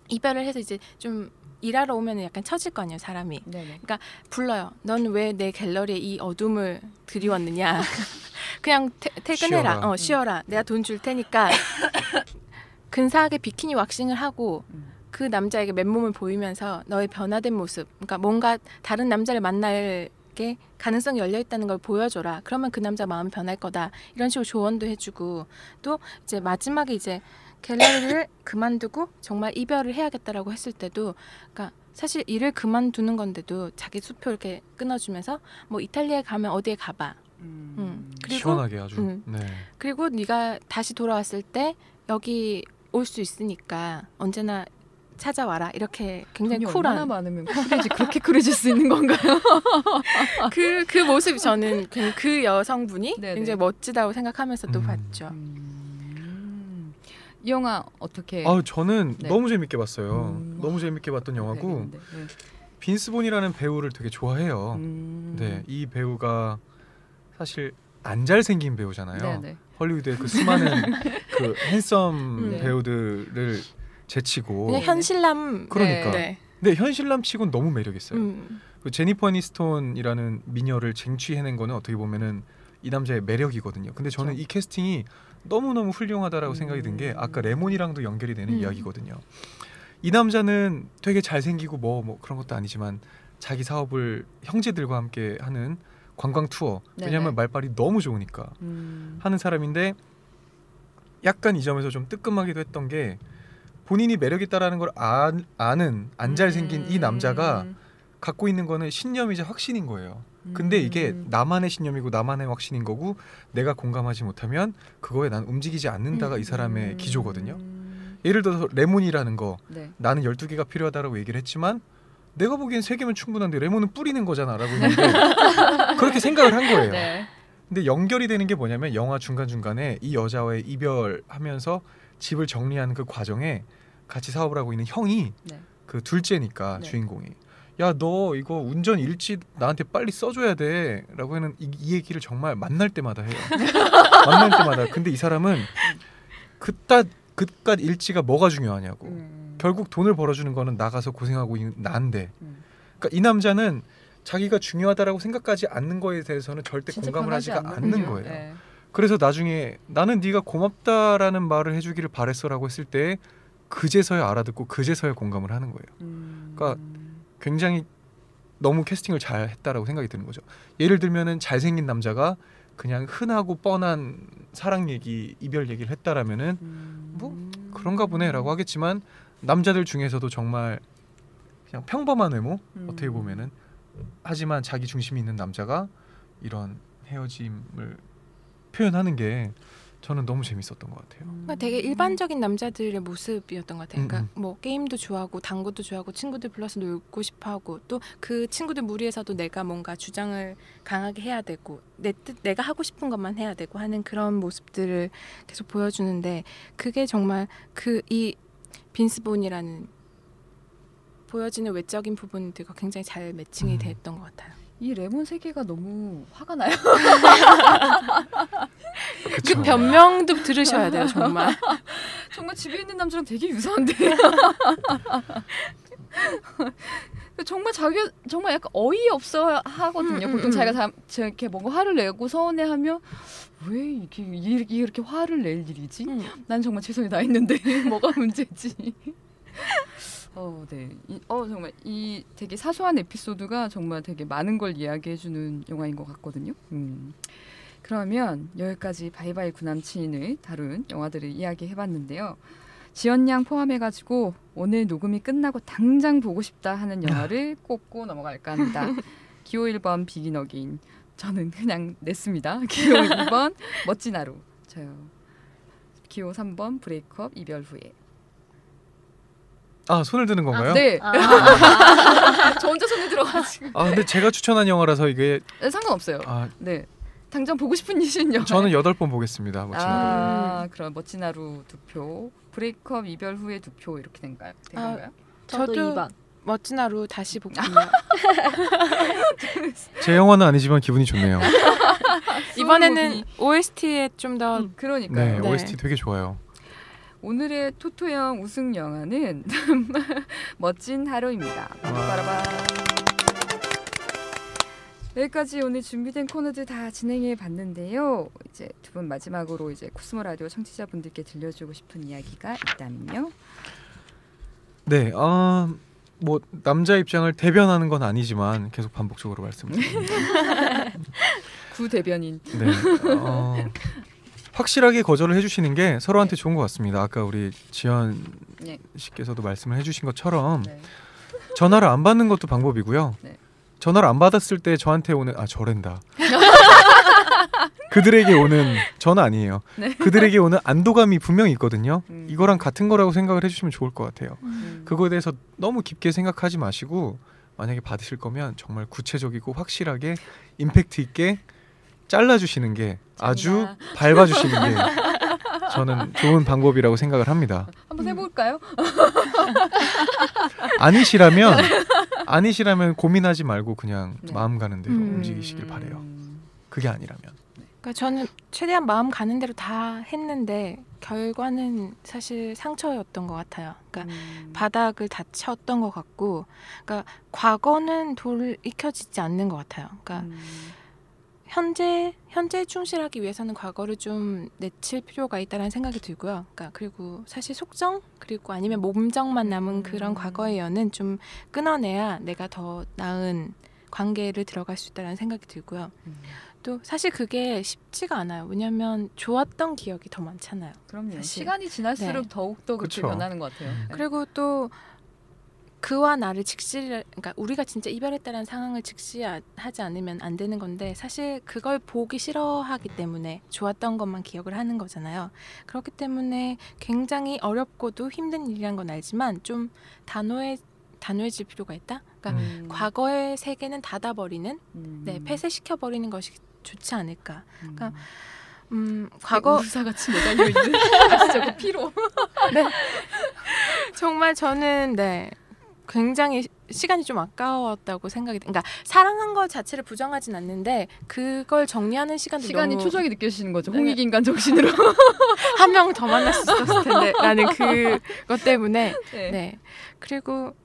이별을 해서 이제 좀 일하러 오면 약간 처질 거 아니에요, 사람이.
네네.
그러니까 불러요. 넌 왜 내 갤러리에 이 어둠을 들이왔느냐. 그냥 퇴근해라. 쉬어라. 내가 돈 줄 테니까 근사하게 비키니 왁싱을 하고 그 남자에게 맨몸을 보이면서 너의 변화된 모습, 그러니까 뭔가 다른 남자를 만날 게 가능성이 열려 있다는 걸 보여줘라. 그러면 그 남자 마음이 변할 거다. 이런 식으로 조언도 해주고 또 이제 마지막에 이제 갤러리를 그만두고 정말 이별을 해야겠다라고 했을 때도, 그러니까 사실 일을 그만두는 건데도 자기 수표 이렇게 끊어주면서 뭐 이탈리아에 가면 어디에 가봐.
그리고 시원하게 아주. 네.
그리고 네가 다시 돌아왔을 때 여기 올 수 있으니까 언제나 찾아와라. 이렇게 굉장히 쿨한.
얼마나 많으면 그렇게 쿨해질 수 있는 건가요?
그 모습이 저는 그 여성분이 네네. 굉장히 멋지다고 생각하면서 또 봤죠.
이 영화 어떻게?
저는 너무 재밌게 봤어요. 너무 재밌게 봤던 영화고 빈스 본이라는 배우를 되게 좋아해요. 네, 이 배우가 사실 안 잘생긴 배우잖아요. 네네. 헐리우드의 그 수많은 그 핸섬 배우들을 제치고
그냥 현실남.
그러니까. 네. 근데 현실남 치고는 너무 매력 있어요. 그 제니퍼 애니스톤이라는 미녀를 쟁취해낸 거는 어떻게 보면은 이 남자의 매력이거든요. 근데 저는 이 캐스팅이 너무너무 훌륭하다라고 생각이 든 게 아까 레몬이랑도 연결이 되는 이야기거든요. 이 남자는 되게 잘생기고 뭐 그런 것도 아니지만 자기 사업을 형제들과 함께 하는 관광 투어, 왜냐하면 말빨이 너무 좋으니까 하는 사람인데, 약간 이 점에서 좀 뜨끔하기도 했던 게 본인이 매력 있다라는 걸 아는 안 잘생긴 이 남자가 갖고 있는 거는 신념이자 확신인 거예요. 근데 이게 나만의 신념이고 나만의 확신인 거고, 내가 공감하지 못하면 그거에 난 움직이지 않는다가 이 사람의 기조거든요. 예를 들어서 레몬이라는 거, 나는 12개가 필요하다라고 얘기를 했지만 내가 보기엔 3개면 충분한데 레몬은 뿌리는 거잖아 라고 했는데 그렇게 생각을 한 거예요. 근데 연결이 되는 게 뭐냐면 영화 중간중간에 이 여자와의 이별하면서 집을 정리하는 그 과정에 같이 사업을 하고 있는 형이 그 둘째니까 주인공이, 야 너 이거 운전 일지 나한테 빨리 써줘야 돼 라고 하는 이 얘기를 정말 만날 때마다 해요. 만날 때마다. 근데 이 사람은 그깟 일지가 뭐가 중요하냐고. 결국 돈을 벌어주는 거는 나가서 고생하고 있는 나인데, 그러니까 이 남자는 자기가 중요하다라고 생각하지 않는 거에 대해서는 절대 공감을 하지가 않는 거예요. 그래서 나중에 나는 네가 고맙다라는 말을 해주기를 바랬어라고 했을 때 그제서야 알아듣고 그제서야 공감을 하는 거예요. 그러니까 굉장히 너무 캐스팅을 잘 했다라고 생각이 드는 거죠. 예를 들면은 잘생긴 남자가 그냥 흔하고 뻔한 사랑 얘기, 이별 얘기를 했다라면은 뭐 그런가 보네라고 하겠지만, 남자들 중에서도 정말 그냥 평범한 외모, 어떻게 보면은, 하지만 자기 중심이 있는 남자가 이런 헤어짐을 표현하는 게 저는 너무 재밌었던 것 같아요.
그러니까 되게 일반적인 남자들의 모습이었던 것 같아요. 그러니까 뭐 게임도 좋아하고 당구도 좋아하고 친구들 불러서 놀고 싶어하고 또 그 친구들 무리에서도 내가 뭔가 주장을 강하게 해야 되고 내가 하고 싶은 것만 해야 되고 하는 그런 모습들을 계속 보여주는데, 그게 정말 이 빈스 본이라는 보여지는 외적인 부분들과 굉장히 잘 매칭이 됐던 것 같아요.
이 레몬 3개가 너무 화가 나요.
그 변명도 들으셔야 돼요, 정말.
정말 집에 있는 남자랑 되게 유사한데. 정말 정말 약간 어이없어 하거든요. 보통 자기가 이렇게 뭔가 화를 내고 서운해하면 왜 이렇게 화를 낼 일이지? 난 정말 최선을 다했는데 뭐가 문제지? 네. 정말 이 되게 사소한 에피소드가 정말 되게 많은 걸 이야기해주는 영화인 것 같거든요. 그러면 여기까지 바이바이 구남친을 다룬 영화들을 이야기해봤는데요. 지연양 포함해가지고 오늘 녹음이 끝나고 당장 보고 싶다 하는 영화를 꼽고 넘어갈까 합니다. 기호 1번 비긴 어게인. 저는 그냥 냈습니다. 기호 2번 멋진 하루. 저요. 기호 3번 브레이크업 이별 후에.
손을 드는 건가요?
네. 저 혼자 손에 들어가지고.
근데 제가 추천한 영화라서 이게
상관없어요. 네. 당장 보고 싶은 이신 영화.
저는 8번 보겠습니다. 멋진 하루.
그럼 멋진 하루 2표, 브레이크업 이별 후에 2표 이렇게 된가요?
저도 2번.
멋진하루 다시 볼게요.
제 영화는 아니지만 기분이 좋네요.
이번에는 OST에 좀 더
그러니까요.
네, OST 되게 좋아요.
오늘의 토토형 우승 영화는 멋진 하루입니다. 빠라바. 여기까지 오늘 준비된 코너들 다 진행해 봤는데요. 이제 두 분 마지막으로 이제 코스모 라디오 청취자분들께 들려주고 싶은 이야기가 있다면요.
네, 뭐 남자 입장을 대변하는 건 아니지만 계속 반복적으로 말씀드립니다.
구대변인.
네, 확실하게 거절을 해주시는 게 서로한테 좋은 것 같습니다. 아까 우리 지연 씨께서도 말씀을 해주신 것처럼 전화를 안 받는 것도 방법이고요. 전화를 안 받았을 때 저한테 오는 저랜다. 그들에게 오는 전 아니에요. 그들에게 오는 안도감이 분명히 있거든요. 이거랑 같은 거라고 생각을 해주시면 좋을 것 같아요. 그거에 대해서 너무 깊게 생각하지 마시고 만약에 받으실 거면 정말 구체적이고 확실하게 임팩트 있게 잘라주시는 게 아주 밟아주시는 게 저는 좋은 방법이라고 생각을 합니다.
한번 해볼까요?
아니시라면 고민하지 말고 그냥 마음 가는 대로 움직이시길 바래요. 그게 아니라면.
그러니까 저는 최대한 마음 가는 대로 다 했는데 결과는 사실 상처였던 것 같아요. 그러니까 바닥을 다 쳤던 것 같고, 그러니까 과거는 돌이켜지지 않는 것 같아요. 그러니까 현재에 충실하기 위해서는 과거를 좀 내칠 필요가 있다는 생각이 들고요. 그러니까 그리고 사실 속정 그리고 아니면 몸정만 남은 그런 과거의 연은 좀 끊어내야 내가 더 나은 관계를 들어갈 수 있다는 생각이 들고요. 또 사실 그게 쉽지가 않아요. 왜냐하면 좋았던 기억이 더 많잖아요.
그럼요.
사실.
시간이 지날수록 더욱더 그렇게
그쵸.
변하는 것 같아요.
그리고 또 그와 나를 그러니까 우리가 진짜 이별했다는 상황을 직시하지 않으면 안 되는 건데 사실 그걸 보기 싫어하기 때문에 좋았던 것만 기억을 하는 거잖아요. 그렇기 때문에 굉장히 어렵고도 힘든 일이란 건 알지만 좀 단호해질 필요가 있다. 그러니까 과거의 세계는 닫아버리는, 폐쇄시켜버리는 것이 좋지 않을까. 그러니까 과거
우사같이 매달려 있는 아시죠? 그 피로.
네. 정말 저는 굉장히 시간이 좀 아까웠다고 생각이 그러니까 사랑한 것 자체를 부정하진 않는데 그걸 정리하는 시간이 너무
초조하게 느껴지시는 거죠. 홍익인간 정신으로.
한 명 더 만날 수 있었을 텐데 라는 그것 때문에 그리고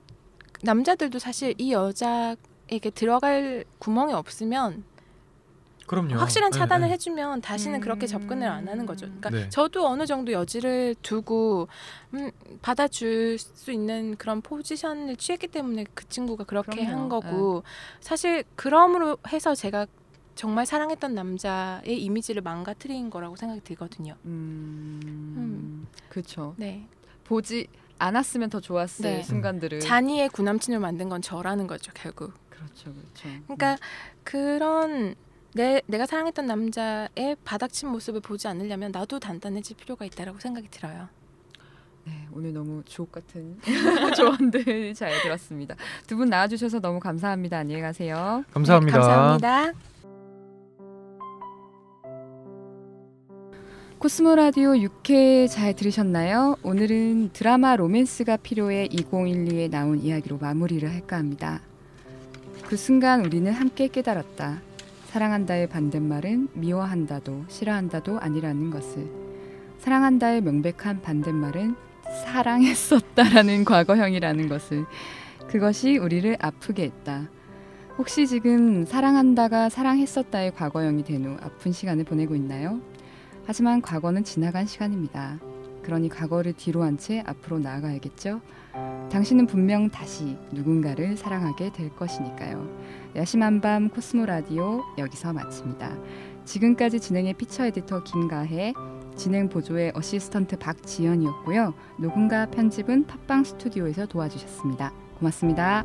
남자들도 사실 이 여자에게 들어갈 구멍이 없으면
그럼요.
확실한 차단을 해주면 다시는 그렇게 접근을 안 하는 거죠. 그러니까 저도 어느 정도 여지를 두고 받아줄 수 있는 그런 포지션을 취했기 때문에 그 친구가 그렇게 한 거고 사실 그럼으로 해서 제가 정말 사랑했던 남자의 이미지를 망가뜨린 거라고 생각이 들거든요.
그렇죠.
네.
보지 않았으면 더 좋았을 순간들을.
잔이의 구남친을 만든 건 저라는 거죠, 결국.
그렇죠.
그러니까 그런 내가 사랑했던 남자의 바닥친 모습을 보지 않으려면 나도 단단해질 필요가 있다라고 생각이 들어요.
네, 오늘 너무 주옥 같은 조언들 잘 들었습니다. 두 분 나와주셔서 너무 감사합니다. 안녕히 가세요.
감사합니다.
감사합니다.
코스모 라디오 6회 잘 들으셨나요? 오늘은 드라마 로맨스가 필요해 2012에 나온 이야기로 마무리를 할까 합니다. 그 순간 우리는 함께 깨달았다. 사랑한다의 반대말은 미워한다도 싫어한다도 아니라는 것을. 사랑한다의 명백한 반대말은 사랑했었다라는 과거형이라는 것을. 그것이 우리를 아프게 했다. 혹시 지금 사랑한다가 사랑했었다의 과거형이 된 후 아픈 시간을 보내고 있나요? 하지만 과거는 지나간 시간입니다. 그러니 과거를 뒤로 한 채 앞으로 나아가야겠죠? 당신은 분명 다시 누군가를 사랑하게 될 것이니까요. 야심한 밤 코스모 라디오 여기서 마칩니다. 지금까지 진행의 피처 에디터 김가혜, 진행 보조의 어시스턴트 박지연이었고요. 녹음과 편집은 팟빵 스튜디오에서 도와주셨습니다. 고맙습니다.